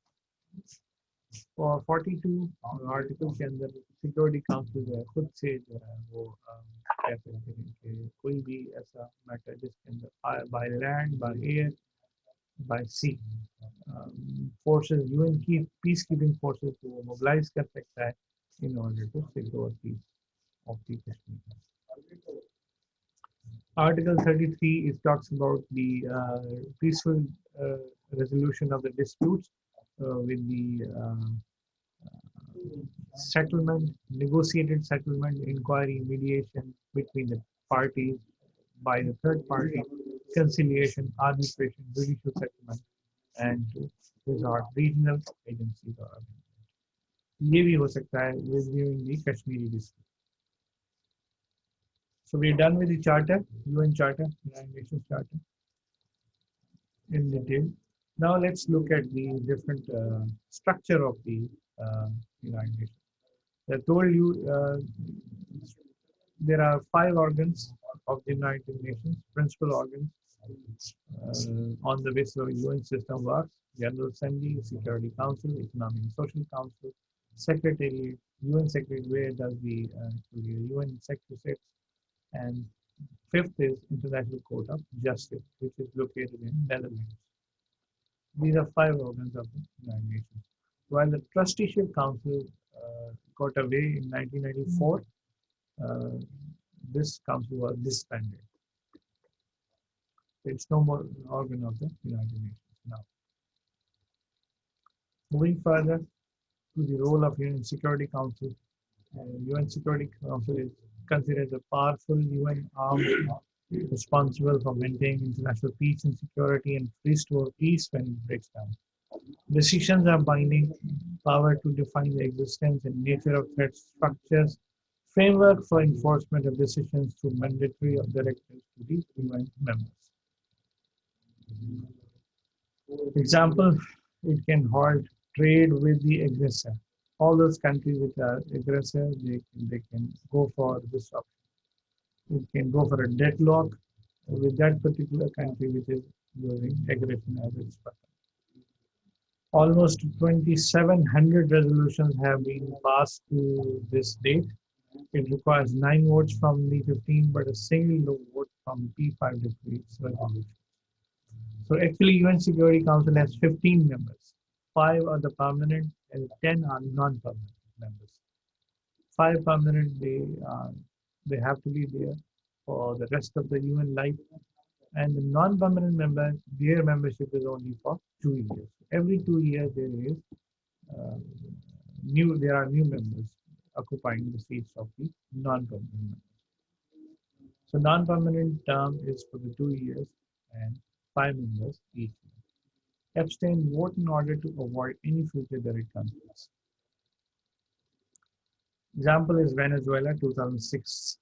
Speaker 1: और 42 आर्टिकल के अंदर सिक्योरिटी काउंसिल जो है खुद से जो है वो कह सकते हैं कि कोई भी ऐसा मैटर जिसके अंदर by land, by air, by sea forces, UN की पीस कीपिंग फोर्सेस को वो मोबिलाइज कर सकता है in order to secure peace of the Kashmir. Article 33 it talks about the peaceful resolution of the disputes with the settlement, negotiated settlement, inquiry, mediation between the parties by the third party, conciliation, arbitration, judicial settlement, and to resort regional agencies or organizations. ये भी हो सकता है reviewing the Kashmiri dispute. So we're done with the charter, UN Charter, United Nations Charter in detail. Now let's look at the different structure of the United Nations. I told you there are 5 organs of the United Nations, principal organs on the basis of UN system works: General Assembly, Security Council, Economic and Social Council, Secretariat, UN Secretary, where does the UN Secretary sits, and 5th is International Court of Justice, which is located in Netherlands. These are 5 organs of the United Nations. While the Trusteeship Council got away in 1994, this council was disbanded. It's no more an organ of the United Nations now. Moving further to the role of UN Security Council, UN Security Council is considered a powerful UN arm responsible for maintaining international peace and security and restore peace when it breaks down. Decisions are binding, power to define the existence and nature of threats, structures, framework for enforcement of decisions through mandatory directives to the UN members. Example, it can halt trade with the aggressor. All those countries which are aggressor, they can go for this option. It can go for a deadlock with that particular country which is using aggression as its weapon. Almost 2,700 resolutions have been passed to this date. It requires 9 votes from the 15, but a single vote from P5 defeats resolution. So actually, UN Security Council has 15 members. 5 are the permanent and 10 are non-permanent members. 5 permanent, they have to be there for the rest of the UN life, and the non-permanent member, their membership is only for 2 years. Every 2 years there are new members occupying the seats of the non-permanent members. So non-permanent term is for the 2 years and 5 members each year. Abstain vote in order to avoid any future direct conflicts. Example is Venezuela 2006.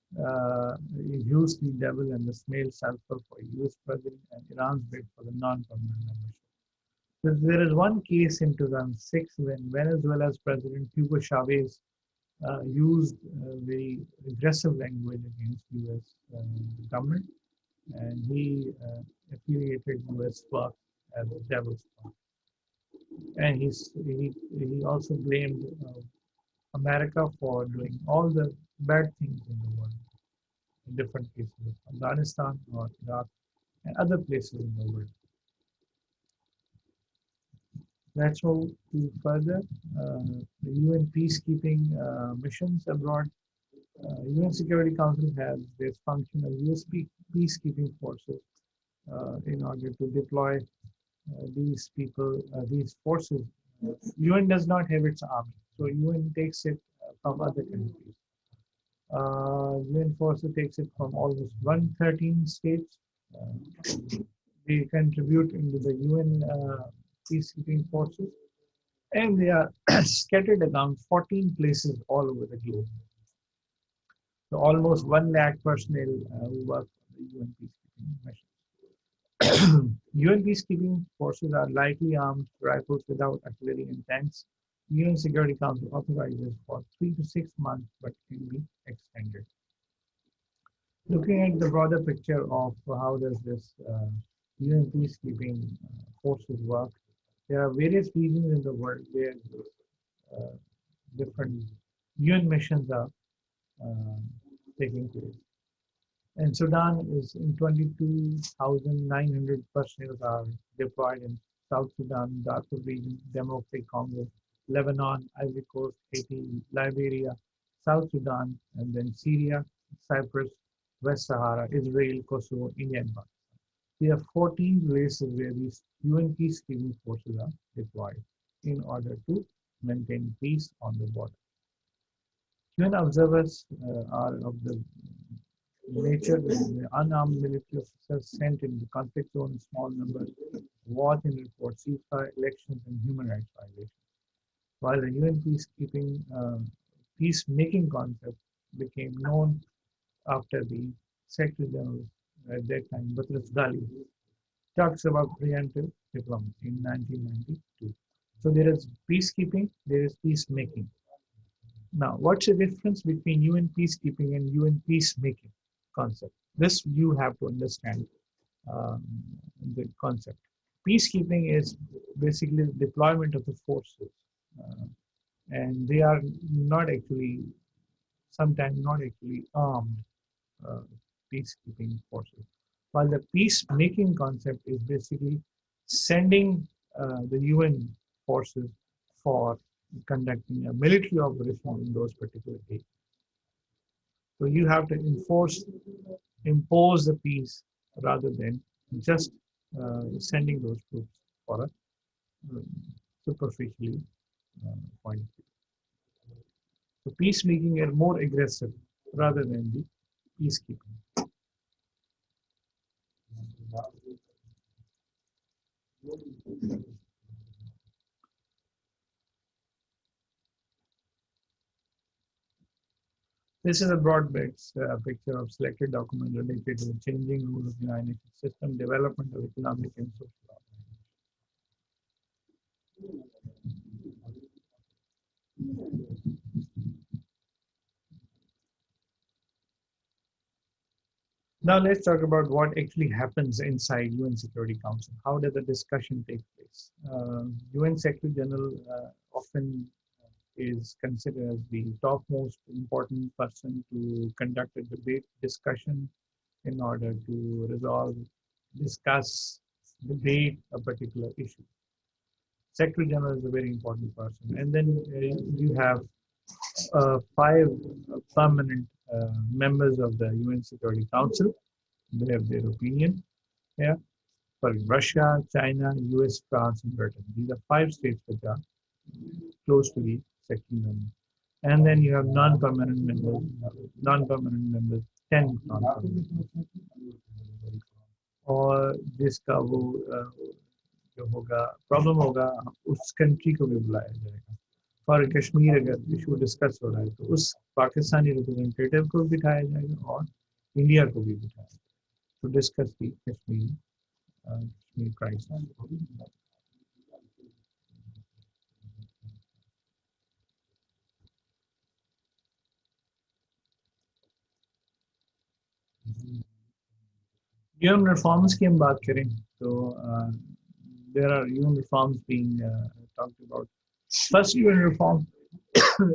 Speaker 1: Used the devil and the snail sulfur for US president and Iran's bid for the non-permanent membership. So there is one case in 2006 when Venezuela's president Hugo Chavez used very aggressive language against US government, and he affiliated US FARC as a devil's FARC. And he also blamed America for doing all the bad things in the world, in different places of Afghanistan or Iraq and other places in the world. Let's move to further the UN peacekeeping missions abroad. UN Security Council has this function of US peacekeeping forces in order to deploy these people, these forces. UN does not have its army, so UN takes it from other countries. UN forces takes it from almost 113 states. They contribute into the UN peacekeeping forces, and they are scattered around 14 places all over the globe. So almost 1 lakh personnel who work for the UN peacekeeping mission. UN peacekeeping forces are lightly armed rifles without artillery and tanks. UN Security Council authorizes for 3 to 6 months, but can be extended. Looking at the broader picture of how does this UN peacekeeping forces work, there are various regions in the world where uh, different UN missions are uh, taking place. And Sudan is in 22,900 personnel are deployed in South Sudan, Darfur region, Democratic Congo, Lebanon, Ivory Coast, Haiti, Liberia, South Sudan, and then Syria, Cyprus, West Sahara, Israel, Kosovo, India, and Pakistan. There are 14 places where these UN peacekeeping forces are deployed in order to maintain peace on the border. UN observers are of the nature the unarmed military officers sent in the conflict zone in small numbers watch and report ceasefire, elections, and human rights violations. While the UN peacemaking concept became known after the Secretary General at that time, Boutros Ghali, talks about preemptive diplomacy in 1992. So there is peacekeeping, there is peacemaking. Now, what's the difference between UN peacekeeping and UN peacemaking concept? This you have to understand um, the concept. Peacekeeping is basically the deployment of the forces, uh, and they are not actually, sometimes not actually armed uh, peacekeeping forces. While the peacemaking concept is basically sending the UN forces for conducting a military operation in those particular areas. So you have to impose the peace rather than just sending those troops for a um, superficially point of view. So peacemaking are more aggressive rather than the peacekeeping. This is a broad-based picture of selected documents related to the changing rule of the United Nations system, development of economic and social. Now let's talk about what actually happens inside UN Security Council. How does the discussion take place? UN Secretary General often is considered as the topmost important person to conduct a debate discussion in order to resolve, discuss, debate a particular issue. Secretary General is a very important person. And then you have five permanent members of the UN Security Council. They have their opinion. Yeah, for Russia, China, US, France, and Britain. These are five states which are close to the Secretary General. And then you have non-permanent members. Non-permanent members 10 non-permanent और जिसका वो जो होगा problem होगा उस country को भी बुलाया जाएगा फॉर कश्मीर अगर इशू डिस्कस हो रहा है तो उस पाकिस्तानी रिप्रेजेंटेटिव को बिठाया जाएगा और इंडिया को भी बिठाया जाएगा to discuss the Kashmir crisis. UN reforms की हम बात करें तो there are UN reforms being talked about. First UN reform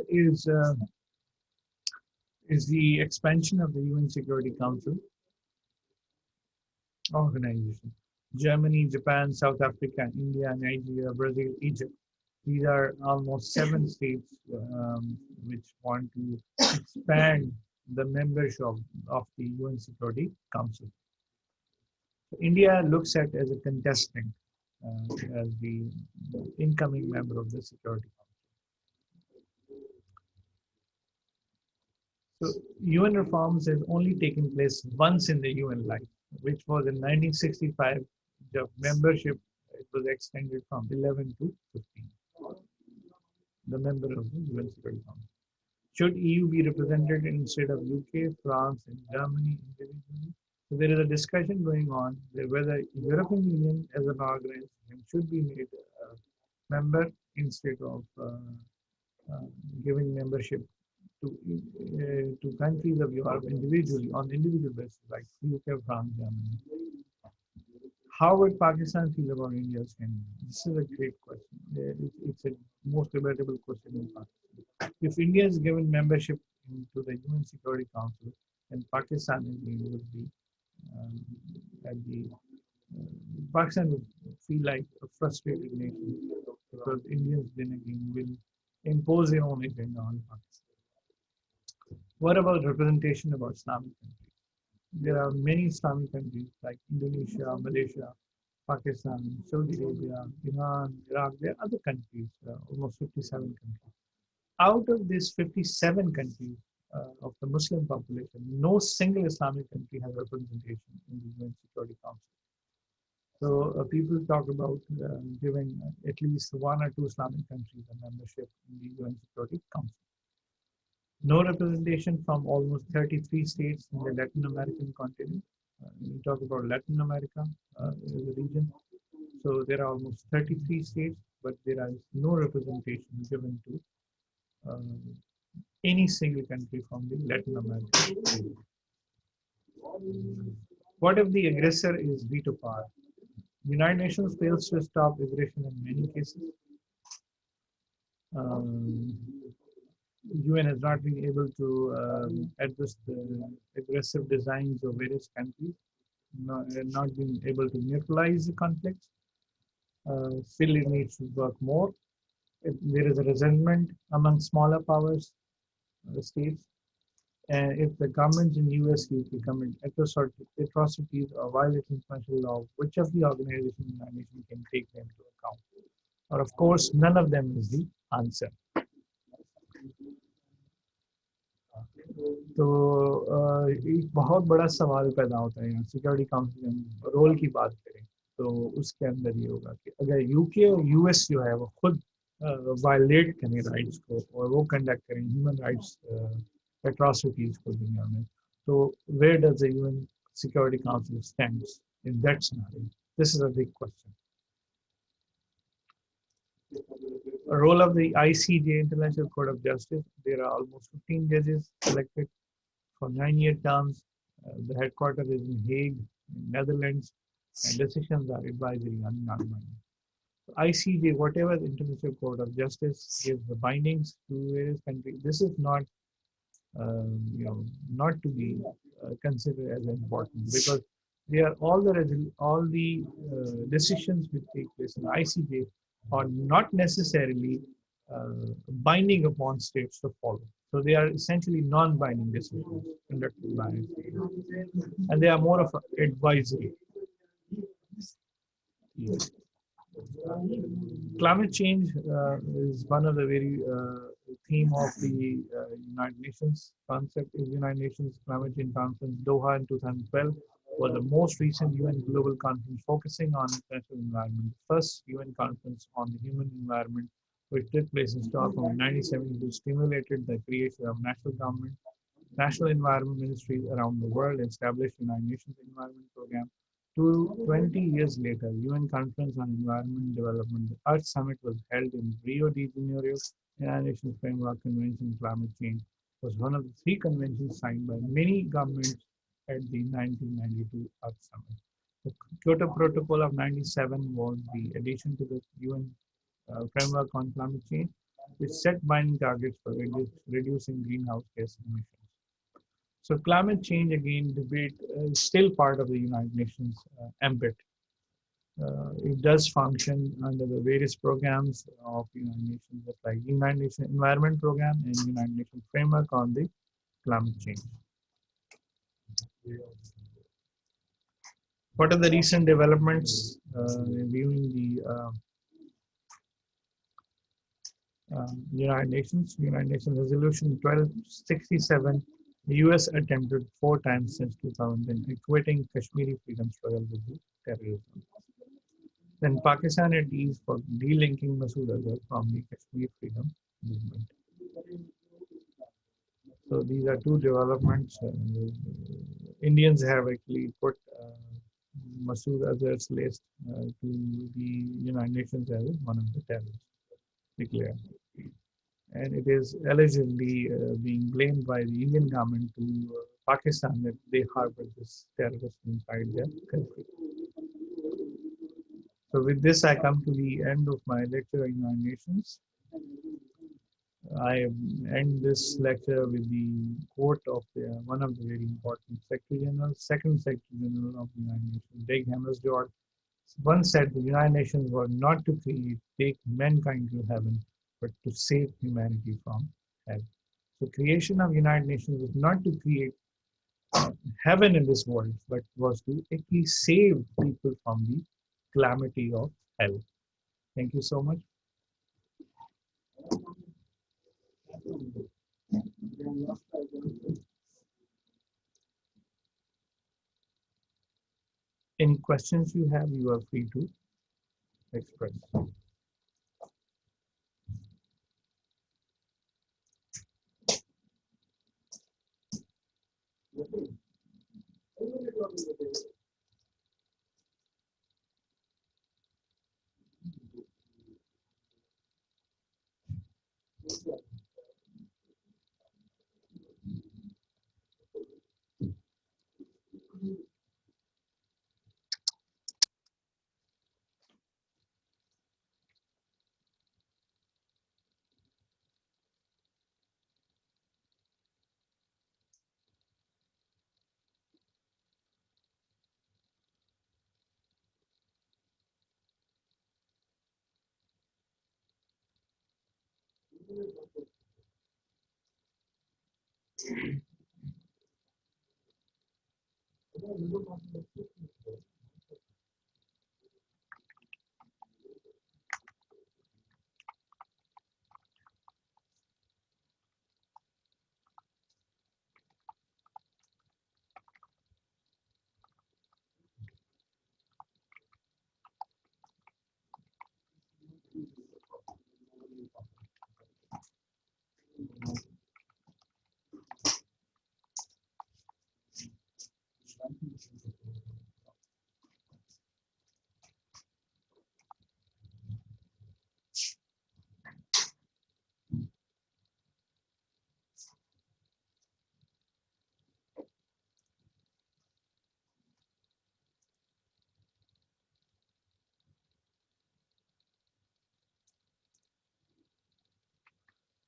Speaker 1: is is the expansion of the UN Security Council organization. Germany, Japan, South Africa, India, Nigeria, Brazil, Egypt. These are almost 7 states which want to expand the membership of the UN Security Council. So India looks at as a contestant, as the incoming member of the Security Council. So UN reforms has only taken place once in the UN life, which was in 1965. The membership it was extended from 11 to 15. the member of the UN Security Council. Should EU be represented instead of UK, France, and Germany individually? So there is a discussion going on whether European Union as an organization should be made a member instead of uh, giving membership to countries of Europe individually on individual basis like UK, France, Germany. How would Pakistan feel about India's handling? This is a great question. It's a most debatable question in Pakistan. If India is given membership into the UN Security Council, then Pakistan would be um, at the Pakistan would feel like a frustrated nation because Indians then again will impose their own agenda on Pakistan. What about representation about Islamic countries? There are many Islamic countries like Indonesia, Malaysia, Pakistan, Saudi Arabia, Iran, Iraq. There are other countries, almost 57 countries. Out of these 57 countries of the Muslim population, no single Islamic country has representation in the UN Security Council. So people talk about giving at least one or two Islamic countries a membership in the UN Security Council. No representation from almost 33 states in the Latin American continent. We talk about Latin America as a region. So there are almost 33 states, but there is no representation given to any single country from the Latin American region. What if the aggressor is veto power? United Nations fails to stop aggression in many cases. Um, UN has not been able to address the aggressive designs of various countries, not been able to neutralize the conflicts. Still, it needs to work more. If there is a resentment among smaller powers, states, and if the governments in US commit atrocities or violate international law, which of the organizations in the United Nations can take them into account? Or of course, none of them is the answer. तो एक बहुत बड़ा सवाल पैदा होता है यहाँ security council में रोल की बात करें तो उसके अंदर ये होगा कि अगर यूके और यूएस जो है वो खुद वायलेट करें राइट्स को और वो कंडक्ट करें ह्यूमन राइट्स एट्रॉसिटीज को दुनिया में तो where does the UN security council stands in that scenario this is a big question role of the ICJ, International Court of Justice. There are almost 15 judges elected for 9-year terms. The headquarters is in Hague, Netherlands, and decisions are advisory and non-binding. So ICJ, whatever the International Court of Justice gives the bindings to various countries, this is not, not to be considered as important because they are all the decisions which take place in ICJ are not necessarily binding upon states to follow. So they are essentially non-binding decisions conducted by and they are more of advisory. Yes. Climate change is one of the very theme of the United Nations concept. Is United Nations Climate Change Conference Doha in 2012 was the most recent UN global conference focusing on international environment. The first UN conference on the human environment, which took place in Stockholm in 1972, stimulated the creation of national government, national environment ministries around the world, established United Nations Environment Program. 20 years later, UN Conference on Environment and Development, the Earth Summit was held in Rio de Janeiro. United Nations Framework Convention on Climate Change was one of the 3 conventions signed by many governments at the 1992 Earth Summit. The Kyoto Protocol of 97 was the addition to the UN framework on climate change, which set binding targets for reducing greenhouse gas emissions. So climate change, again, debate is still part of the United Nations ambit. It does function under the various programs of United Nations, like United Nations Environment Program and United Nations Framework on the climate change. What are the recent developments reviewing the United Nations Resolution 1267? The US attempted 4 times since 2000, equating Kashmiri freedom struggle with the terrorism. Then Pakistan at ease for delinking Masood Azhar from the Kashmir freedom movement. So these are two developments. Indians have actually put Masood Azhar's list to the United Nations as one of the terrorists declared. And it is allegedly being blamed by the Indian government to Pakistan that they harbor this terrorist inside their country. So with this, I come to the end of my lecture on United Nations. I end this lecture with the quote of one of the very important Secretary General, second Secretary General of the United Nations, Dag Hammarskjöld, once said the United Nations were not to take mankind to heaven, but to save humanity from hell. So creation of United Nations was not to create heaven in this world, but was to actually save people from the calamity of hell. Thank you so much. Any questions you have, you are free to express.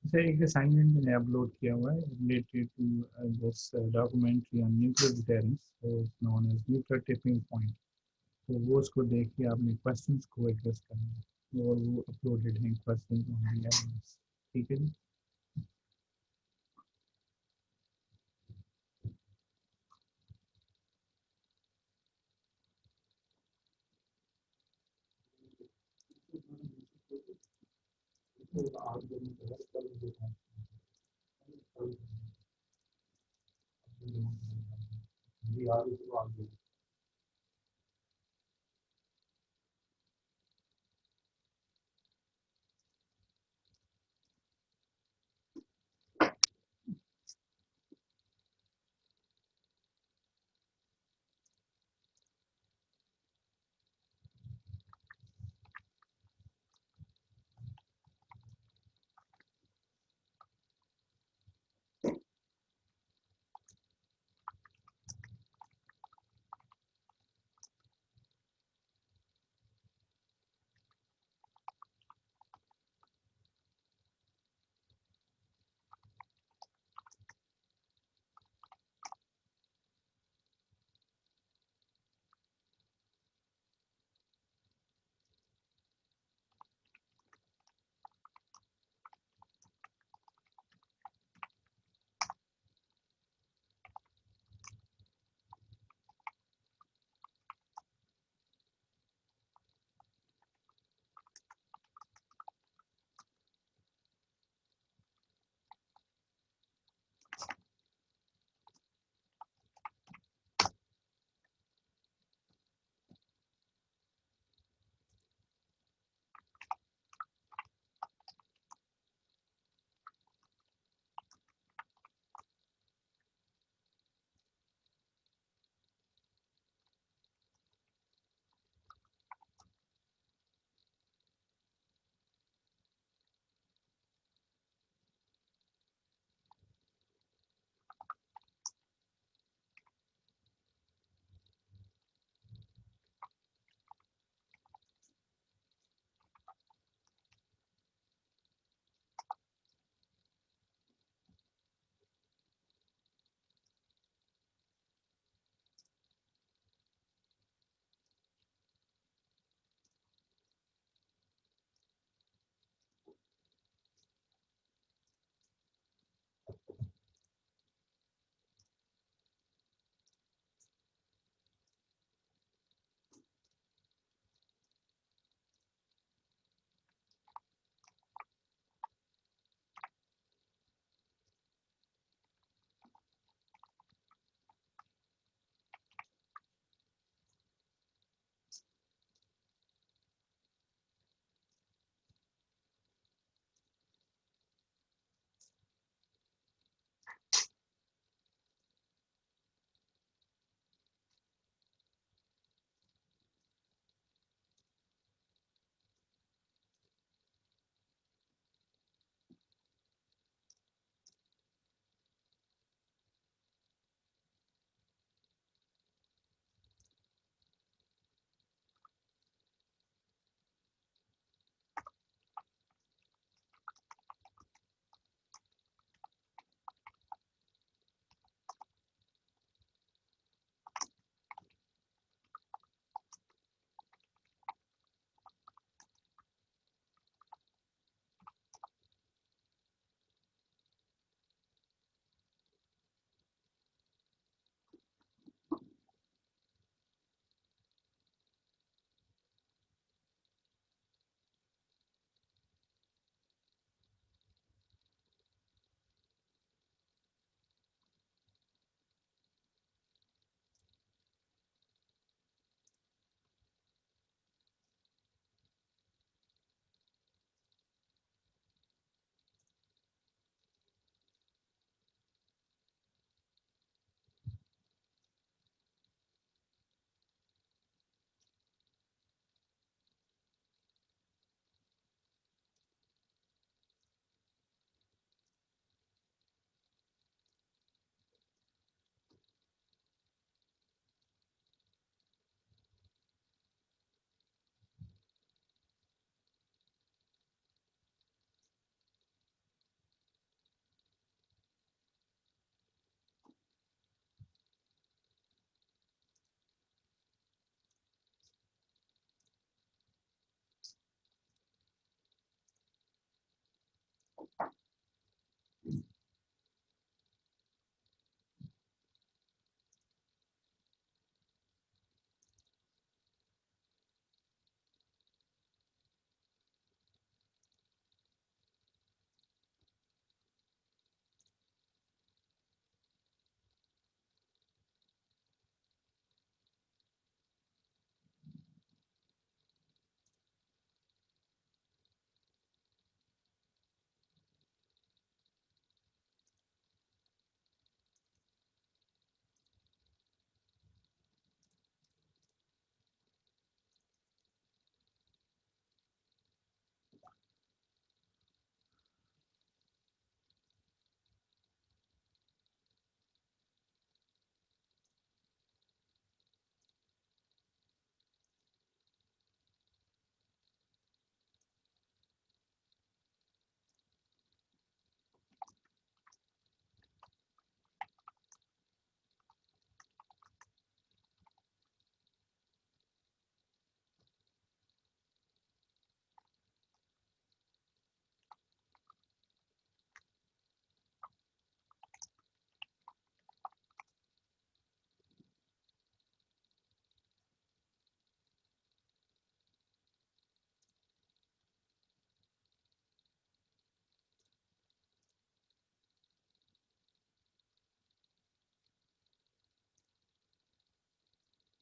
Speaker 1: Sir एक assignment मैंने upload किया हुआ है related to this documentary on nuclear deterrence known as nuclear tipping point तो वो उसको देख के आपने क्वेश्चंस को एड्रेस करना है और वो अपलोडेड हैं क्वेश्चंस ऑन द एविडेंस ठीक है जी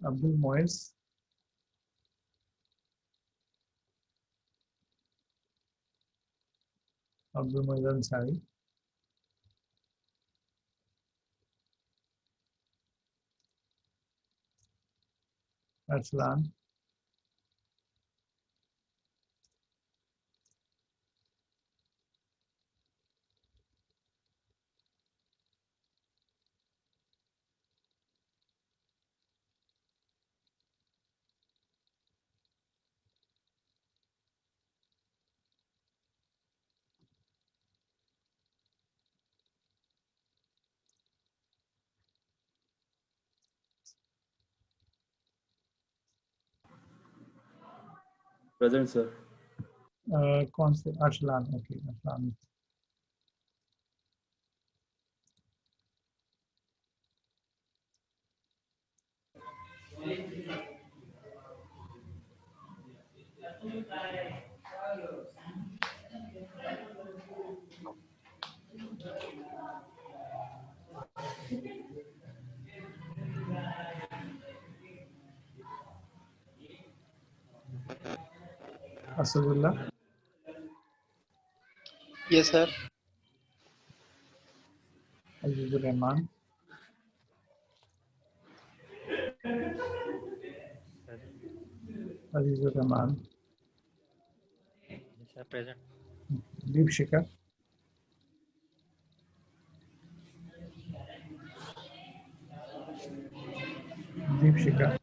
Speaker 1: Abdul Mois, Abdul Mois Ansari, Arslan,
Speaker 3: Present, sir.
Speaker 1: कौन से Arslan, okay, Arslan. Asadullah,
Speaker 4: Yes, sir.
Speaker 1: Azizur Rahman,
Speaker 5: Present.
Speaker 1: Azizur Rahman,
Speaker 5: Yes, sir. Present.
Speaker 1: Deepshika, Deepshika,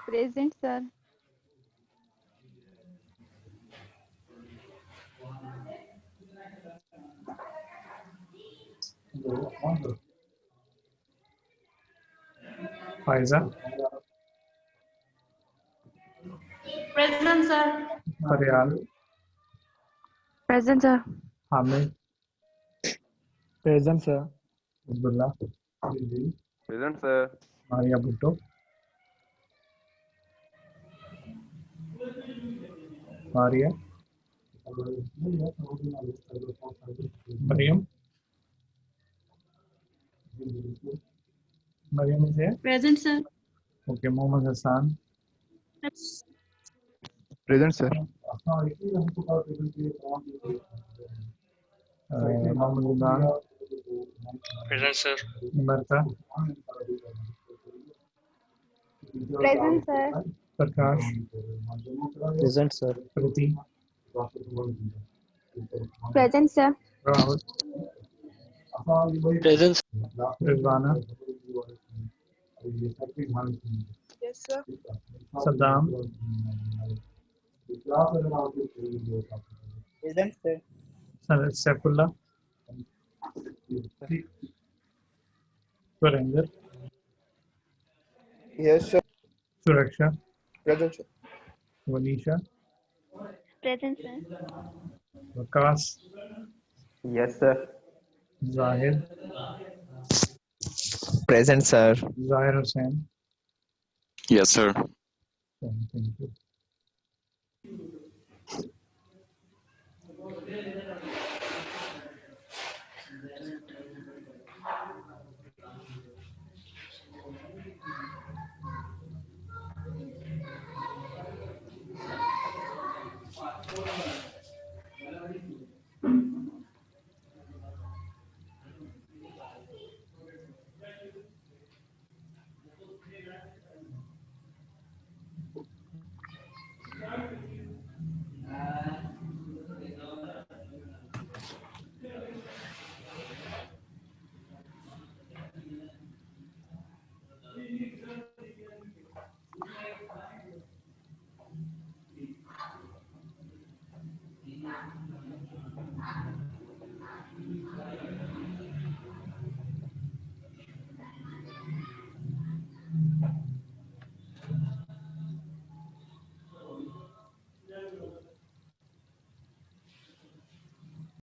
Speaker 6: Present, sir.
Speaker 1: Faiza,
Speaker 7: Present, sir.
Speaker 1: Faryal,
Speaker 6: Present, sir.
Speaker 1: Hamid,
Speaker 3: Present, sir.
Speaker 1: Abdullah,
Speaker 2: present sir.
Speaker 1: Maria Bhutto, Maria, Mariam, Mariam is here.
Speaker 7: Present, sir.
Speaker 1: Okay, Mohammad Hassan,
Speaker 4: Present, sir.
Speaker 1: Mohammad Imran,
Speaker 5: Present, sir.
Speaker 1: Imarta,
Speaker 6: Present, sir.
Speaker 1: Prakash,
Speaker 3: Present, sir.
Speaker 1: Priti,
Speaker 6: Present, sir.
Speaker 1: Rahul,
Speaker 3: Present.
Speaker 1: Rizwana,
Speaker 7: Yes, sir.
Speaker 1: Saddam,
Speaker 4: Present, sir.
Speaker 1: Saifullah, Surinder,
Speaker 4: Yes, sir.
Speaker 1: Suraksha,
Speaker 4: Present, sir.
Speaker 1: Vanisha,
Speaker 6: Present, sir.
Speaker 1: Vikas,
Speaker 4: Yes, sir.
Speaker 1: Zahid,
Speaker 4: Present, sir.
Speaker 1: Zahir Hussain.
Speaker 8: Yes, sir.
Speaker 1: Thank you.